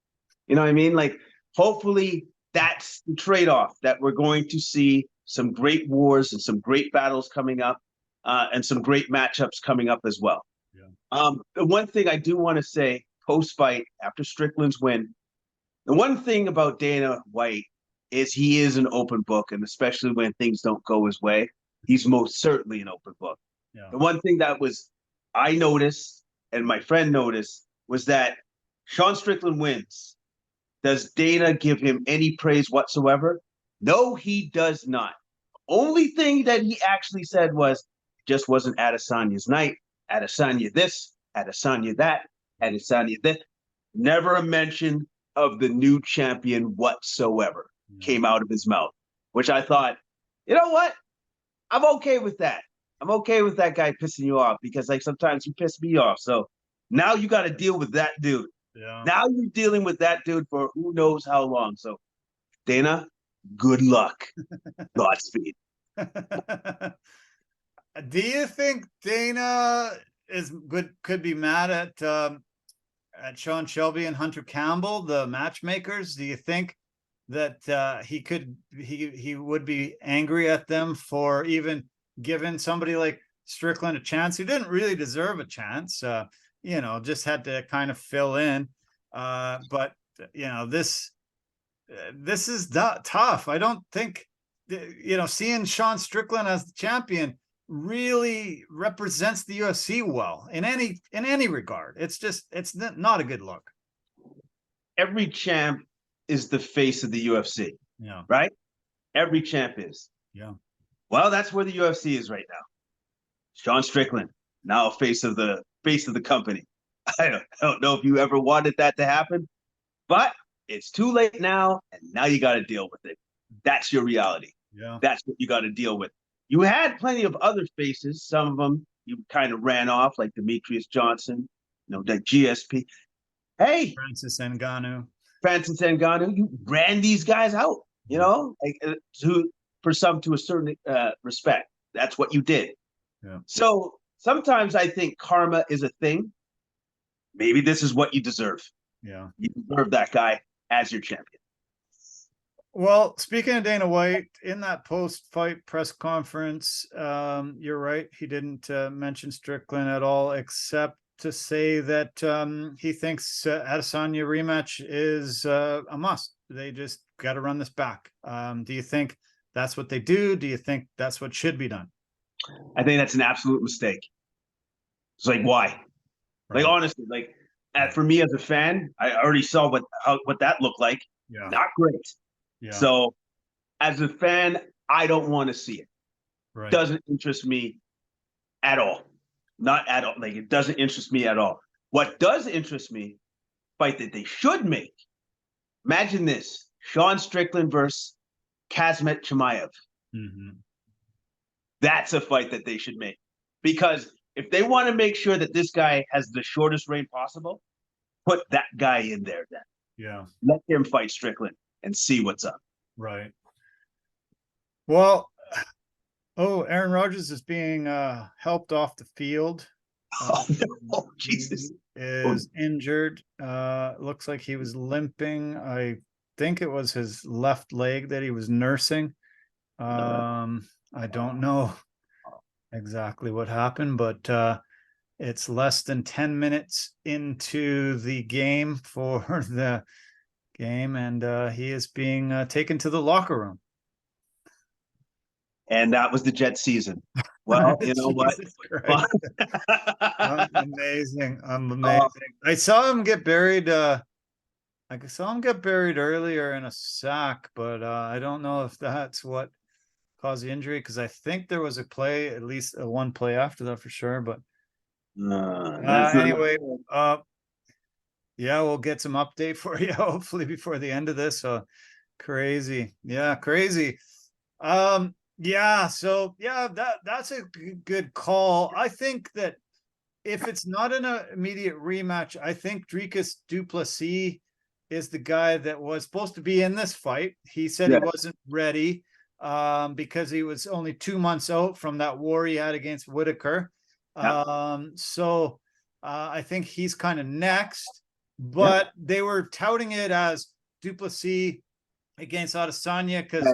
You know what I mean? Like, hopefully that's the trade-off, that we're going to see some great wars and some great battles coming up, and some great matchups coming up as well. Yeah. The one thing I do want to say, post-fight after Strickland's win. The one thing about Dana White is he is an open book, and especially when things don't go his way, he's most certainly an open book.
Yeah.
The one thing that I noticed and my friend noticed was that Sean Strickland wins. Does Dana give him any praise whatsoever? No, he does not. Only thing that he actually said was, just wasn't Adesanya's night. Adesanya this, Adesanya that, Adesanya this. Never a mention of the new champion whatsoever came out of his mouth, which I thought, you know what? I'm okay with that. I'm okay with that guy pissing you off because like sometimes he pissed me off. So now you got to deal with that dude.
Yeah.
Now you're dealing with that dude for who knows how long. So Dana, good luck. Godspeed.
Do you think Dana could be mad at Sean Shelby and Hunter Campbell, the matchmakers? Do you think that he would be angry at them for even giving somebody like Strickland a chance who didn't really deserve a chance? Just had to kind of fill in. But this is tough. I don't think seeing Sean Strickland as the champion really represents the UFC well in any regard. It's not a good look.
Every champ is the face of the UFC.
Yeah.
Right? Every champ is.
Yeah.
Well, that's where the UFC is right now. Sean Strickland, now face of the company. I don't know if you ever wanted that to happen, but it's too late now, and now you got to deal with it. That's your reality.
Yeah.
That's what you got to deal with. You had plenty of other faces. Some of them you kind of ran off, like Demetrius Johnson, that GSP. Hey,
Francis Ngannou.
You ran these guys out, for some to a certain respect. That's what you did.
Yeah.
So sometimes I think karma is a thing. Maybe this is what you deserve.
Yeah.
You deserve that guy as your champion.
Well, speaking of Dana White, in that post-fight press conference, you're right. He didn't mention Strickland at all, except to say that he thinks Adesanya rematch is a must. They just got to run this back. Do you think that's what they do? Do you think that's what should be done?
I think that's an absolute mistake. It's like, why? Right. Like, honestly, for me as a fan, I already saw what that looked like.
Yeah.
Not great.
Yeah.
So as a fan, I don't want to see it.
Right.
Doesn't interest me at all. Not at all. It doesn't interest me at all. What does interest me, fight that they should make. Imagine this: Sean Strickland versus Kazmat Chimaev.
Mm-hmm.
That's a fight that they should make. Because if they want to make sure that this guy has the shortest reign possible, put that guy in there then.
Yeah.
Let him fight Strickland and see what's up.
Right. Well, Aaron Rodgers is being helped off the field.
Oh, no. Jesus.
Is injured. Looks like he was limping. I think it was his left leg that he was nursing. I don't know exactly what happened, but it's less than 10 minutes into the game for the game, and he is being taken to the locker room.
And that was the Jet season. Well, you know what?
Amazing. I saw him get buried. I saw him get buried earlier in a sack, but I don't know if that's what caused the injury, because I think there was a play, at least one play after that for sure. But anyway, yeah, we'll get some update for you hopefully before the end of this. Crazy. Yeah, crazy. Yeah, so yeah, that's a good call. I think that if it's not an immediate rematch, I think Dricus du Plessis is the guy that was supposed to be in this fight. He said he wasn't ready because he was only 2 months out from that war he had against Whitaker. So I think he's kind of next, but they were touting it as du Plessis against Adesanya because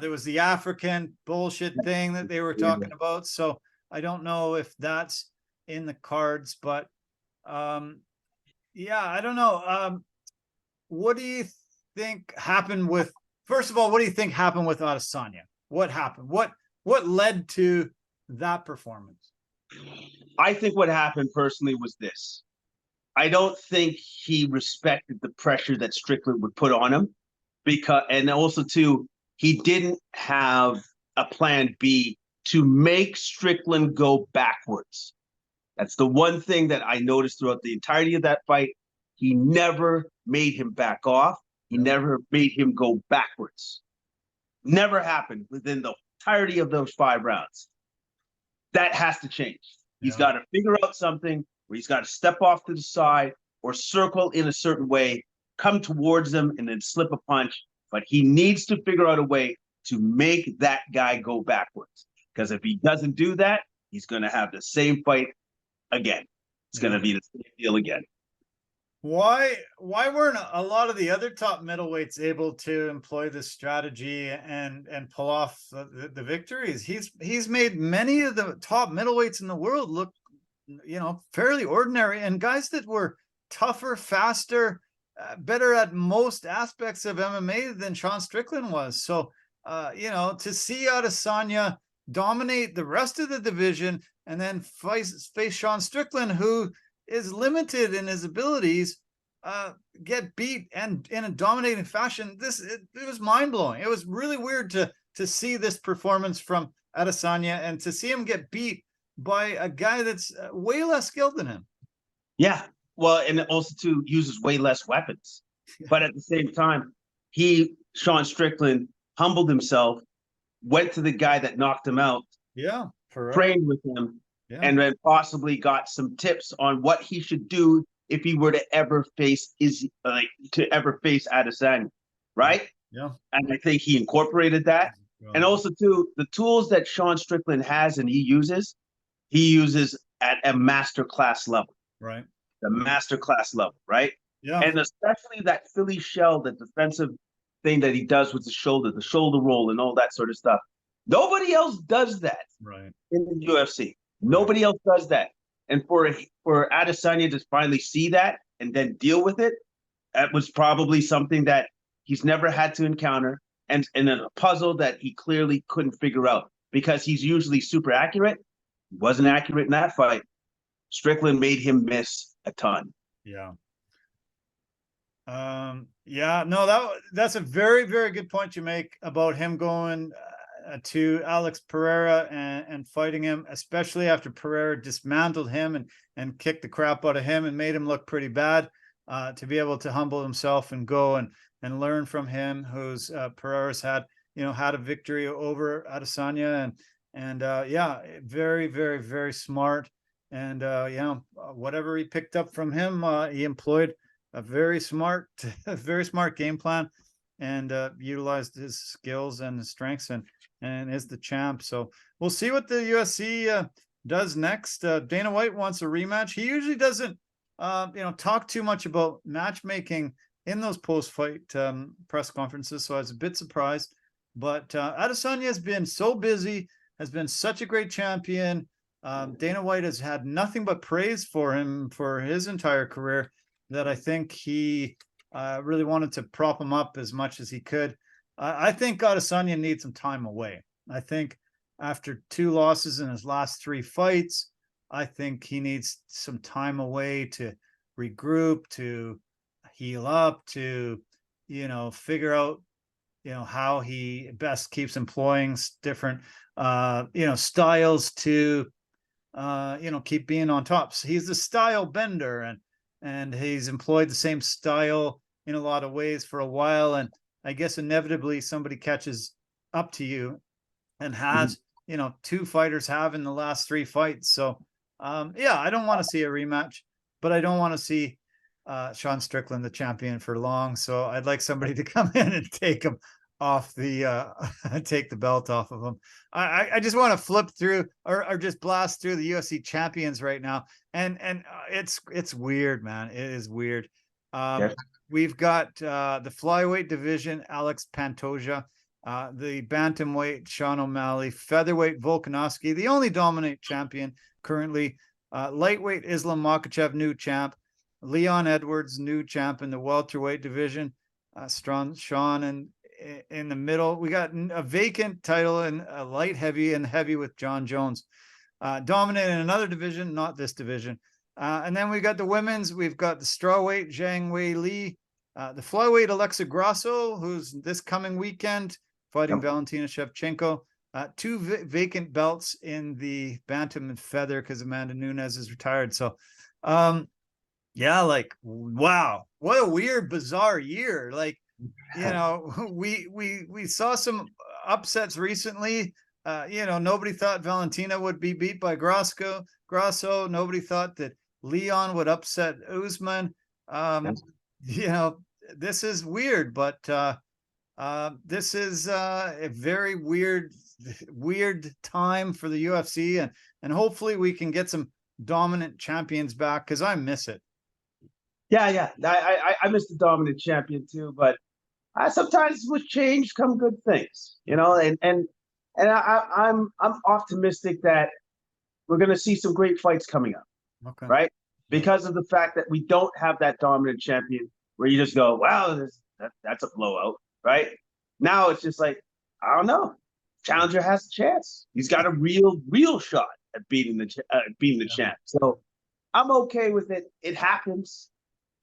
there was the African bullshit thing that they were talking about. So I don't know if that's in the cards, but Yeah, I don't know. What do you think happened with? First of all, what do you think happened with Adesanya? What happened? What led to that performance?
I think what happened personally was this. I don't think he respected the pressure that Strickland would put on him because, and also too, he didn't have a plan B to make Strickland go backwards. That's the one thing that I noticed throughout the entirety of that fight. He never made him back off. He never made him go backwards. Never happened within the entirety of those 5 rounds. That has to change. He's got to figure out something where he's got to step off to the side or circle in a certain way, come towards them, and then slip a punch. But he needs to figure out a way to make that guy go backwards. Because if he doesn't do that, he's going to have the same fight again. It's going to be the same deal again.
Why weren't a lot of the other top middleweights able to employ this strategy and pull off the victories? He's made many of the top middleweights in the world look, fairly ordinary, and guys that were tougher, faster, better at most aspects of MMA than Sean Strickland was. So, to see Adesanya dominate the rest of the division and then face Sean Strickland, who is limited in his abilities, get beat and in a dominating fashion. It was mind-blowing. It was really weird to see this performance from Adesanya and to see him get beat by a guy that's way less skilled than him.
Yeah. Well, and also too uses way less weapons. But at the same time, Sean Strickland, humbled himself, went to the guy that knocked him out.
Yeah.
Trained with him. Yeah. And then possibly got some tips on what he should do if he were to ever face Adesanya, right?
Yeah.
And I think he incorporated that. Yeah. And also too, the tools that Sean Strickland has and he uses at a master class level.
Right.
The master class level, right?
Yeah.
And especially that Philly shell, the defensive thing that he does with the shoulder roll and all that sort of stuff. Nobody else does that.
Right.
In the UFC. Nobody else does that. And for Adesanya to finally see that and then deal with it, that was probably something that he's never had to encounter and a puzzle that he clearly couldn't figure out because he's usually super accurate. He wasn't accurate in that fight. Strickland made him miss a ton.
Yeah. That's a very, very good point you make about him going to Alex Pereira and fighting him, especially after Pereira dismantled him and kicked the crap out of him and made him look pretty bad, to be able to humble himself and go and learn from him, who's Pereira's had a victory over Adesanya and very, very, very smart. And whatever he picked up from him, he employed a very smart game plan and utilized his skills and his strengths and is the champ. So we'll see what the UFC does next. Dana White wants a rematch. He usually doesn't talk too much about matchmaking in those post-fight press conferences, so I was a bit surprised. But Adesanya has been so busy, has been such a great champion. Dana White has had nothing but praise for him for his entire career, that I think he really wanted to prop him up as much as he could. I think Adesanya needs some time away. I think after 2 losses in his last 3 fights, I think he needs some time away to regroup, to heal up, to, figure out, how he best keeps employing different, styles to, keep being on top. So he's the style bender and he's employed the same style in a lot of ways for a while. And I guess inevitably somebody catches up to you and has, 2 fighters have in the last 3 fights. So, I don't want to see a rematch, but I don't want to see Sean Strickland the champion for long. So I'd like somebody to come in and take him off take the belt off of him. I just want to flip through or just blast through the UFC champions right now. And it's weird, man. It is weird. Yes. We've got the flyweight division, Alex Pantoja, the bantamweight, Sean O'Malley, featherweight, Volkanovski, the only dominant champion currently, lightweight, Islam Makhachev, new champ, Leon Edwards, new champ in the welterweight division. Sean in the middle. We got a vacant title in light heavy and heavy with John Jones. Dominant in another division, not this division. And then we got the women's. We've got the strawweight Zhang Wei Li, the flyweight Alexa Grasso, who's this coming weekend fighting Valentina Shevchenko. Two vacant belts in the bantam and feather because Amanda Nunes is retired. So, yeah, like, wow, what a weird, bizarre year. Like, you know, we saw some upsets recently. You know, nobody thought Valentina would be beat by Grasso. Nobody thought that Leon would upset Usman. You know, this is weird, but this is a very weird time for the UFC, and hopefully we can get some dominant champions back, because I miss it.
Yeah. I miss the dominant champion too, but sometimes with change come good things, you know, and I'm optimistic that we're going to see some great fights coming up.
Okay.
Right? Because of the fact that we don't have that dominant champion where you just go, wow, that's a blowout, right? Now it's just like, I don't know. Challenger has a chance. He's got a real shot at beating the champ. So I'm okay with it. It happens.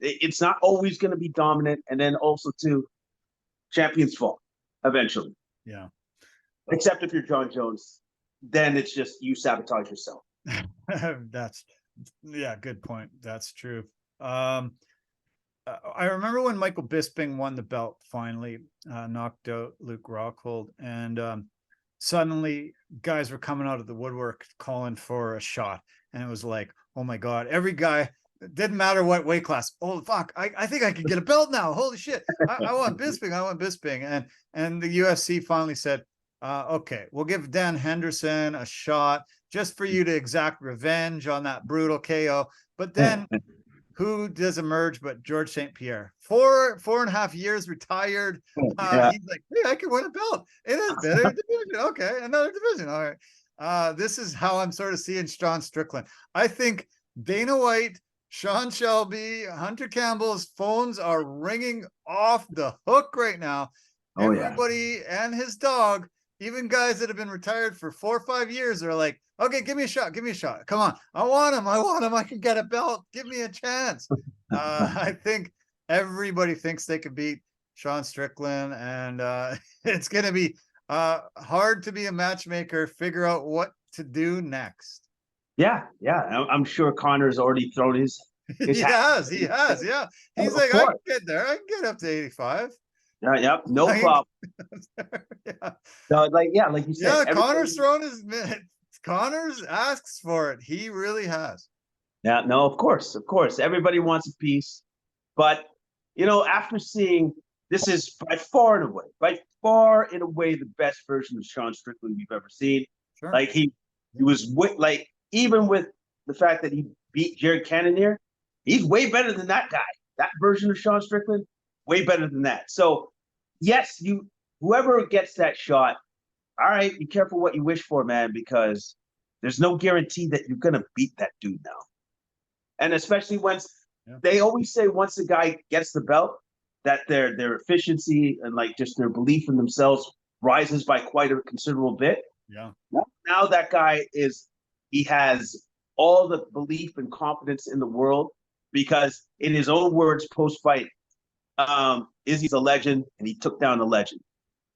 It's not always going to be dominant. And then also, too, champions fall eventually.
Yeah.
Except if you're John Jones, then it's just you sabotage yourself.
Yeah, good point. That's true. I remember when Michael Bisping won the belt finally, knocked out Luke Rockhold, and suddenly guys were coming out of the woodwork calling for a shot, and it was like, oh my God, every guy, it didn't matter what weight class. Oh fuck, I think I can get a belt now. Holy shit, I want Bisping. And the UFC finally said, okay, we'll give Dan Henderson a shot just for you to exact revenge on that brutal KO. But then who does emerge but George St. Pierre? 4.5 years retired. He's like, hey, I can win a belt. It is better division. Okay, another division. All right. This is how I'm sort of seeing Sean Strickland. I think Dana White, Sean Shelby, Hunter Campbell's phones are ringing off the hook right now. Everybody and his dog, even guys that have been retired for 4 or 5 years, are like, okay, give me a shot. Come on. I want him. I can get a belt. Give me a chance. I think everybody thinks they could beat Sean Strickland, and it's going to be hard to be a matchmaker, figure out what to do next.
Yeah. I'm sure Connor's already thrown his
He has. Yeah. He's like, I can get there. I can get up to 85.
Yep, no problem.
Yeah.
So, like you said,
Connor's thrown his minute. Connors asks for it. He really has.
Yeah, no, of course. Everybody wants a piece. But, you know, after seeing, this is by far and away the best version of Sean Strickland we've ever seen.
Sure.
Like he was like, even with the fact that he beat Jared Cannonier, he's way better than that guy. That version of Sean Strickland, way better than that. So, yes, whoever gets that shot, all right, be careful what you wish for, man, because there's no guarantee that you're going to beat that dude now. And especially they always say once a guy gets the belt, that their efficiency and like just their belief in themselves rises by quite a considerable bit.
Yeah.
Now that guy he has all the belief and confidence in the world, because in his own words post-fight, Izzy's a legend and he took down a legend.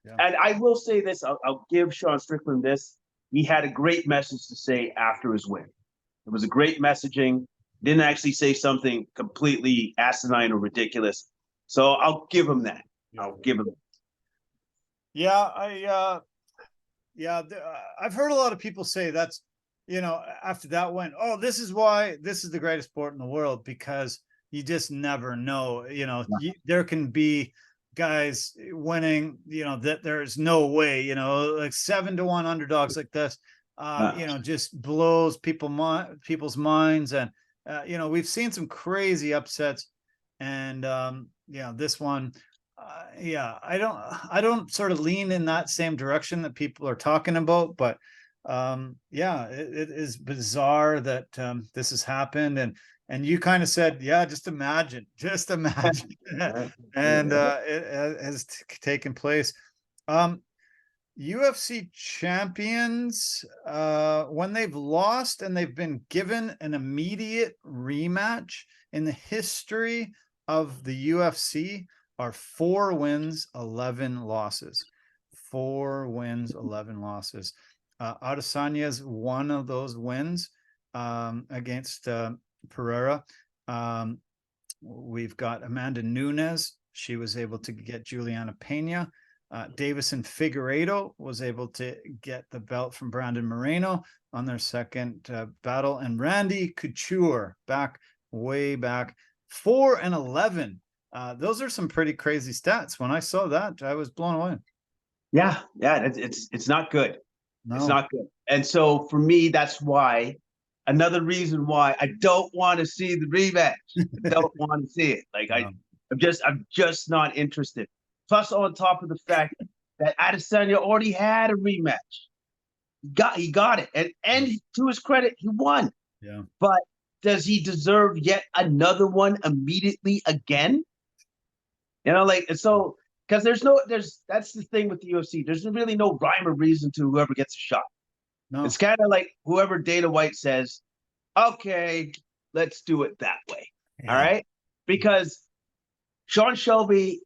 Yeah. And I will say this, I'll give Sean Strickland this. He had a great message to say after his win. It was a great messaging. Didn't actually say something completely asinine or ridiculous. So I'll give him that. I'll give him that.
Yeah, I've heard a lot of people say that's, you know, after that win, oh, this is why this is the greatest sport in the world, because you just never know, you know, there can be guys winning, you know, that there's no way, you know, like 7-1 underdogs like this, you know, just blows people's minds. And, you know, we've seen some crazy upsets, and, yeah, this one, yeah, I don't sort of lean in that same direction that people are talking about, but Yeah, it is bizarre that this has happened, and you kind of said, yeah, just imagine, and it has taken place. UFC champions, when they've lost and they've been given an immediate rematch in the history of the UFC, are 4 wins, 11 losses. 4 wins, 11 losses. Adesanya's one of those wins against Pereira. We've got Amanda Nunes. She was able to get Juliana Pena. Davison Figueiredo was able to get the belt from Brandon Moreno on their second battle. And Randy Couture, way back, 4-11. Those are some pretty crazy stats. When I saw that, I was blown away.
Yeah, it's not good.
No.
It's not good. And so for me, that's why, another reason why I don't want to see the rematch. I don't want to see it. Like no. I'm just not interested. Plus, on top of the fact that Adesanya already had a rematch. He got it. And to his credit, he won.
Yeah.
But does he deserve yet another one immediately again? You know, like, so, because that's the thing with the UFC. There's really no rhyme or reason to whoever gets a shot. No. It's kind of like whoever Dana White says, okay, let's do it that way. Yeah. All right? Because Sean Shelby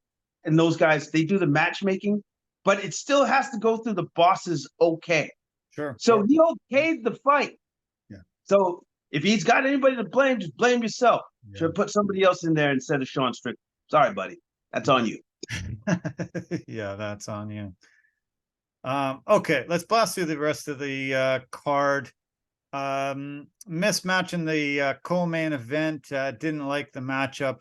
and those guys, they do the matchmaking, but it still has to go through the boss's okay.
Sure.
So he okayed the fight. Yeah. So if he's got anybody to blame, just blame yourself. Yeah. Should put somebody else in there instead of Sean Strickland. Sorry, buddy. That's on you.
Yeah, that's on you. Okay, let's blast through the rest of the card. Mismatch in the co-main event. Didn't like the matchup.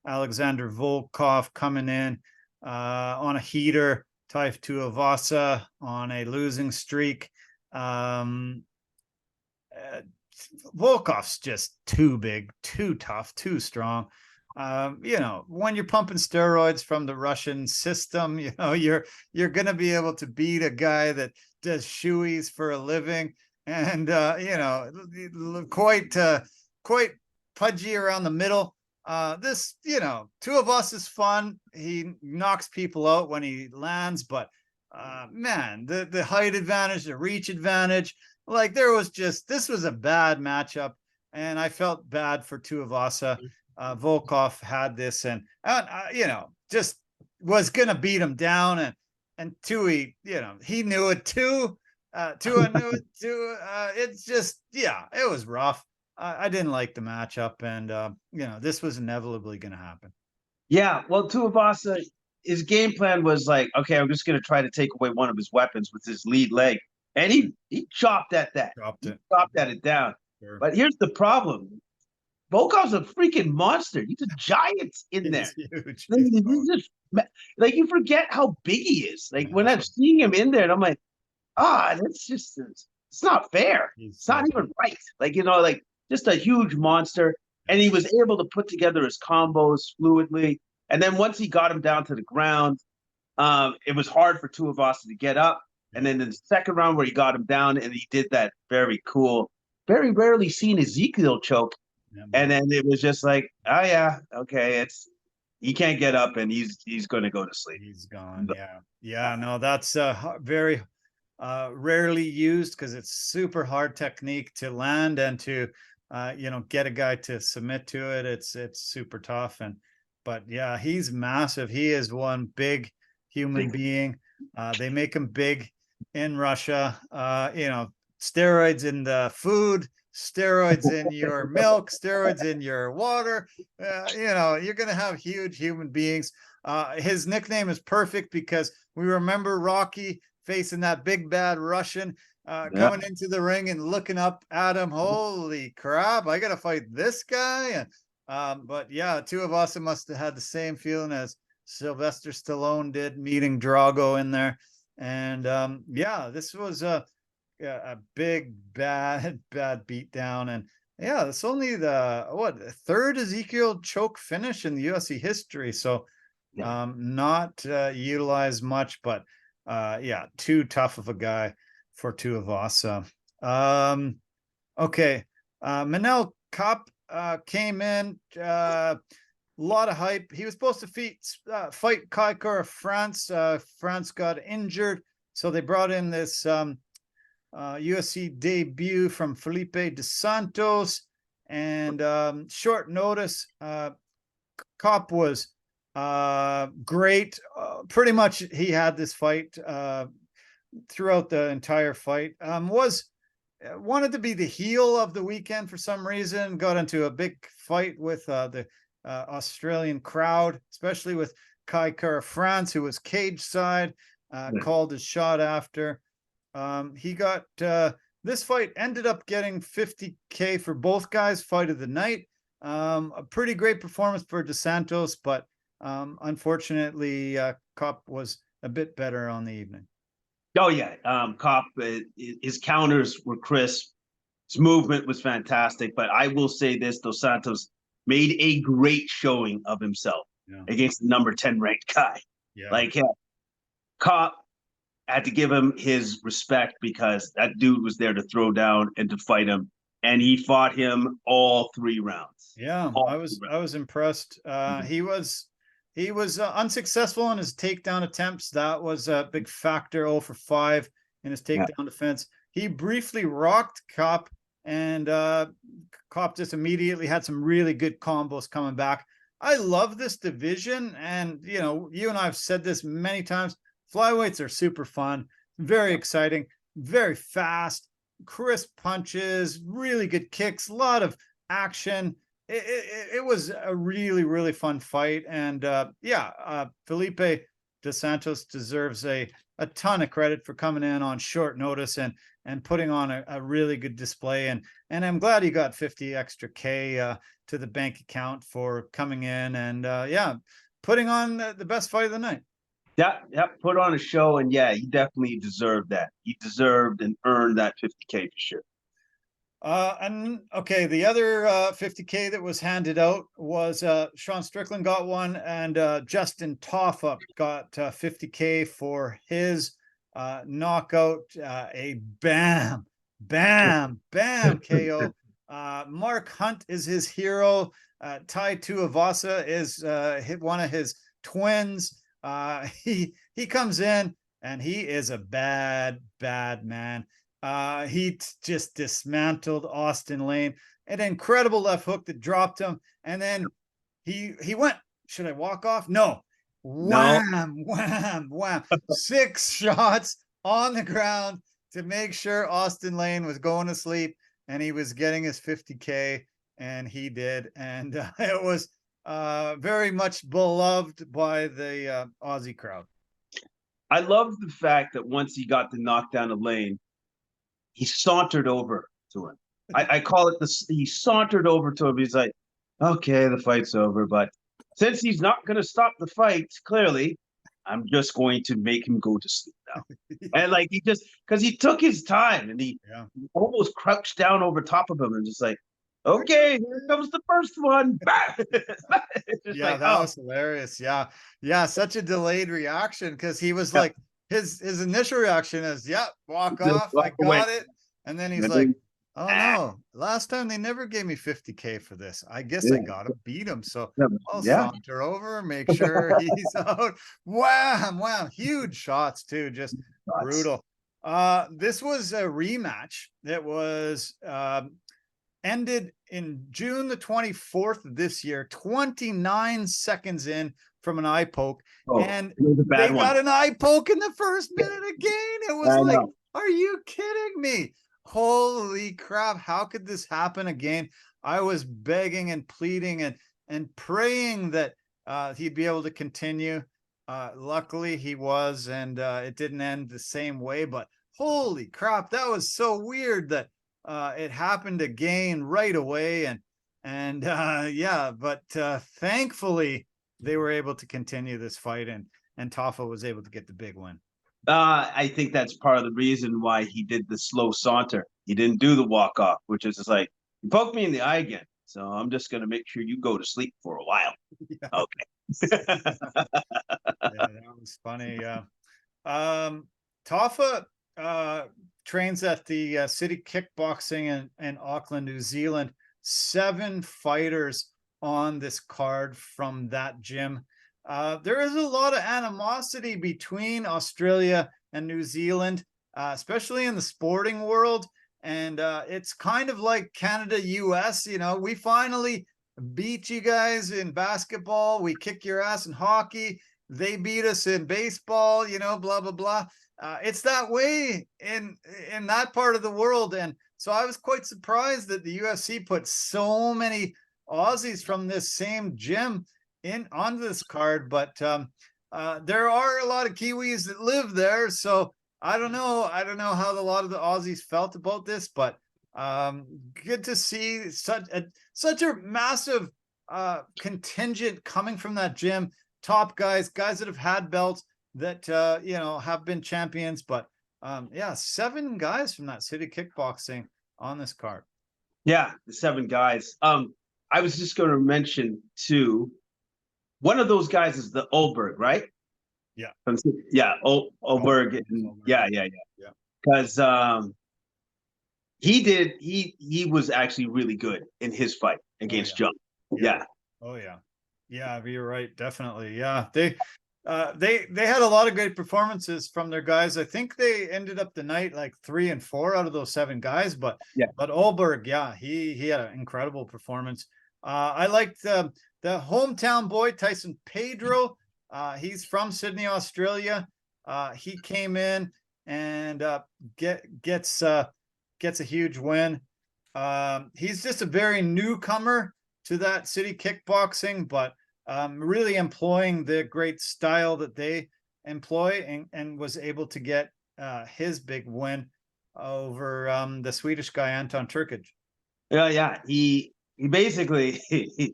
Alexander Volkov coming in on a heater. Taif Tuivasa on a losing streak. Volkov's just too big, too tough, too strong. You know, when you're pumping steroids from the Russian system, you know, you're going to be able to beat a guy that does shoeies for a living, and you know, quite pudgy around the middle. This, you know, Tuivasa is fun. He knocks people out when he lands, but man, the height advantage, the reach advantage, like this was a bad matchup, and I felt bad for Tuivasa. Volkov had this, and you know, just was gonna beat him down, and Tui, you know, he knew it too. Tua knew it too. It's just, yeah, it was rough. I didn't like the matchup, and you know, this was inevitably going to happen.
Yeah, well, Tuivasa, his game plan was like, okay, I'm just going to try to take away one of his weapons with his lead leg, and he chopped at that. Chopped at it down. Sure. But here's the problem: Volkov's a freaking monster. He's a giant in there. He's huge. He's just, like, you forget how big he is. Like, when I'm seeing him in there, and I'm like, that's just, it's not fair. It's not even right. Like, you know, like, just a huge monster. And he was able to put together his combos fluidly. And then once he got him down to the ground, it was hard for Tuivasa to get up. And then in the second round where he got him down, and he did that very cool, very rarely seen Ezekiel choke. Yeah, and then it was just like, oh yeah, okay, he can't get up, and he's going to go to sleep.
He's gone. Yeah. No, that's very rarely used, because it's super hard technique to land and to you know, get a guy to submit to it. It's super tough. But yeah, he's massive. He is one big human being. They make him big in Russia. You know, steroids in the food, steroids in your milk, steroids in your water. You know, you're going to have huge human beings. His nickname is perfect because we remember Rocky facing that big bad Russian, coming into the ring and looking up at him. Holy crap, I gotta fight this guy. And but yeah, Tuivasa must have had the same feeling as Sylvester Stallone did meeting Drago in there. And yeah, this was a big bad beatdown. And yeah, it's only the third Ezekiel choke finish in the UFC history, so not utilized much, but yeah, too tough of a guy for Tuivasa. Okay. Manel Kopp came in, a lot of hype. He was supposed to fight Kaikor France. France got injured, so they brought in this UFC debut from Felipe dos Santos, and short notice. Kopp was great. Pretty much he had this fight throughout the entire fight. Wanted to be the heel of the weekend for some reason. Got into a big fight with the Australian crowd, especially with Kai Kara France, who was cage side, called his shot after. He got this fight ended up getting $50K for both guys, fight of the night. A pretty great performance for dos Santos, but unfortunately, Kopp was a bit better on the evening.
Oh yeah, Kopp, his counters were crisp. His movement was fantastic. But I will say this: dos Santos made a great showing of himself against the number 10 ranked guy.
Yeah.
Like Kopp had to give him his respect because that dude was there to throw down and to fight him, and he fought him all 3 rounds.
Yeah, I was impressed. He was unsuccessful in his takedown attempts. That was a big factor. 0 for 5 in his takedown defense. He briefly rocked Kopp, and Kopp just immediately had some really good combos coming back. I love this division, and you and I have said this many times. Flyweights are super fun, very exciting, very fast, crisp punches, really good kicks, a lot of action. It was a really, really fun fight. And Felipe dos Santos deserves a ton of credit for coming in on short notice and putting on a really good display. And I'm glad he got 50 extra K to the bank account for coming in and putting on the best fight of the night.
Yeah, put on a show, and he definitely deserved that. He deserved and earned that 50K for sure.
And okay, the other 50K that was handed out was Sean Strickland got one, and Justin Toffa got 50K for his knockout, a bam KO. Mark Hunt is his hero. Tai Tuivasa is one of his twins. He comes in and he is a bad man. He just dismantled Austin Lane, an incredible left hook that dropped him, and then he went, should I walk off? No. Wham, wham, wham. 6 shots on the ground to make sure Austin Lane was going to sleep and he was getting his 50K, and he did. And it was very much beloved by the Aussie crowd.
I love the fact that once he got the knockdown of Lane, he sauntered over to him. I call it he sauntered over to him. He's like, okay, the fight's over, but since he's not going to stop the fight, clearly, I'm just going to make him go to sleep now. And like, because he took his time, and he almost crouched down over top of him and just like, okay, here comes the first one.
That was hilarious. Yeah, such a delayed reaction, because he was like, his initial reaction is, walk off, I got it. And then he's like, oh no, last time they never gave me 50K for this. I guess I gotta beat him. So I'll saunter over, make sure he's out. Wow, huge shots too, just brutal. This was a rematch that was ended in June the 24th of this year, 29 seconds in from an eye poke. And they got an eye poke in the first minute again. It was like, are you kidding me? Holy crap. How could this happen again? I was begging and pleading and praying that he'd be able to continue. Luckily he was, and it didn't end the same way, but holy crap. That was so weird that it happened again right away. But thankfully they were able to continue this fight, and Toffa was able to get the big win.
I think that's part of the reason why he did the slow saunter. He didn't do the walk off, which is just like, you poke me in the eye again, so I'm just going to make sure you go to sleep for a while. Okay.
That was funny. Toffa trains at the City Kickboxing in Auckland, New Zealand. 7 fighters on this card from that gym. There is a lot of animosity between Australia and New Zealand, especially in the sporting world. And it's kind of like Canada, US, you know, we finally beat you guys in basketball. We kick your ass in hockey. They beat us in baseball, you know, blah, blah, blah. It's that way in that part of the world. And so I was quite surprised that the UFC put so many Aussies from this same gym in onto this card. But there are a lot of Kiwis that live there. So I don't know. I don't know how a lot of the Aussies felt about this, but good to see such a massive contingent coming from that gym. Top guys that have had belts, that you know, have been champions. But yeah, 7 guys from that City Kickboxing on this card.
Yeah, the 7 guys. I was just going to mention too, one of those guys is the Olberg, right?
Yeah.
Yeah, Olberg. Yeah. Because he was actually really good in his fight against Jung. Yeah.
Oh yeah. Yeah, you're right. Definitely. Yeah. They had a lot of great performances from their guys. I think they ended up the night like 3 and 4 out of those 7 guys, but Olberg, yeah, he had an incredible performance. I liked the hometown boy, Tyson Pedro. He's from Sydney, Australia. He came in and gets a huge win. He's just a very newcomer to that City Kickboxing, but really employing the great style that they employ, and was able to get his big win over the Swedish guy, Anton Turkic.
Yeah. He basically he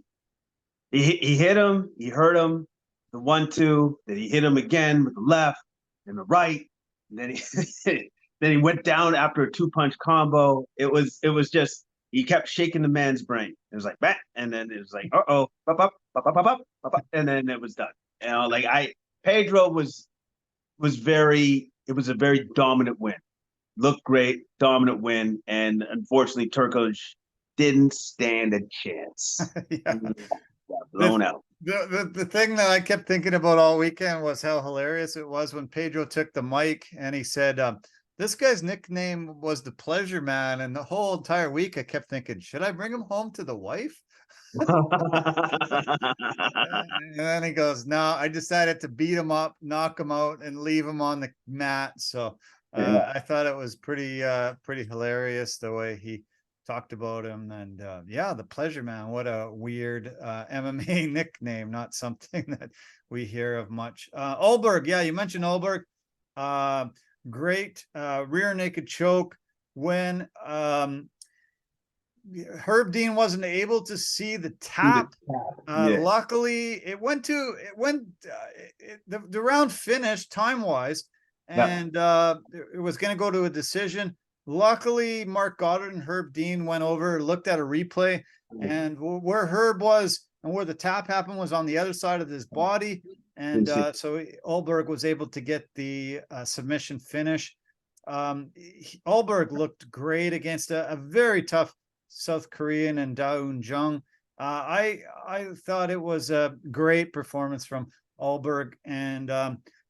hit him, he hurt him, the 1-2, then he hit him again with the left and the right, and then he then he went down after a 2-punch combo. It was just, he kept shaking the man's brain. It was like that, and then it was like, and then it was done. You know, like Pedro was very, it was a very dominant win. Looked great, dominant win, and unfortunately Turkic didn't stand a chance.
Yeah.
Blown out.
The thing that I kept thinking about all weekend was how hilarious it was when Pedro took the mic and he said, this guy's nickname was the Pleasure Man. And the whole entire week I kept thinking, should I bring him home to the wife? And then he goes, no, I decided to beat him up, knock him out, and leave him on the mat. So I thought it was pretty hilarious the way he talked about him. And yeah, the Pleasure Man, what a weird MMA nickname, not something that we hear of much. Olberg, yeah, you mentioned Olberg. Great rear naked choke when Herb Dean wasn't able to see the tap. Luckily it went the round finished time wise, and it was going to go to a decision. Luckily Mark Goddard and Herb Dean went over, looked at a replay, and where Herb was and where the tap happened was on the other side of his body. And so Olberg was able to get the submission finish. Olberg looked great against a very tough South Korean and Daeun Jung. I thought it was a great performance from Olberg, and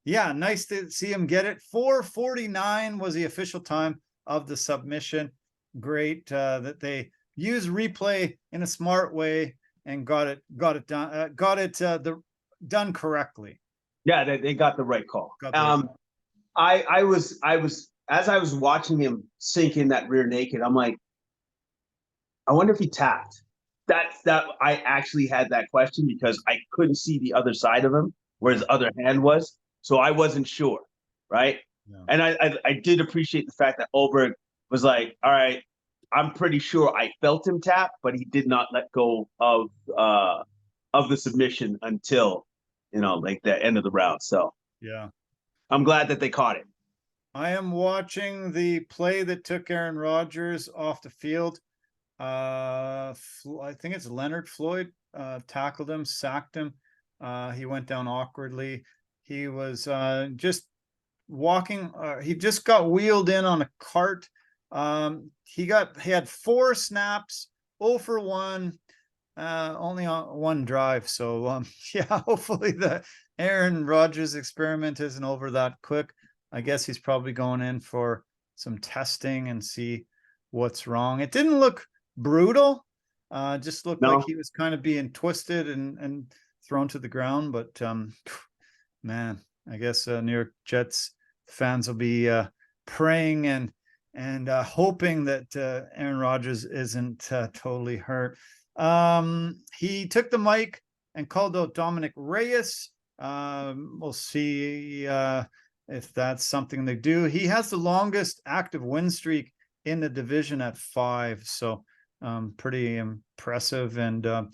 yeah, nice to see him get it. 4:49 was the official time of the submission. Great that they use replay in a smart way and got it done. Done correctly.
Yeah, they got the right call. I was as I was watching him sink in that rear naked, I'm like, I wonder if he tapped. That I actually had that question because I couldn't see the other side of him where his other hand was, so I wasn't sure, right? Yeah. And I did appreciate the fact that Olberg was like, all right, I'm pretty sure I felt him tap, but he did not let go of the submission until, you know, like the end of the round. So
yeah,
I'm glad that they caught it.
I am watching the play that took Aaron Rodgers off the field. I think it's Leonard Floyd tackled him, sacked him. He went down awkwardly. He was just walking. He just got wheeled in on a cart. He had 4 snaps, 0 for 1, only on 1 drive. So yeah, hopefully the Aaron Rodgers experiment isn't over that quick. I guess he's probably going in for some testing and see what's wrong. It didn't look brutal. Just looked like he was kind of being twisted and thrown to the ground. But man, I guess New York Jets fans will be praying and hoping that Aaron Rodgers isn't totally hurt. He took the mic and called out Dominic Reyes. We'll see if that's something they do. He has the longest active win streak in the division at 5. So pretty impressive, and a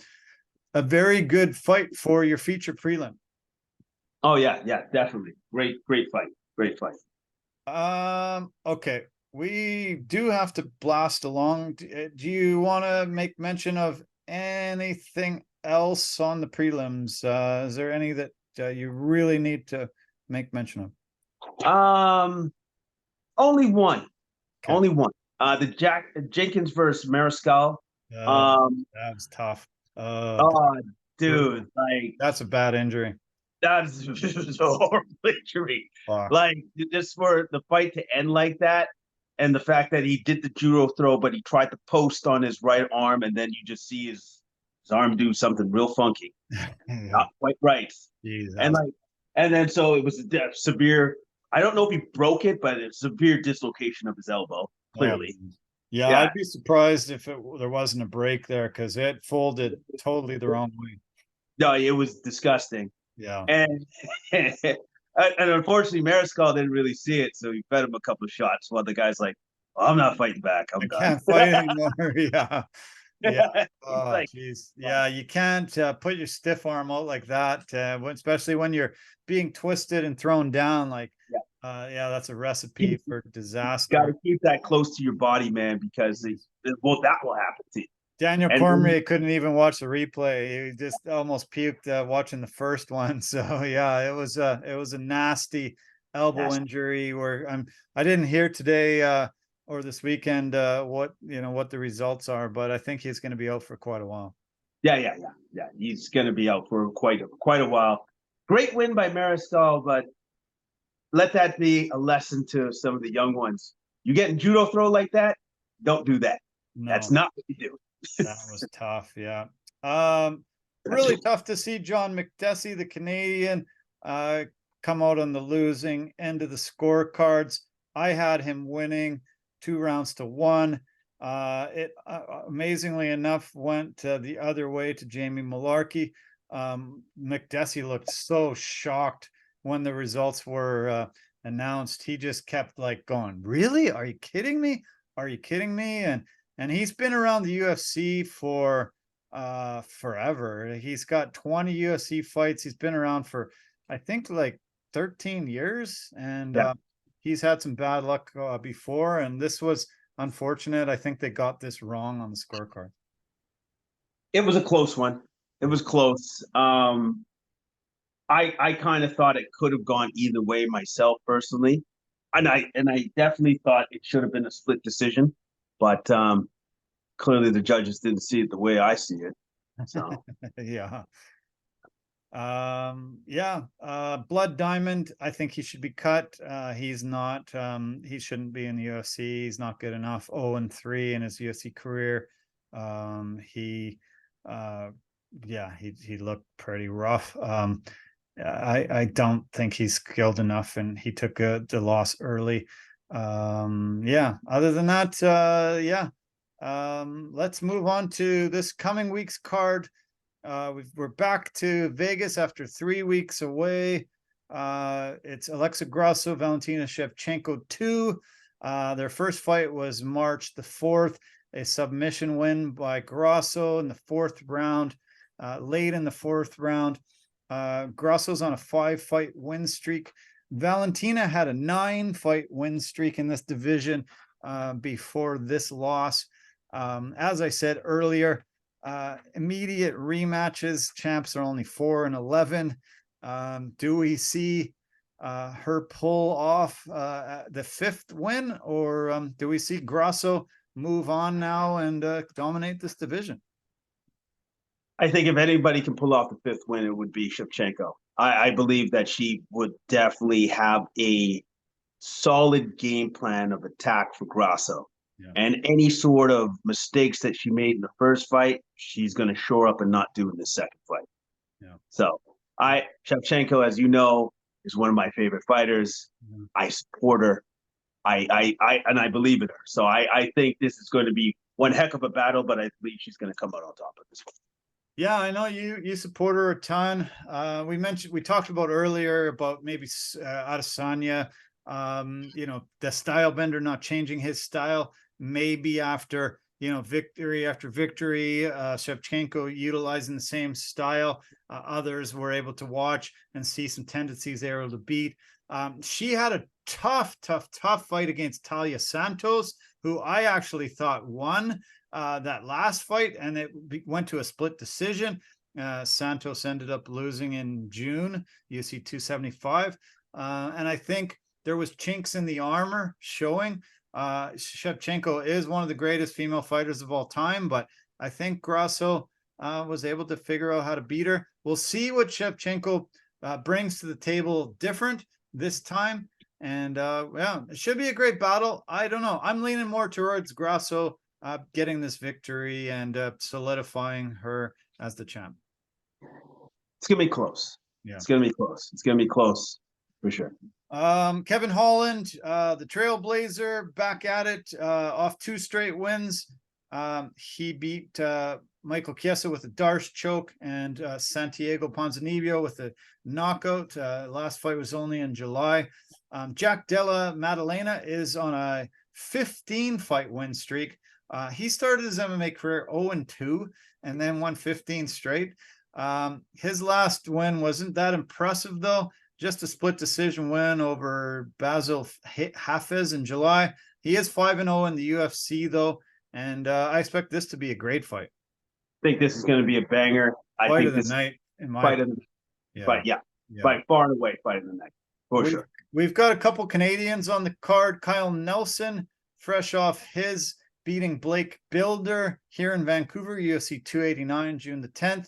very good fight for your feature prelim.
Oh yeah, definitely. Great fight.
Okay. We do have to blast along. Do you want to make mention of anything else on the prelims? Is there any that you really need to make mention of?
Only one.
Okay.
Only one. The Jenkins versus Mariscal.
That was tough.
Dude, like
that's a bad injury.
That's a horrible injury.
Wow.
Like, just for the fight to end like that, and the fact that he did the judo throw, but he tried to post on his right arm, and then you just see his arm do something real funky. Not quite right.
Jesus.
And then so it was a severe. I don't know if he broke it, but it's a severe dislocation of his elbow. Clearly.
Yeah, I'd be surprised if there wasn't a break there, because it folded totally the wrong way.
No, it was disgusting.
Yeah.
And unfortunately, Mariscal didn't really see it, so he fed him a couple of shots while the guy's like, well, I'm not fighting back. I
can't fight anymore. Yeah. Yeah. Oh,
like,
geez. Yeah, you can't put your stiff arm out like that, especially when you're being twisted and thrown down. Like, yeah, that's a recipe for disaster.
You got to keep that close to your body, man, because that will happen to you.
Daniel Cormier couldn't even watch the replay. He just almost puked watching the first one. So yeah, it was a nasty elbow injury where I didn't hear today or this weekend what the results are, but I think he's going to be out for quite a while.
Yeah. He's going to be out for quite a while. Great win by Mariscal, but let that be a lesson to some of the young ones. You getting judo throw like that? Don't do that. No. That's not what you do.
That was tough. Yeah. Really tough to see John McDessie, the Canadian, come out on the losing end of the scorecards. I had him winning 2-1. It amazingly enough went the other way to Jamie Malarkey. McDessie looked so shocked when the results were announced. He just kept like going, really? Are you kidding me? Are you kidding me? And he's been around the UFC for forever. He's got 20 UFC fights. He's been around for, I think, like 13 years. And he's had some bad luck before. And this was unfortunate. I think they got this wrong on the scorecard.
It was a close one. It was close. I kind of thought it could have gone either way myself personally. And I definitely thought it should have been a split decision. But clearly the judges didn't see it the way I see it. So
yeah. Blood Diamond, I think he should be cut. He's not he shouldn't be in the UFC. He's not good enough. 0-3 in his UFC career. He looked pretty rough. I don't think he's skilled enough, and he took the loss early. Other than that, let's move on to this coming week's card. We're back to Vegas after 3 weeks away. It's Alexa Grasso, Valentina Shevchenko 2. Their first fight was March the 4th, a submission win by Grasso in the 4th round, late in the 4th round. Grasso's on a 5-fight win streak. Valentina had a 9-fight win streak in this division before this loss. As I said earlier, immediate rematches. Champs are only 4-11. Do we see her pull off the 5th win, or do we see Grasso move on now and dominate this division?
I think if anybody can pull off the 5th win, it would be Shevchenko. I believe that she would definitely have a solid game plan of attack for Grasso. Yeah. And any sort of mistakes that she made in the first fight, she's going to shore up and not do in the second fight. Yeah. So Shevchenko, as you know, is one of my favorite fighters. Mm-hmm. I support her. I believe in her. So I think this is going to be one heck of a battle, but I believe she's going to come out on top of this one.
Yeah, I know you support her a ton. We talked about earlier about maybe Adesanya, the style bender not changing his style, maybe after, victory after victory, Shevchenko utilizing the same style. Others were able to watch and see some tendencies they were able to beat. She had a tough fight against Talia Santos, who I actually thought won that last fight, and it went to a split decision. Santos ended up losing in June, UFC 275. And I think there was chinks in the armor showing. Shevchenko is one of the greatest female fighters of all time, but I think Grasso was able to figure out how to beat her. We'll see what Shevchenko brings to the table different this time. And it should be a great battle. I don't know. I'm leaning more towards Grasso getting this victory and solidifying her as the champ.
It's gonna be close. Yeah, it's gonna be close. It's gonna be close for sure.
Kevin Holland, the Trailblazer, back at it, off 2 straight wins. He beat Michael Chiesa with a Darce choke and Santiago Ponzinibbio with a knockout. Last fight was only in July. Jack Della Maddalena is on a 15-fight win streak. He started his MMA career 0-2 and then won 15 straight. His last win wasn't that impressive, though. Just a split decision win over Basil Hafez in July. He is 5-0 in the UFC, though, and I expect this to be a great fight.
I think this is going to be a banger.
Fight of the night, in my opinion.
By far and away, fight of the night, for sure.
We've got a couple Canadians on the card. Kyle Nelson, fresh off his beating Blake Bilder here in Vancouver, UFC 289, June the 10th.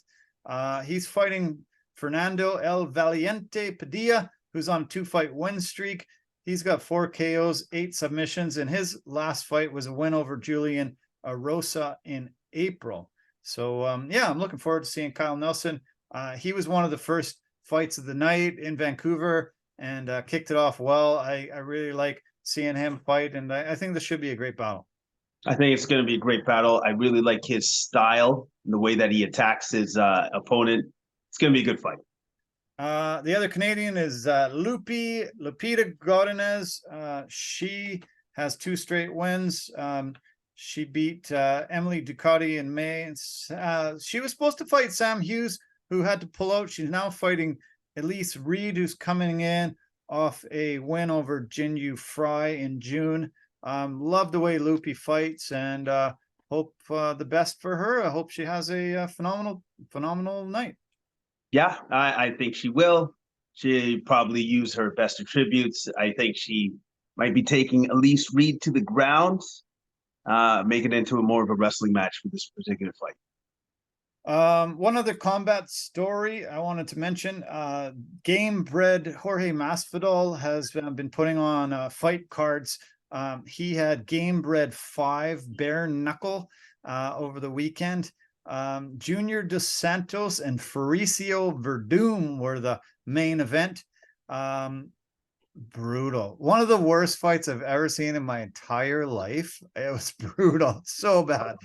He's fighting Fernando El Valiente Padilla, who's on a 2-fight win streak. He's got 4 KOs, 8 submissions, and his last fight was a win over Julian Arosa in April. So, I'm looking forward to seeing Kyle Nelson. He was one of the first fights of the night in Vancouver and kicked it off well. I really like seeing him fight, and I think this should be a great battle.
I think it's going to be a great battle. I really like his style and the way that he attacks his opponent. It's going to be a good fight.
The other Canadian is Lupita Godinez. She has 2 straight wins. She beat Emily Ducati in May. She was supposed to fight Sam Hughes, who had to pull out. She's now fighting Elise Reed, who's coming in off a win over Jinyu Fry in June. Love the way Loopy fights, and hope the best for her. I hope she has a phenomenal night.
Yeah, I think she will. She probably use her best attributes. I think she might be taking Elise Reed to the ground, make it into more of a wrestling match for this particular fight.
One other combat story I wanted to mention, Game Bred Jorge Masvidal has been putting on fight cards. He had Game Bred 5 bare knuckle over the weekend. Junior Dos Santos and Fabricio Verdum were the main event. Brutal. One of the worst fights I've ever seen in my entire life. It was brutal. So bad.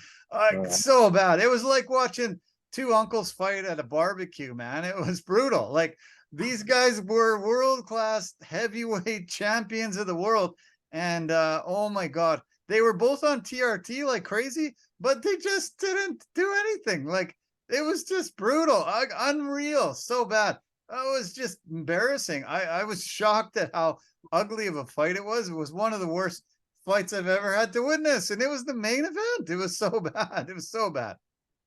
So bad. It was like watching 2 uncles fight at a barbecue, man. It was brutal. Like, these guys were world-class heavyweight champions of the world. And oh my God, they were both on TRT like crazy, but they just didn't do anything. Like, it was just brutal, unreal, so bad. It was just embarrassing. I was shocked at how ugly of a fight it was. It was one of the worst fights I've ever had to witness, and it was the main event. It was so bad. It was so bad.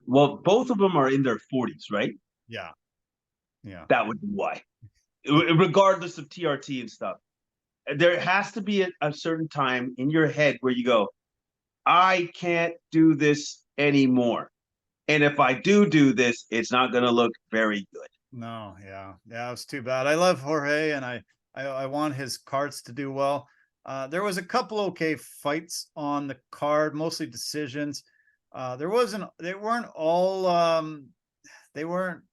Well, both of them are in their 40s, right?
Yeah.
That would be why. regardless of TRT and stuff. There has to be a certain time in your head where you go, I can't do this anymore. And if I do this, it's not going to look very good.
No, yeah, it was too bad. I love Jorge, and I want his cards to do well. There was a couple okay fights on the card, mostly decisions. They weren't all they weren't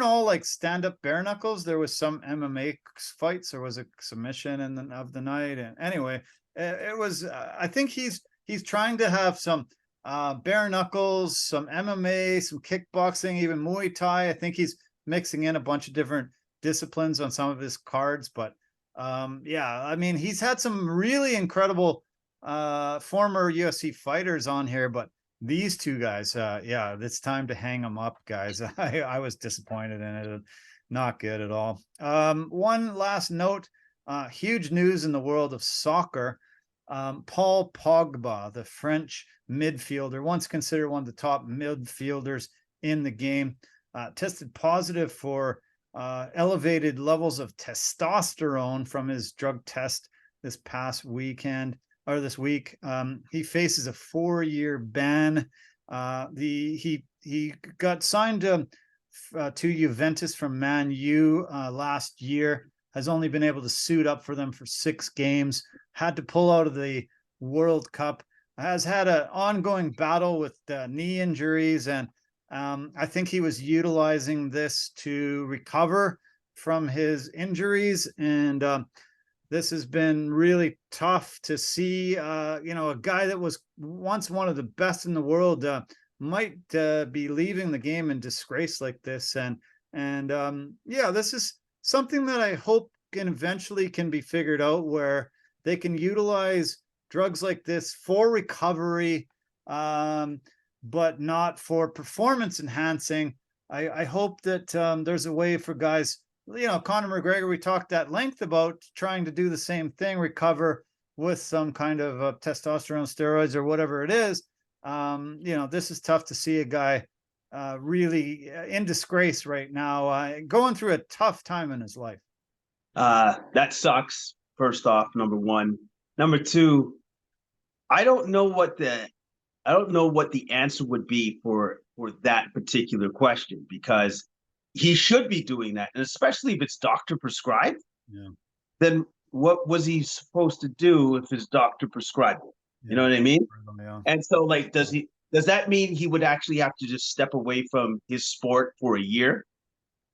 all like stand-up bare knuckles. There was some MMA fights. There was a submission of the night, and anyway, it was. I think he's trying to have some bare knuckles, some MMA, some kickboxing, even Muay Thai. I think he's mixing in a bunch of different disciplines on some of his cards. But yeah, I mean, he's had some really incredible former UFC fighters on here, but these two guys, yeah, it's time to hang them up, guys. I was disappointed in it. Not good at all. One last note, huge news in the world of soccer. Paul Pogba, the French midfielder, once considered one of the top midfielders in the game, tested positive for elevated levels of testosterone from his drug test this past weekend. Or this week. He faces a 4-year ban. He got signed to Juventus from Man U last year, has only been able to suit up for them for 6 games, had to pull out of the World Cup, has had an ongoing battle with knee injuries, and I think he was utilizing this to recover from his injuries, and this has been really tough to see. A guy that was once one of the best in the world might be leaving the game in disgrace like this. And yeah, this is something that I hope eventually can be figured out, where they can utilize drugs like this for recovery, but not for performance enhancing. I hope that there's a way for guys. Conor McGregor, we talked at length about trying to do the same thing, recover with some kind of testosterone steroids or whatever it is. This is tough to see a guy really in disgrace right now, going through a tough time in his life.
That sucks. First off, number one. Number two, I don't know what the answer would be for that particular question, because he should be doing that. And especially if it's doctor prescribed, then what was he supposed to do if his doctor prescribed it? You know what I mean?
Yeah.
And so, like, does that mean he would actually have to just step away from his sport for a year,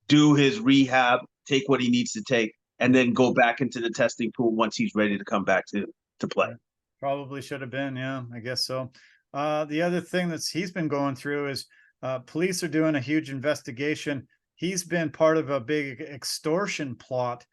do his rehab, take what he needs to take, and then go back into the testing pool once he's ready to come back to play?
Probably should have been. Yeah, I guess so. The other thing that he's been going through is police are doing a huge investigation. He's been part of a big extortion plot.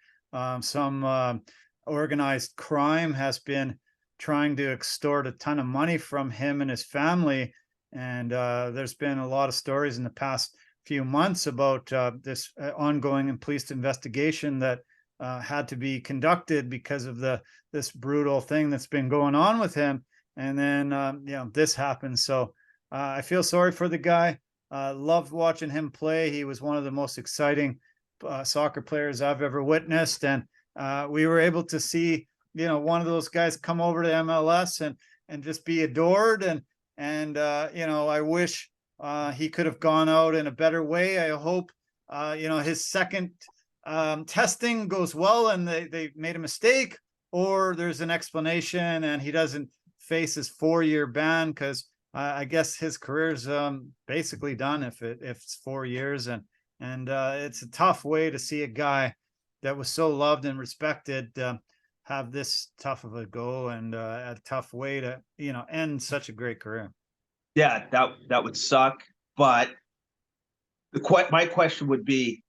Some organized crime has been trying to extort a ton of money from him and his family. And there's been a lot of stories in the past few months about this ongoing police investigation that had to be conducted because of this brutal thing that's been going on with him. And then, this happened. So I feel sorry for the guy. Loved watching him play. He was one of the most exciting soccer players I've ever witnessed. And we were able to see, one of those guys come over to MLS and just be adored. And I wish he could have gone out in a better way. I hope, his second testing goes well and they made a mistake, or there's an explanation and he doesn't face his 4-year ban, because I guess his career's basically done if it's 4 years, and it's a tough way to see a guy that was so loved and respected have this tough of a go, and a tough way to end such a great career.
Yeah, that would suck. But my question would be,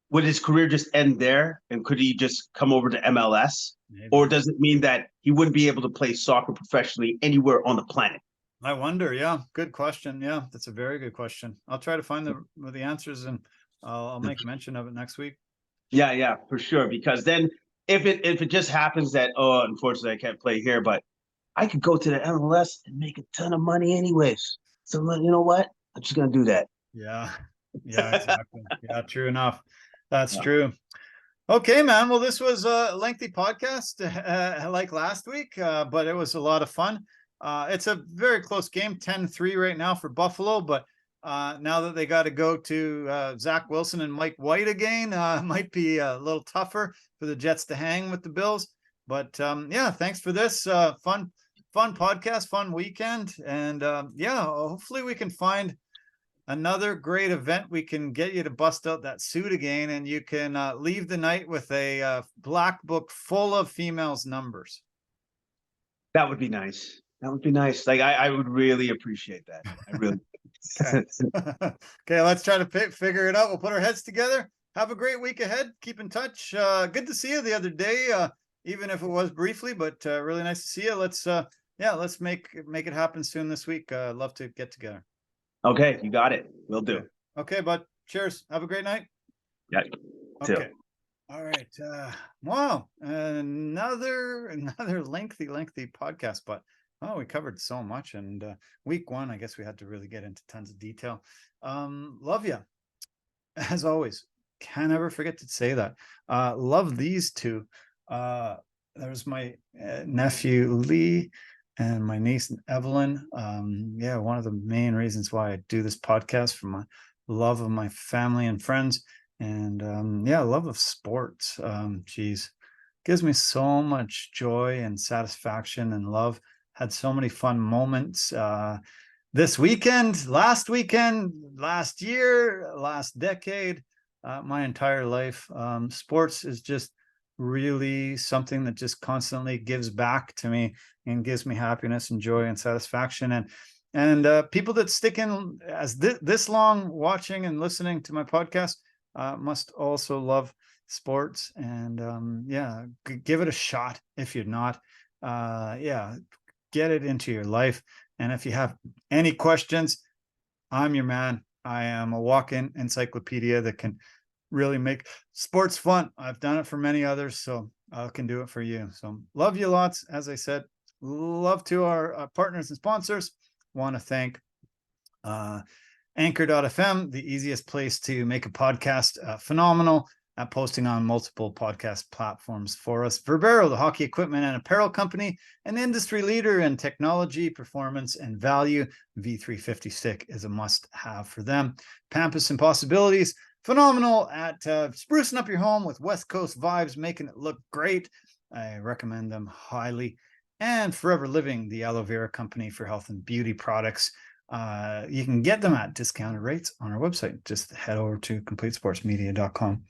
would his career just end there, and could he just come over to MLS?
Maybe.
Or does it mean that he wouldn't be able to play soccer professionally anywhere on the planet?
I wonder. Yeah, good question. Yeah, that's a very good question. I'll try to find the answers, and I'll make mention of it next week.
Yeah, for sure. Because then if it just happens that, unfortunately I can't play here, but I could go to the MLS and make a ton of money anyways. So you know what? I'm just gonna do that.
Yeah, exactly. Yeah, true enough. That's true. Okay, man. Well, this was a lengthy podcast like last week, but it was a lot of fun. It's a very close game, 10-3 right now for Buffalo, but now that they got to go to Zach Wilson and Mike White again, might be a little tougher for the Jets to hang with the Bills. But yeah, thanks for this fun podcast, fun weekend. And yeah, hopefully we can find another great event. We can get you to bust out that suit again, and you can leave the night with a black book full of females' numbers.
That would be nice. That would be nice. Like I would really appreciate that. I really.
Okay. Okay, let's try to figure it out. We'll put our heads together. Have a great week ahead. Keep in touch. Good to see you the other day, even if it was briefly, but really nice to see you. Let's make it happen soon this week. Love to get together.
Okay, you got it. Will do.
Okay, bud. Cheers. Have a great night.
Yeah.
Okay.
Too.
All right. Wow. Another lengthy podcast, but we covered so much. And week one, I guess we had to really get into tons of detail. Love you. As always. Can't ever forget to say that. Love these two. There's my nephew Lee and my niece Evelyn. Yeah, one of the main reasons why I do this podcast, for my love of my family and friends, and yeah, love of sports. Geez, gives me so much joy and satisfaction and love. Had so many fun moments this weekend, last year, last decade, my entire life. Sports is just really something that just constantly gives back to me and gives me happiness and joy and satisfaction. And people that stick in as this long watching and listening to my podcast must also love sports. And yeah, give it a shot if you're not. Yeah, get it into your life. And if you have any questions, I'm your man. I am a walk-in encyclopedia that can really make sports fun. I've done it for many others, so I can do it for you. So love you lots. As I said, love to our partners and sponsors. Want to thank Anchor.fm, the easiest place to make a podcast, phenomenal at posting on multiple podcast platforms for us. Verbero, the hockey equipment and apparel company, an industry leader in technology, performance, and value. V350 stick is a must-have for them. Pampas Impossibilities, phenomenal at sprucing up your home with West Coast vibes, making it look great. I recommend them highly. And Forever Living, the aloe vera company for health and beauty products. You can get them at discounted rates on our website. Just head over to CompleteSportsMedia.com.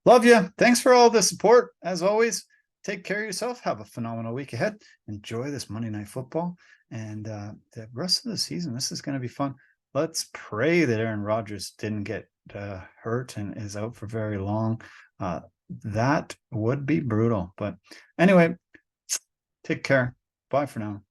Love you. Thanks for all the support. As always, take care of yourself. Have a phenomenal week ahead. Enjoy this Monday Night Football and the rest of the season. This is going to be fun. Let's pray that Aaron Rodgers didn't get hurt and is out for very long. That would be brutal. But anyway, take care. Bye for now.